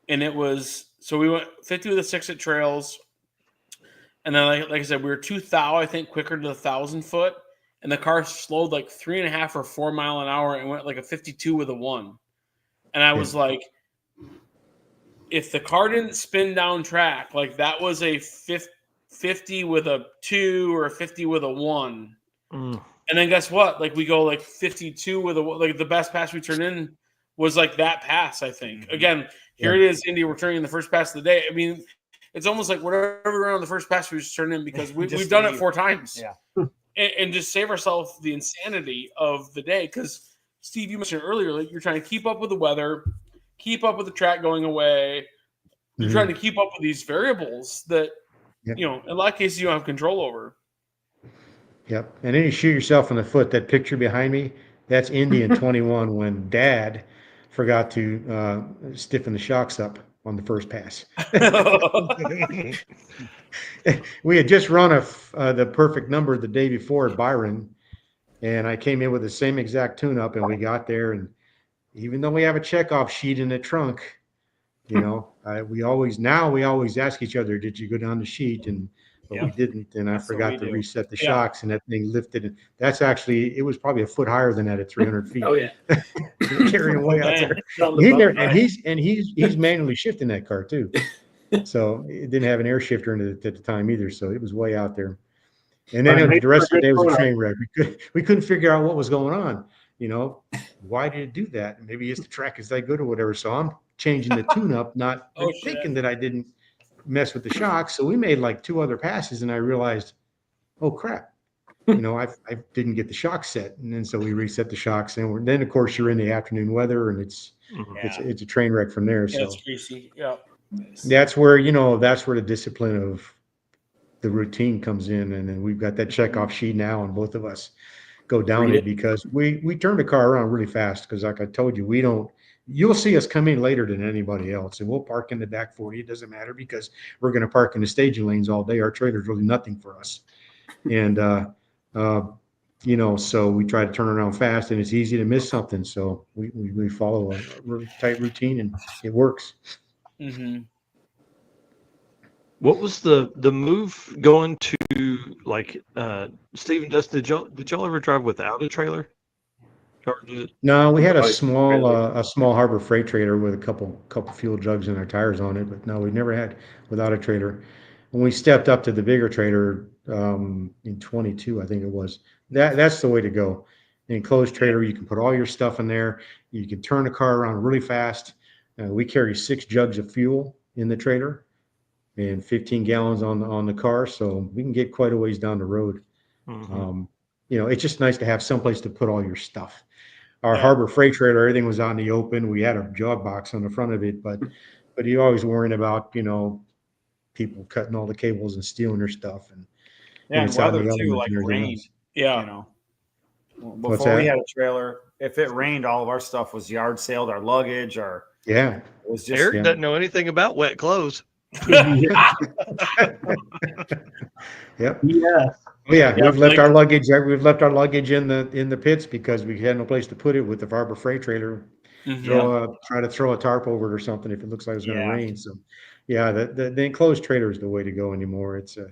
and it was so we went 50 with a 6 at trails, and then like I said, we were 2 thou I think quicker to the 1,000 foot, and the car slowed like 3.5 or 4 mile an hour and went like a 52 with a 1, and I was like, if the car didn't spin down track, like that was a 50 with a 2 or a 50 with a 1. And then guess what? Like we go like 52 with like the best pass we turned in was like that pass, I think. Again, here it is, Indy returning the first pass of the day. I mean, it's almost like whatever we ran on the first pass we just turned in because we've done it 4 times. Yeah. And just save ourselves the insanity of the day. Because Steve, you mentioned earlier, like you're trying to keep up with the weather, keep up with the track going away. You're trying to keep up with these variables that, you know, in a lot of cases you don't have control over. Yep. And then you shoot yourself in the foot. That picture behind me, that's Indy in 21 when Dad forgot to stiffen the shocks up on the first pass. We had just run the perfect number the day before at Byron, and I came in with the same exact tune-up, and we got there, and even though we have a checkoff sheet in the trunk, you know, we always ask each other, did you go down the sheet? And but we didn't, and I forgot to reset the shocks, and that thing lifted. And that's actually, it was probably a foot higher than that at 300 feet. Oh yeah, carrying away out there. And he's manually shifting that car too, so it didn't have an air shifter in it at the time either. So it was way out there. And then the rest of the day was a train wreck. We couldn't figure out what was going on. You know, why did it do that? Maybe it's the track is that good or whatever. So I'm changing the tune-up, not thinking that I didn't mess with the shocks. So we made like 2 other passes, and I realized, oh crap, you know, I didn't get the shocks set, and then so we reset the shocks, and then of course you're in the afternoon weather, and it's a train wreck from there. So it's greasy. Yeah, that's where the discipline of the routine comes in, and then we've got that checkoff sheet now, and both of us go down it because we turn the car around really fast because, like I told you, you'll see us come in later than anybody else, and we'll park in the back for you. It doesn't matter because we're going to park in the staging lanes all day. Our trailer's really nothing for us. And, you know, so we try to turn around fast, and it's easy to miss something. So we follow a really tight routine, and it works. What was the move going to like Steve and Dustin? Did y'all ever drive without a trailer? No, we had a small Harbor Freight trailer with a couple fuel jugs and our tires on it, but no, we never had without a trailer. When we stepped up to the bigger trailer in 22, I think it was, that's the way to go. An enclosed trailer, you can put all your stuff in there. You can turn the car around really fast. We carry 6 jugs of fuel in the trailer and 15 gallons on the car, so we can get quite a ways down the road. You know, it's just nice to have someplace to put all your stuff. Our Harbor Freight trailer, everything was out in the open. We had a jog box on the front of it, but you're always worrying about, you know, people cutting all the cables and stealing their stuff. And it's weather too, like rain. Yeah. You know, before we had a trailer, if it rained, all of our stuff was yard sailed, our luggage, it was just. Eric doesn't know anything about wet clothes. Yep. Yeah. Oh, yeah, we've left our luggage. We've left our luggage in the pits because we had no place to put it with the Harbor Freight trailer. Try to throw a tarp over it or something if it looks like it's going to rain. So, yeah, the enclosed trailer is the way to go anymore. The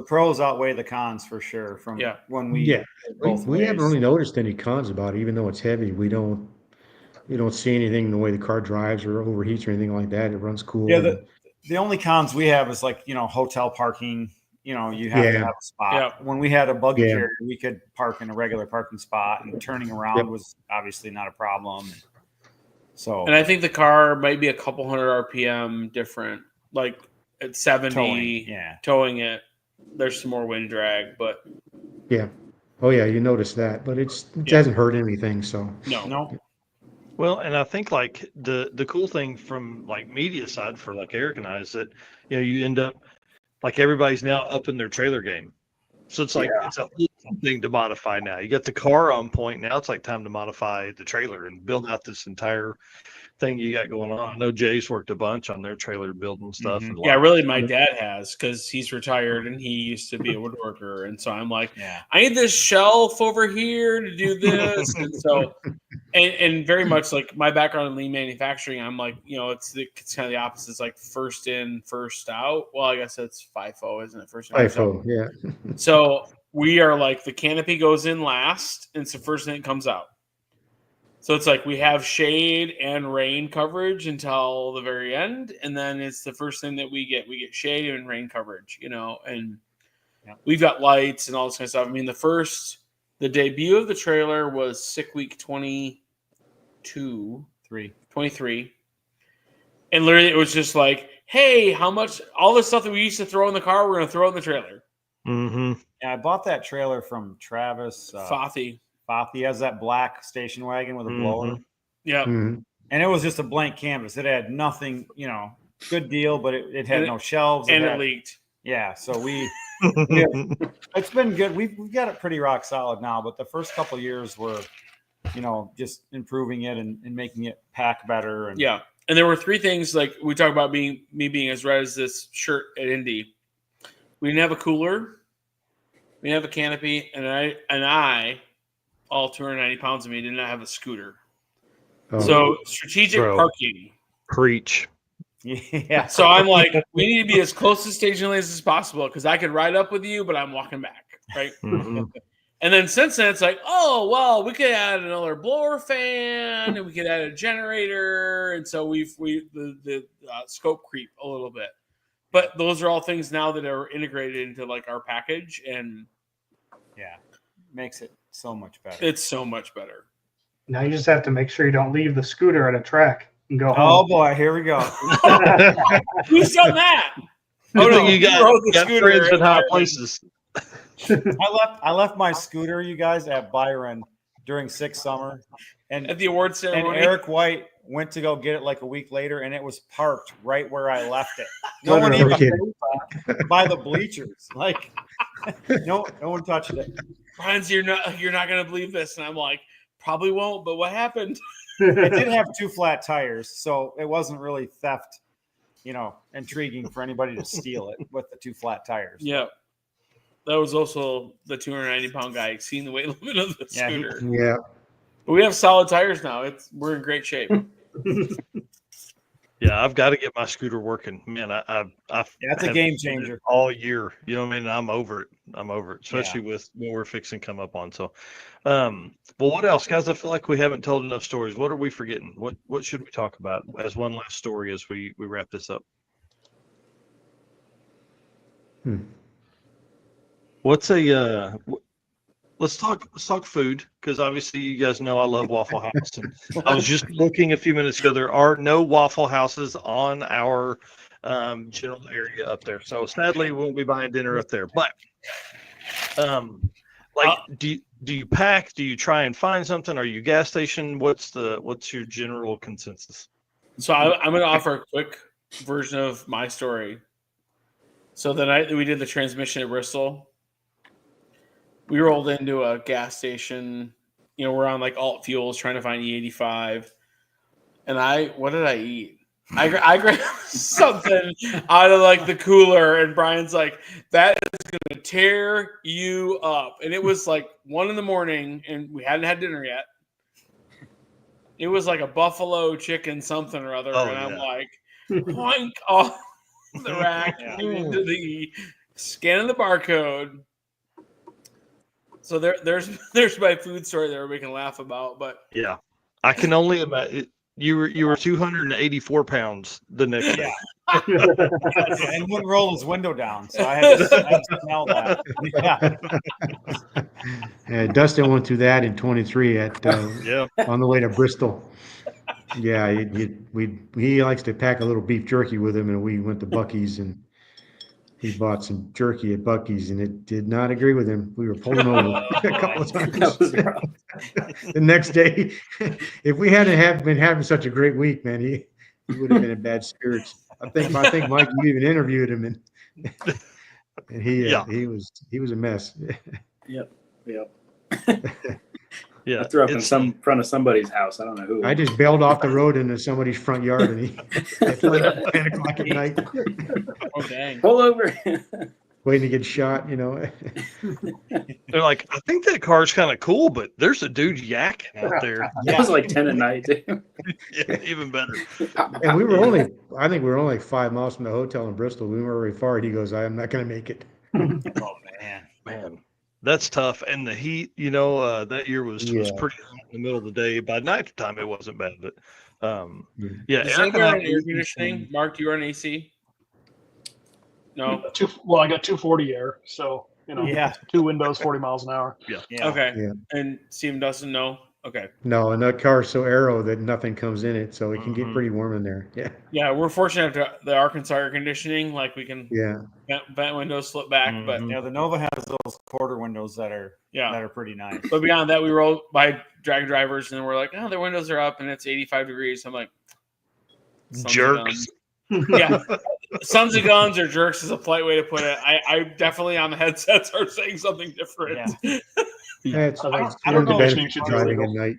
pros outweigh the cons for sure. From when we haven't really noticed any cons about it, even though it's heavy. We don't see anything in the way the car drives or overheats or anything like that. It runs cool. Yeah. The only cons we have is like, you know, hotel parking, you know, you have to have a spot. Yeah. When we had a buggy carrier, we could park in a regular parking spot, and turning around was obviously not a problem. And I think the car might be a couple hundred RPM different, like at 70, towing it. There's some more wind drag, but you notice that, but it hasn't hurt anything. So no. Well, and I think like the cool thing from like media side for like Eric and I is that, you know, you end up like everybody's now up in their trailer game. So it's like it's a something to modify now. You got the car on point. Now it's like time to modify the trailer and build out this entire thing you got going on. I know Jay's worked a bunch on their trailer building stuff. Mhm. And Yeah, really, my dad has, because he's retired and he used to be a woodworker, and so I'm like, I need this shelf over here to do this, and so, and very much like my background in lean manufacturing, I'm like, it's kind of the opposite. It's like first in, first out. Well, I guess that's FIFO, isn't it? First in, first out. FIFO, yeah. So we are like the canopy goes in last, and it's the first thing that comes out. So it's like we have shade and rain coverage until the very end, and then it's the first thing that we get. We get shade and rain coverage, and we've got lights and all this kind of stuff. I mean, the debut of the trailer was Sick Week 23. And literally it was just like, hey, how much, all the stuff that we used to throw in the car, we're going to throw in the trailer. Mm-hmm. Yeah, I bought that trailer from Travis Fathy. He has that black station wagon with a blower. Yeah. Mm-hmm. And it was just a blank canvas. It had nothing, good deal, but it had no shelves. And it leaked. Yeah. So it's been good. We've got it pretty rock solid now, but the first couple of years were, just improving it and making it pack better. And yeah. And there were three things, like we talk about me being as red as this shirt at Indy. We didn't have a cooler. We didn't have a canopy. And I all 290 pounds of me, did not have a scooter. Oh. So strategic parking. Preach. Yeah. So I'm like, we need to be as close to station lanes as possible, because I could ride up with you, but I'm walking back, right? Mm-hmm. And then since then, it's like, oh, well, we could add another blower fan, and we could add a generator, and so the scope creep a little bit. But those are all things now that are integrated into like our package, and makes it so much better. It's so much better. Now you just have to make sure you don't leave the scooter at a track and go home. Oh boy, here we go. Who's done that? You got friends in high places. I left my scooter, you guys, at Byron during Sixth Summer, and at the award ceremony. And Eric White went to go get it like a week later, and it was parked right where I left it. No one even by the bleachers. Like, no one touched it. Brian's, you're not gonna believe this, and I'm like, probably won't. But what happened? It did have two flat tires, so it wasn't really theft, intriguing for anybody to steal it with the two flat tires. Yeah. That was also the 290-pound guy exceeding the weight limit of the scooter. Yeah. But we have solid tires now. We're in great shape. Yeah, I've got to get my scooter working. Man, that's a game changer all year. You know what I mean? I'm over it, especially with what we're fixing to come up on. So, well, what else, guys? I feel like we haven't told enough stories. What are we forgetting? What should we talk about as one last story as we wrap this up? What's let's talk food, because obviously you guys know I love Waffle House. And I was just looking a few minutes ago. There are no Waffle Houses on our general area up there, so sadly we won't be buying dinner up there. But do you pack? Do you try and find something? Are you gas station? What's your general consensus? So I'm going to offer a quick version of my story. So the night that we did the transmission at Bristol, we rolled into a gas station. We're on like alt fuels trying to find E85. And what did I eat? I grabbed something out of like the cooler, and Brian's like, that is going to tear you up. And it was like 1 a.m, and we hadn't had dinner yet. It was like a buffalo chicken something or other. And I'm like, poink off the rack into the scanning the barcode. So there's my food story there we can laugh about, but yeah, I can only imagine you were 284 pounds the next day. And wouldn't roll his window down, so I had to smell that. Yeah. Dustin went through that in 23 at on the way to Bristol. Yeah, he likes to pack a little beef jerky with him, and we went to Buc-ee's and he bought some jerky at Buc-ee's, and it did not agree with him. We were pulling over a couple of times. The next day, if we hadn't been having such a great week, man, he would have been in bad spirits. I think Mike, you even interviewed him, and he was a mess. Yep. Yep. Yeah, I threw up in it's front of somebody's house. I don't know who. I just bailed off the road into somebody's front yard, and at 10 o'clock at night, Oh dang. Pull over. waiting to get shot. they're like, I think that car's kind of cool, but there's a dude yakking out there. It was like 10 at night. Too. Yeah, even better. And I think we were only like 5 miles from the hotel in Bristol. We weren't very far. And he goes, I'm not going to make it. Oh man. That's tough. And the heat, that year was pretty hot in the middle of the day. By night time, it wasn't bad, but yeah. Does anybody run air conditioning? Mark, do you run AC? No. I got 240 air, so 2 windows, 40 miles an hour. Yeah. Okay. Yeah. And Steve doesn't know. Okay. No, and that car's so aero that nothing comes in it, so it can get pretty warm in there. Yeah. Yeah, we're fortunate to the Arkansas air conditioning. Like we can vent windows slip back, but Yeah, the Nova has those quarter windows that are pretty nice. But beyond that, we rolled by drag drivers and we're like, oh, their windows are up and it's 85 degrees. I'm like, jerks. Yeah. Sons of guns or jerks is a polite way to put it. I definitely on the headsets are saying something different. Yeah. It's I don't know if driving at night.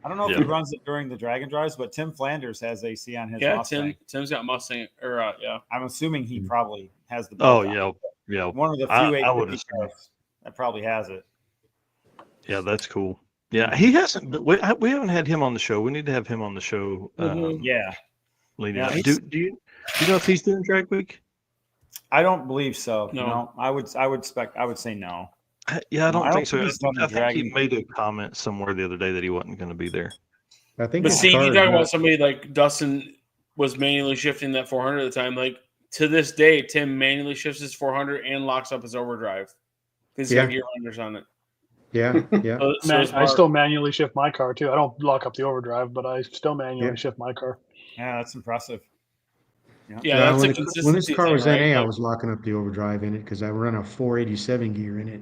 I don't know if he runs it during the drag and drives, but Tim Flanders has AC on his Mustang. Tim's got Mustang I'm assuming he probably has the yeah. One of the few 850 cars that probably has it. Yeah, that's cool. Yeah, he hasn't. We haven't had him on the show. We need to have him on the show. Leading up. Do you know if he's doing drag week? I don't believe so. No. I would say no. I don't think so. I think he dragging. made a comment somewhere the other day that he wasn't going to be there. I think. But Steve, you talk about somebody like Dustin was manually shifting that 400 at the time. Like to this day, Tim manually shifts his 400 and locks up his overdrive because he's got gear unders on it. Yeah. I still manually shift my car too. I don't lock up the overdrive, but I still manually shift my car. Yeah, that's impressive. Yeah, that's when this car was NA, I was locking up the overdrive in it because I run a 487 gear in it.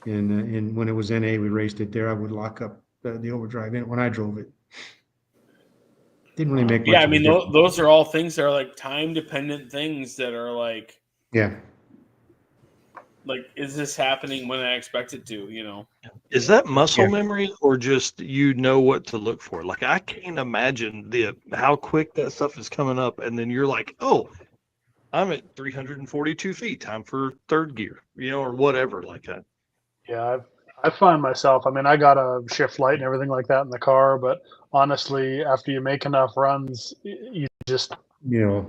And when it was NA, we raced it there. I would lock up the overdrive in it when I drove it. Didn't really make much I mean, those are all things that are like time dependent things that are like, like, is this happening when I expect it to? Is that muscle memory or just what to look for? Like, I can't imagine how quick that stuff is coming up, and then you're like, oh, I'm at 342 feet. Time for third gear, or whatever like that. Yeah, I find myself. I mean, I got a shift light and everything like that in the car, but honestly, after you make enough runs, you just you're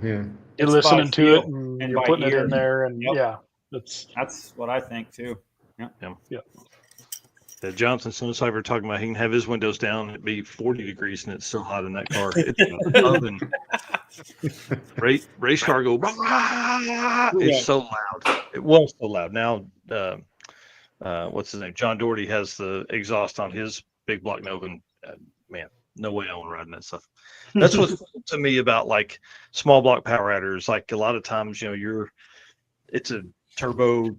listening to it and you're putting it in there, and that's what I think too. Yeah. Jonathan Snowcyber talking about he can have his windows down. It'd be 40 degrees and it's still hot in that car. It's an oven. Race car go. It's so loud. It was so loud. Now, what's his name? John Doherty has the exhaust on his big block Nova. And, man, no way I want to ride in that stuff. That's what's cool to me about like small block power adders. Like a lot of times, it's a turbo,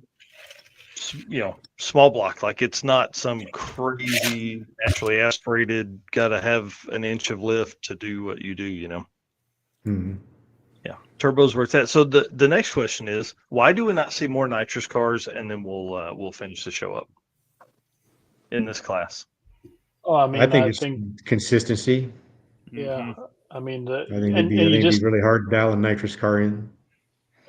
small block. Like it's not some crazy naturally aspirated, got to have an inch of lift to do what you do, Mm-hmm. Yeah, turbos worth that. So the next question is, why do we not see more nitrous cars? And then we'll finish the show up in this class. Oh, I mean, I think it's consistency. Yeah, I mean, I think it'd be really hard to dial a nitrous car in.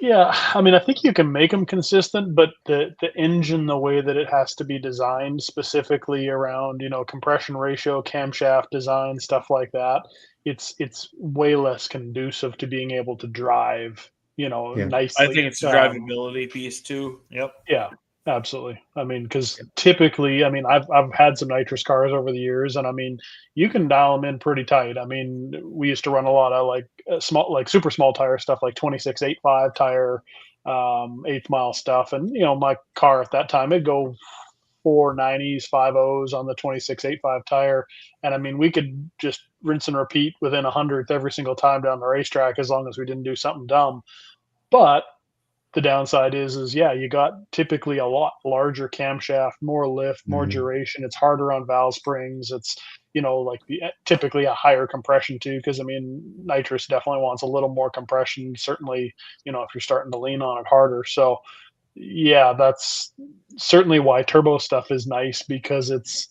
Yeah, I mean, I think you can make them consistent, but the engine, the way that it has to be designed, specifically around compression ratio, camshaft design, stuff like that, it's way less conducive to being able to drive, nicely. I think it's the drivability piece too. Yep. Yeah, absolutely. I mean, because typically, I've had some nitrous cars over the years, and I mean, you can dial them in pretty tight. I mean, we used to run a lot of super small tire stuff, like 26.85 tire, 8th mile stuff, and my car at that time it'd go 490s, 50s on the 26.85 tire, and I mean, we could just rinse and repeat within 100th every single time down the racetrack as long as we didn't do something dumb. But the downside is you got typically a lot larger camshaft, more lift, more duration. It's harder on valve springs. It's, typically a higher compression too, because I mean, nitrous definitely wants a little more compression. Certainly, if you're starting to lean on it harder. So yeah, that's certainly why turbo stuff is nice, because it's,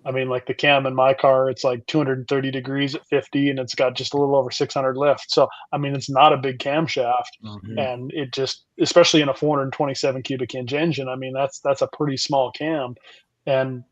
I mean, like the cam in my car, it's like 230 degrees at 50, and it's got just a little over 600 lift. So, I mean, it's not a big camshaft, and it just, especially in a 427 cubic inch engine, I mean, that's a pretty small cam. And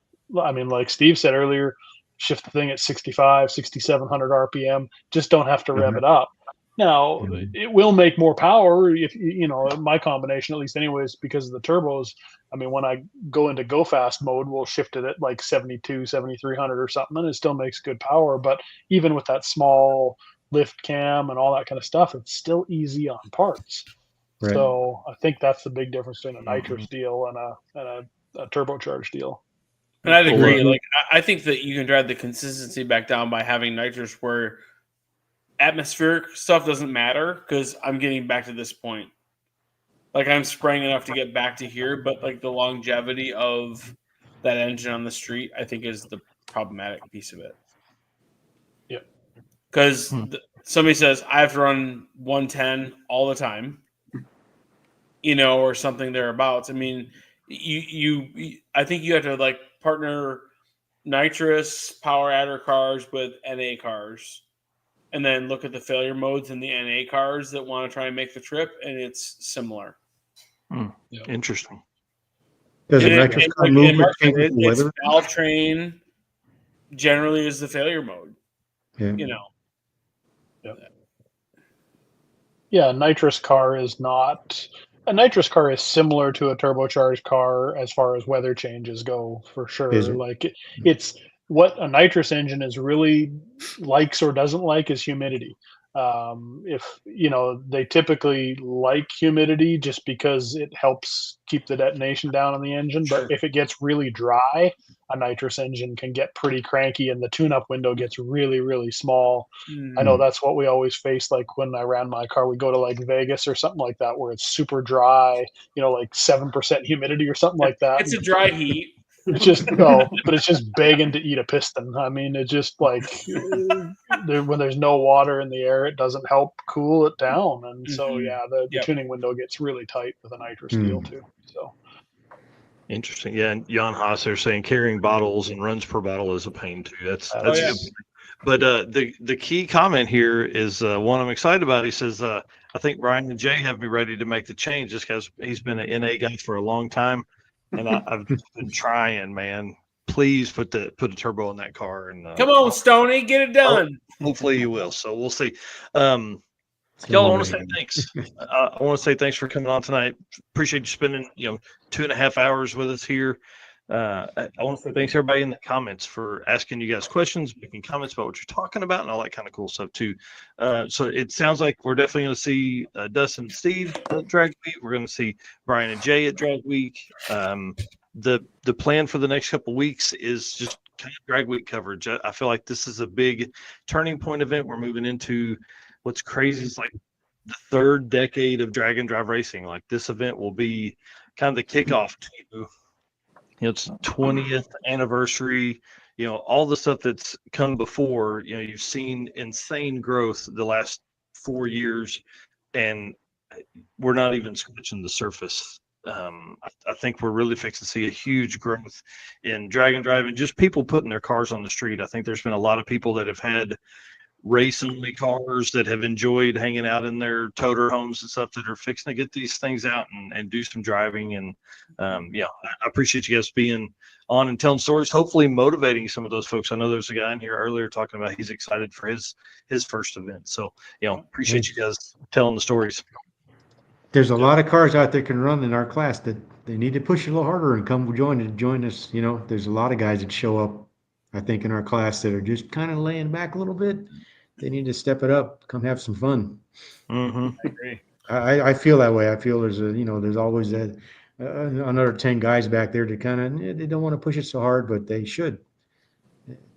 I mean, like Steve said earlier, shift the thing at 65, 6,700 RPM, just don't have to rev it up. Now, it will make more power if, you know, my combination, at least anyways, because of the turbos. I mean, when I go into go fast mode, we'll shift it at like 72, 7,300 or something, and it still makes good power. But even with that small lift cam and all that kind of stuff, it's still easy on parts. Right. So I think that's the big difference between a nitrous deal and a turbocharged deal. And I'd agree. Like, I think that you can drive the consistency back down by having nitrous, where atmospheric stuff doesn't matter, because I'm getting back to this point. Like, I'm spraying enough to get back to here, but like the longevity of that engine on the street, I think, is the problematic piece of it. Yep. Because somebody says I have to run 110 all the time, you know, or something thereabouts. I mean, I think you have to like partner nitrous power adder cars with NA cars, and then look at the failure modes in the NA cars that want to try and make the trip, and it's similar. Interesting. Does a nitrous car move with changing the weather? Valve train generally is the failure mode. Yeah. You know. Yeah, a nitrous car is similar to a turbocharged car as far as weather changes go, for sure. Is it? Like it's what a nitrous engine is really likes or doesn't like is humidity. If you know, they typically like humidity just because it helps keep the detonation down on the engine. But if it gets really dry, a nitrous engine can get pretty cranky, and the tune-up window gets really, really small. I know that's what we always face. Like when I ran my car, we go to like Vegas or something like that, where it's super dry, you know, like 7% humidity or something like that. It's a dry heat. It's just but it's just begging to eat a piston. I mean, it's just like when there's no water in the air, it doesn't help cool it down, and so the tuning window gets really tight with a nitrous deal too. So interesting. Yeah, and Jan Haas are saying carrying bottles and runs per bottle is a pain too. That's good. But the key comment here is one I'm excited about. He says, I think Brian and Jay have me ready to make the change, just because he's been an NA guy for a long time. And I've been trying, man. Please put a turbo in that car. And come on, Stoney, get it done. Hopefully you will. So we'll see. Y'all, I want to say thanks. I want to say thanks for coming on tonight. Appreciate you spending 2.5 hours with us here. I want to say thanks everybody in the comments for asking you guys questions, making comments about what you're talking about, and all that kind of cool stuff too. So it sounds like we're definitely going to see Dustin and Steve at Drag Week. We're going to see Brian and Jay at Drag Week. The plan for the next couple of weeks is just kind of Drag Week coverage. I feel like this is a big turning point event. We're moving into what's crazy is like the third decade of drag and drive racing. Like, this event will be kind of the kickoff to it's 20th anniversary, all the stuff that's come before. You've seen insane growth the last 4 years, and we're not even scratching the surface. I think we're really fixing to see a huge growth in drag and drive and just people putting their cars on the street. I think there's been a lot of people that have had race-only cars that have enjoyed hanging out in their toter homes and stuff that are fixing to get these things out and do some driving. And I appreciate you guys being on and telling stories, hopefully motivating some of those folks. I know there's a guy in here earlier talking about he's excited for his first event. So, appreciate you guys telling the stories. There's a lot of cars out there can run in our class that they need to push a little harder and come join us. There's a lot of guys that show up, I think, in our class that are just kind of laying back a little bit. They need to step it up, come have some fun. I agree. I feel that way. I feel there's always that another 10 guys back there to kind of, they don't want to push it so hard, but they should.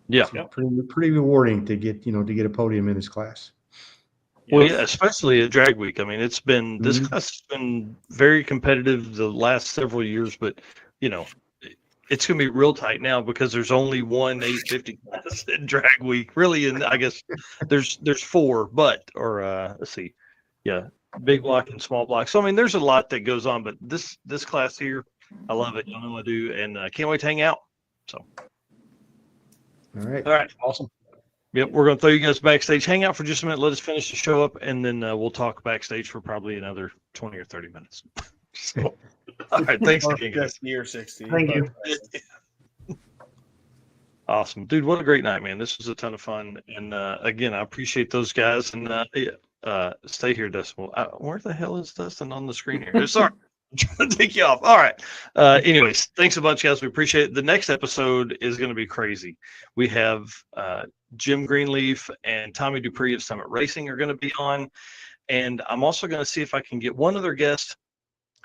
Yeah. It's pretty rewarding to get a podium in this class. Well, yeah, especially at Drag Week. I mean, it's been this class has been very competitive the last several years, but it's going to be real tight now because there's only one 850 class at Drag Week. Really, and I guess there's 4, let's see. Yeah, big block and small block. So I mean, there's a lot that goes on, but this class here, I love it. Y'all know I do, and can't wait to hang out. So, All right. all right, Awesome. yep, we're gonna throw you guys backstage. Hang out for just a minute. Let us finish the show up, and then we'll talk backstage for probably another 20 or 30 minutes. So, all right, thanks Or again, guys. 50 or 60. Thank but- you. Awesome, dude. What a great night, man. This was a ton of fun. And again, I appreciate those guys. And stay here, Dustin. Where the hell is Dustin on the screen here? Sorry, I'm trying to take you off. All right. Anyways, thanks a bunch, guys. We appreciate it. The next episode is going to be crazy. We have Jim Greenleaf and Tommy Dupree of Summit Racing are going to be on. And I'm also going to see if I can get one other guest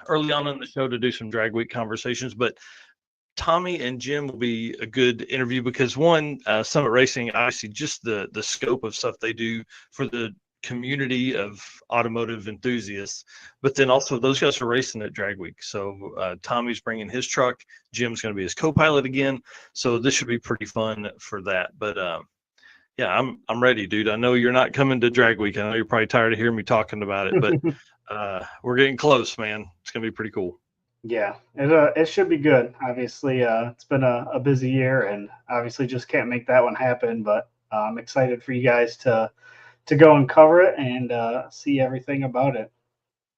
early on in the show to do some drag week conversations. But Tommy and Jim will be a good interview because one, Summit Racing, obviously just the scope of stuff they do for the community of automotive enthusiasts, but then also those guys are racing at Drag Week. So Tommy's bringing his truck. Jim's going to be his co-pilot again. So this should be pretty fun for that. But yeah, I'm ready, dude. I know you're not coming to Drag Week. I know you're probably tired of hearing me talking about it, but we're getting close, man. It's going to be pretty cool. Yeah, it should be good. Obviously, it's been a busy year, and obviously just can't make that one happen. But I'm excited for you guys to go and cover it and see everything about it.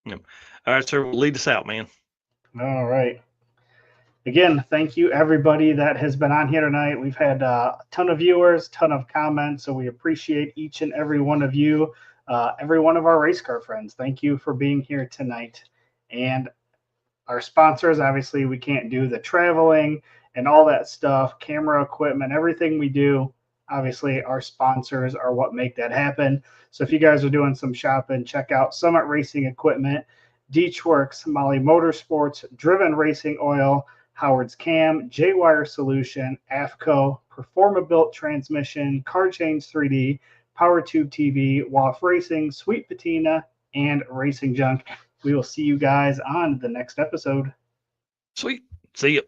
Yep. All right, sir. Well, lead us out, man. All right. Again, thank you everybody that has been on here tonight. We've had a ton of viewers, ton of comments, so we appreciate each and every one of you, every one of our race car friends. Thank you for being here tonight. And our sponsors, obviously, we can't do the traveling and all that stuff, camera equipment, everything we do. Obviously, our sponsors are what make that happen. So if you guys are doing some shopping, check out Summit Racing Equipment, Deechworks, Molly Motorsports, Driven Racing Oil, Howard's Cam, J-Wire Solution, AFCO, Performa-Built Transmission, Car Change 3D, Power Tube TV, WAF Racing, Sweet Patina, and Racing Junk. We will see you guys on the next episode. Sweet. See you.